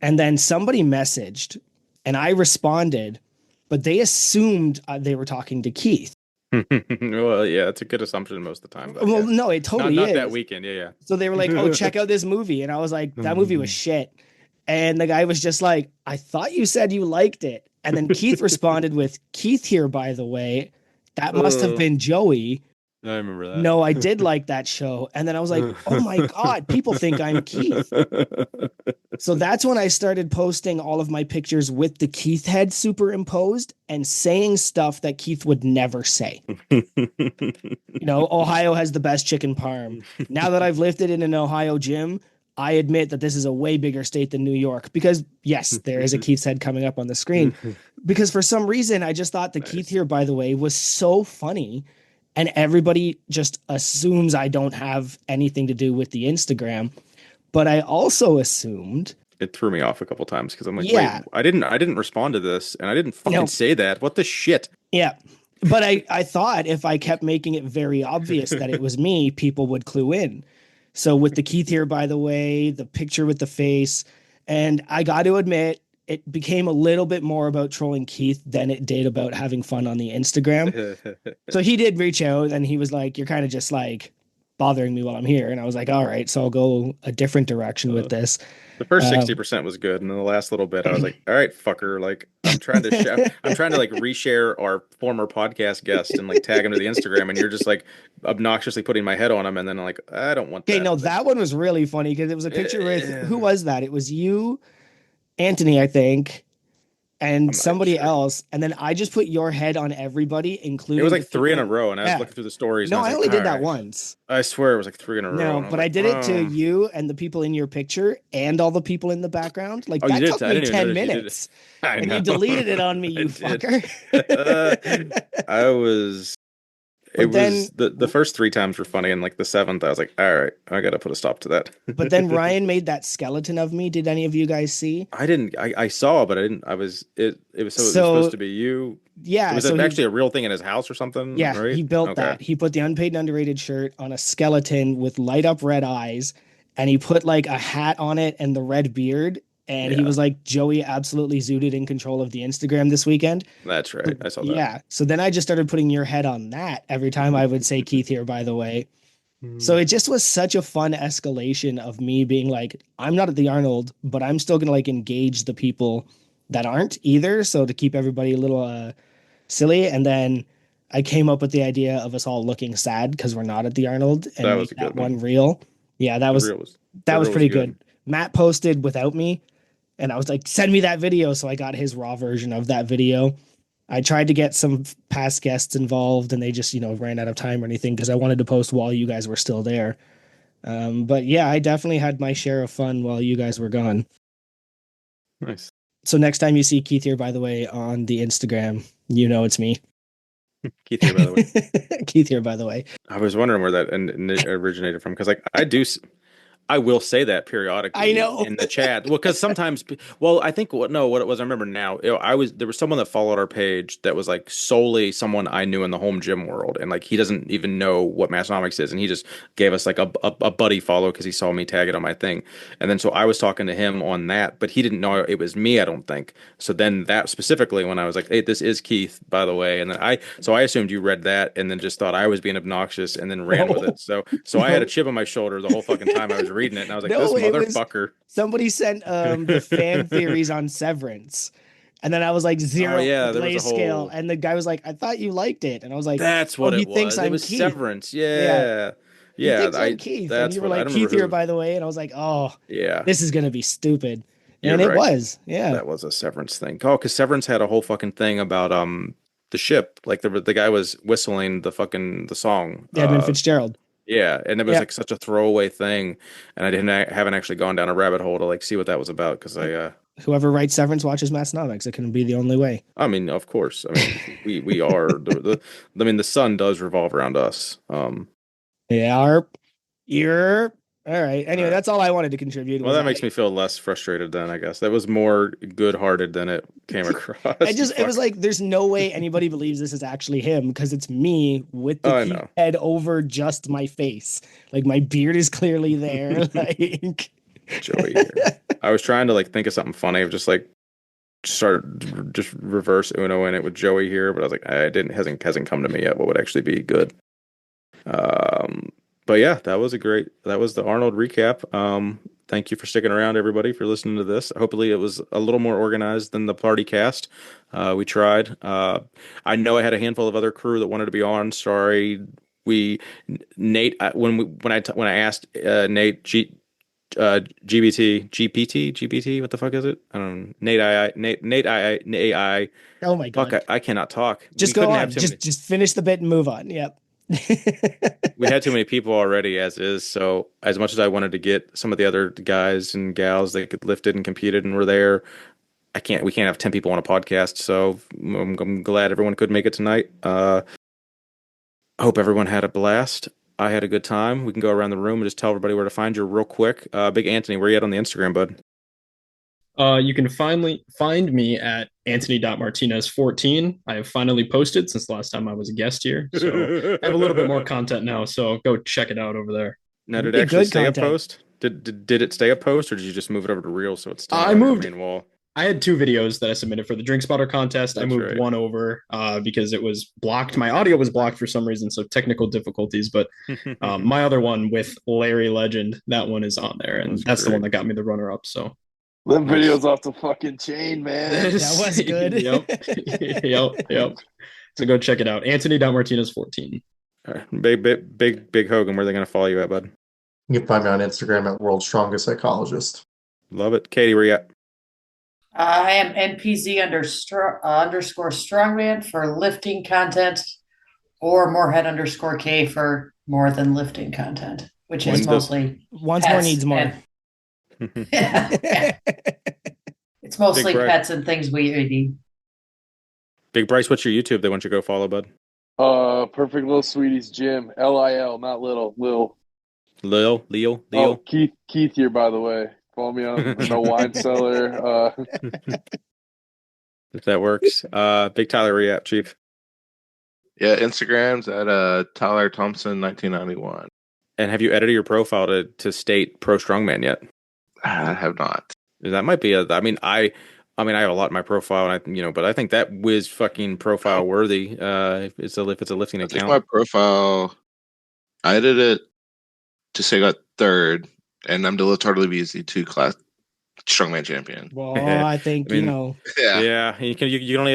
[SPEAKER 1] And then somebody messaged and I responded, but they assumed they were talking to Keith.
[SPEAKER 2] Well, yeah, it's a good assumption most of the time. But
[SPEAKER 1] Well,
[SPEAKER 2] yeah.
[SPEAKER 1] no, it totally
[SPEAKER 2] not
[SPEAKER 1] is.
[SPEAKER 2] that weekend. Yeah.
[SPEAKER 1] So they were like, oh, check out this movie. And I was like, that movie was shit. And the guy was just like, I thought you said you liked it. And then Keith responded with, Keith here, by the way. That must have been Joey.
[SPEAKER 2] I remember that.
[SPEAKER 1] No, I did like that show. And then I was like, oh my God, people think I'm Keith. So that's when I started posting all of my pictures with the Keith head superimposed and saying stuff that Keith would never say. Ohio has the best chicken parm. Now that I've lifted in an Ohio gym, I admit that this is a way bigger state than New York, because yes, there is a Keith's head coming up on the screen, because for some reason, I just thought the Keith here, by the way, was so funny. And everybody just assumes I don't have anything to do with the Instagram. But I also assumed,
[SPEAKER 2] it threw me off a couple times because I'm like,
[SPEAKER 1] yeah,
[SPEAKER 2] wait, I didn't respond to this, and I didn't fucking say that. What the shit?
[SPEAKER 1] Yeah. But I thought if I kept making it very obvious that it was me, people would clue in. So with the Keith here, by the way, the picture with the face, and I got to admit, it became a little bit more about trolling Keith than it did about having fun on the Instagram. So he did reach out and he was like, you're kind of just like bothering me while I'm here. And I was like, all right, so I'll go a different direction with this.
[SPEAKER 2] The first 60% was good, and then the last little bit, I was like, "All right, fucker! Like, I'm trying to like reshare our former podcast guest and like tag him to the Instagram, and you're just like obnoxiously putting my head on him, and then I'm like, I don't want that."
[SPEAKER 1] Okay, no, that one was really funny because it was a picture with who was that? It was you, Antony, I think, and somebody else, and then I just put your head on everybody, including.
[SPEAKER 2] It was like 3 in a row, and I was looking through the stories.
[SPEAKER 1] No,
[SPEAKER 2] and
[SPEAKER 1] I only did that once.
[SPEAKER 2] I swear it was like 3 in a row.
[SPEAKER 1] No, but I did it to you and the people in your picture and all the people in the background. Like that took me 10 minutes, and you deleted it on me, you fucker.
[SPEAKER 2] I was. It was the first 3 times were funny, and like the 7th, I was like, all right, I got to put a stop to that.
[SPEAKER 1] But then Ryan made that skeleton of me. Did any of you guys see?
[SPEAKER 2] I didn't. I saw, but I didn't. It was supposed to be you.
[SPEAKER 1] Yeah.
[SPEAKER 2] Was it actually a real thing in his house or something?
[SPEAKER 1] Yeah,
[SPEAKER 2] right?
[SPEAKER 1] He built that. He put the unpaid and underrated shirt on a skeleton with light up red eyes, and he put like a hat on it and the red beard. And he was like, Joey absolutely zooted in control of the Instagram this weekend.
[SPEAKER 2] That's right. I saw that.
[SPEAKER 1] Yeah. So then I just started putting your head on that every time I would say Keith here, by the way. So it just was such a fun escalation of me being like, I'm not at the Arnold, but I'm still going to like engage the people that aren't either. So to keep everybody a little silly. And then I came up with the idea of us all looking sad because we're not at the Arnold, and
[SPEAKER 2] that was a good
[SPEAKER 1] one reel. Yeah, that was pretty good. Matt posted without me. And I was like, send me that video. So I got his raw version of that video. I tried to get some past guests involved, and they just, ran out of time or anything because I wanted to post while you guys were still there. But yeah, I definitely had my share of fun while you guys were gone.
[SPEAKER 2] Nice.
[SPEAKER 1] So next time you see Keith here, by the way, on the Instagram, it's me.
[SPEAKER 2] Keith here, by the way.
[SPEAKER 1] Keith here, by the way.
[SPEAKER 2] I was wondering where that originated from, because like I will say that periodically
[SPEAKER 1] I know.
[SPEAKER 2] in the chat. Well, because sometimes, well, I think what it was, I remember now. There was someone that followed our page that was like solely someone I knew in the home gym world, and like he doesn't even know what Massonomics is, and he just gave us like a buddy follow because he saw me tag it on my thing, and then so I was talking to him on that, but he didn't know it was me. I don't think so. Then that specifically when I was like, "Hey, this is Keith, by the way," and then I assumed you read that, and then just thought I was being obnoxious, and then ran with it. So I had a chip on my shoulder the whole fucking time I was reading it, and I was like,
[SPEAKER 1] No,
[SPEAKER 2] "This
[SPEAKER 1] it was
[SPEAKER 2] motherfucker."
[SPEAKER 1] somebody sent the fan theories on Severance, and then I was like
[SPEAKER 2] Oh
[SPEAKER 1] zero
[SPEAKER 2] yeah,
[SPEAKER 1] the
[SPEAKER 2] there was a
[SPEAKER 1] Blaze scale,
[SPEAKER 2] whole.
[SPEAKER 1] and the guy was like, "I thought you liked it," and I was like,
[SPEAKER 2] That's
[SPEAKER 1] "Oh,
[SPEAKER 2] what
[SPEAKER 1] he
[SPEAKER 2] it
[SPEAKER 1] thinks
[SPEAKER 2] was. It
[SPEAKER 1] I'm
[SPEAKER 2] was
[SPEAKER 1] Keith."
[SPEAKER 2] Severance.
[SPEAKER 1] Yeah,
[SPEAKER 2] Yeah,
[SPEAKER 1] he
[SPEAKER 2] yeah.
[SPEAKER 1] thinks I'm Keith, and
[SPEAKER 2] That's
[SPEAKER 1] you were
[SPEAKER 2] what I
[SPEAKER 1] like,
[SPEAKER 2] don't
[SPEAKER 1] "Keith
[SPEAKER 2] remember
[SPEAKER 1] here,
[SPEAKER 2] who.
[SPEAKER 1] by the way," and I was like, "Oh,
[SPEAKER 2] Yeah,
[SPEAKER 1] this is gonna be stupid,"
[SPEAKER 2] you're
[SPEAKER 1] and it
[SPEAKER 2] right.
[SPEAKER 1] was. Yeah,
[SPEAKER 2] That was a Severance thing. Oh, because Severance had a whole fucking thing about the ship. Like the guy was whistling the song.
[SPEAKER 1] Edmund Fitzgerald.
[SPEAKER 2] Yeah, and it was
[SPEAKER 1] Yeah.
[SPEAKER 2] like such a throwaway thing, and haven't actually gone down a rabbit hole to like see what that was about because
[SPEAKER 1] Whoever writes Severance watches Massonomics. It can be the only way.
[SPEAKER 2] I mean, of course, I mean we are I mean the sun does revolve around us.
[SPEAKER 1] Yeah, you're all right. Anyway,
[SPEAKER 2] Right.
[SPEAKER 1] that's all I wanted to contribute.
[SPEAKER 2] Well, that makes me feel less frustrated then, I guess. That was more good-hearted than it came across.
[SPEAKER 1] It was like there's no way anybody believes this is actually him because it's me with
[SPEAKER 2] Oh, I
[SPEAKER 1] the
[SPEAKER 2] know.
[SPEAKER 1] head over just my face. Like my beard is clearly there. Like
[SPEAKER 2] Joey here. I was trying to like think of something funny of just like just reverse Uno in it with Joey here, but I was like, I didn't hasn't come to me yet. What would actually be good? But yeah, that was the Arnold recap. Thank you for sticking around, everybody, for listening to this. Hopefully, it was a little more organized than the party cast. We tried. I know I had a handful of other crew that wanted to be on. Sorry, Nate. When I asked Nate GPT. What the fuck is it? I don't know. Nate AI.
[SPEAKER 1] oh my god.
[SPEAKER 2] Fuck, I cannot talk.
[SPEAKER 1] Just go on. Just finish the bit and move on. Yep.
[SPEAKER 2] We had too many people already as is, so as much as I wanted to get some of the other guys and gals that could lifted and competed and were there, we can't have 10 people on a podcast, so I'm glad everyone could make it tonight. I hope everyone had a blast. I had a good time. We can go around the room and just tell everybody where to find you real quick. Big Antony, where you at on the Instagram, bud?
[SPEAKER 4] You can finally find me at Antony.Martinez14. I have finally posted since the last time I was a guest here. So I have a little bit more content now. So go check it out over there.
[SPEAKER 2] Now, did it actually stay a post? Did it stay a post, or did you just move it over to Reel so it's still on your main wall?
[SPEAKER 4] I had 2 videos that I submitted for the Drink Spotter contest.
[SPEAKER 2] That's
[SPEAKER 4] I moved
[SPEAKER 2] right.
[SPEAKER 4] one over because it was blocked. My audio was blocked for some reason, so technical difficulties. But my other one with Larry Legend, that one is on there, and that's the one that got me the runner-up. So
[SPEAKER 6] them videos off the fucking chain, man.
[SPEAKER 1] That was good.
[SPEAKER 4] Yep. So go check it out. Antony.Martinez14.
[SPEAKER 2] All right. Big Hogan, where are they going to follow you at, bud?
[SPEAKER 3] You can find me on Instagram at World's Strongest Psychologist.
[SPEAKER 2] Love it. Katie, where you at?
[SPEAKER 7] I am NPZ underscore strongman for lifting content, or Moorhead_K for more than lifting content, which is mostly
[SPEAKER 1] once more needs more.
[SPEAKER 7] It's mostly pets and things we eat.
[SPEAKER 2] Big Bryce, what's your YouTube they want you to go follow, bud?
[SPEAKER 6] Perfect Little Sweeties Gym. L-I-L, not little.
[SPEAKER 2] Lil.
[SPEAKER 6] Oh, Keith here, by the way. Follow me on No Wine Cellar.
[SPEAKER 2] If that works. Big Tyler, where you at, Chief?
[SPEAKER 5] Yeah, Instagram's at Tyler Thompson 1991.
[SPEAKER 2] And have you edited your profile to state pro strongman yet?
[SPEAKER 5] I have not.
[SPEAKER 2] That might be I mean, I have a lot in my profile, and but I think that was fucking profile worthy. If it's a lifting account.
[SPEAKER 5] My profile, I edited it to say I got third, and I'm the Totally BZ 2 class strongman champion.
[SPEAKER 1] Well, I think
[SPEAKER 5] Yeah.
[SPEAKER 2] You can only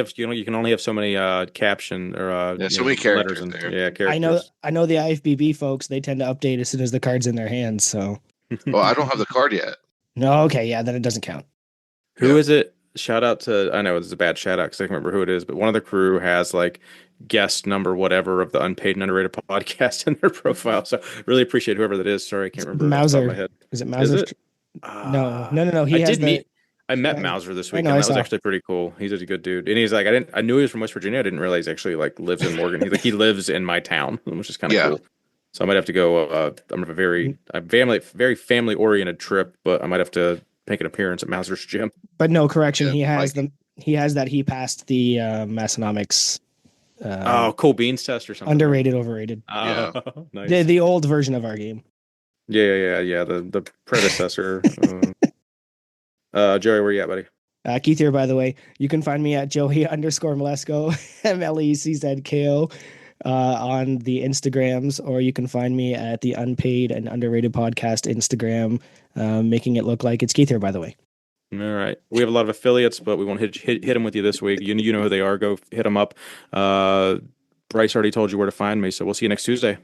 [SPEAKER 2] have so many caption or
[SPEAKER 5] so many characters
[SPEAKER 2] and
[SPEAKER 5] there.
[SPEAKER 2] Characters.
[SPEAKER 1] I know the IFBB folks. They tend to update as soon as the card's in their hands. So.
[SPEAKER 5] Well, I don't have the card yet.
[SPEAKER 1] No, okay, yeah, then it doesn't count.
[SPEAKER 2] Who is it? Shout out to, I know it's a bad shout out because I can't remember who it is, but one of the crew has like guest number whatever of the Unpaid and Underrated podcast in their profile. So really appreciate whoever that is. Sorry, I can't remember.
[SPEAKER 1] Mauser.
[SPEAKER 2] Off the top of my head.
[SPEAKER 1] Is it Mauser? No.
[SPEAKER 2] I met Mauser this weekend. That was actually pretty cool. He's a good dude, and he's like, I knew he was from West Virginia. I didn't realize he actually like lives in Morgan. He lives in my town, which is kind of cool. So I might have to go. I'm a very family oriented trip, but I might have to make an appearance at Mauser's gym.
[SPEAKER 1] But no correction,
[SPEAKER 5] Yeah,
[SPEAKER 1] he has
[SPEAKER 5] Mike.
[SPEAKER 1] he passed the Massonomics
[SPEAKER 2] Cool beans test or something.
[SPEAKER 1] underrated, overrated.
[SPEAKER 5] Yeah.
[SPEAKER 2] Nice.
[SPEAKER 1] The old version of our game.
[SPEAKER 2] Yeah. The predecessor. Joey, where you at, buddy?
[SPEAKER 1] Keith here, by the way. You can find me at Joey_Malesko, MLECZKO, on the Instagrams, or you can find me at the Unpaid and Underrated Podcast Instagram, making it look like it's Keith here, by the way.
[SPEAKER 2] All right. We have a lot of affiliates, but we won't hit them with you this week. You know who they are. Go hit them up. Bryce already told you where to find me, so we'll see you next Tuesday.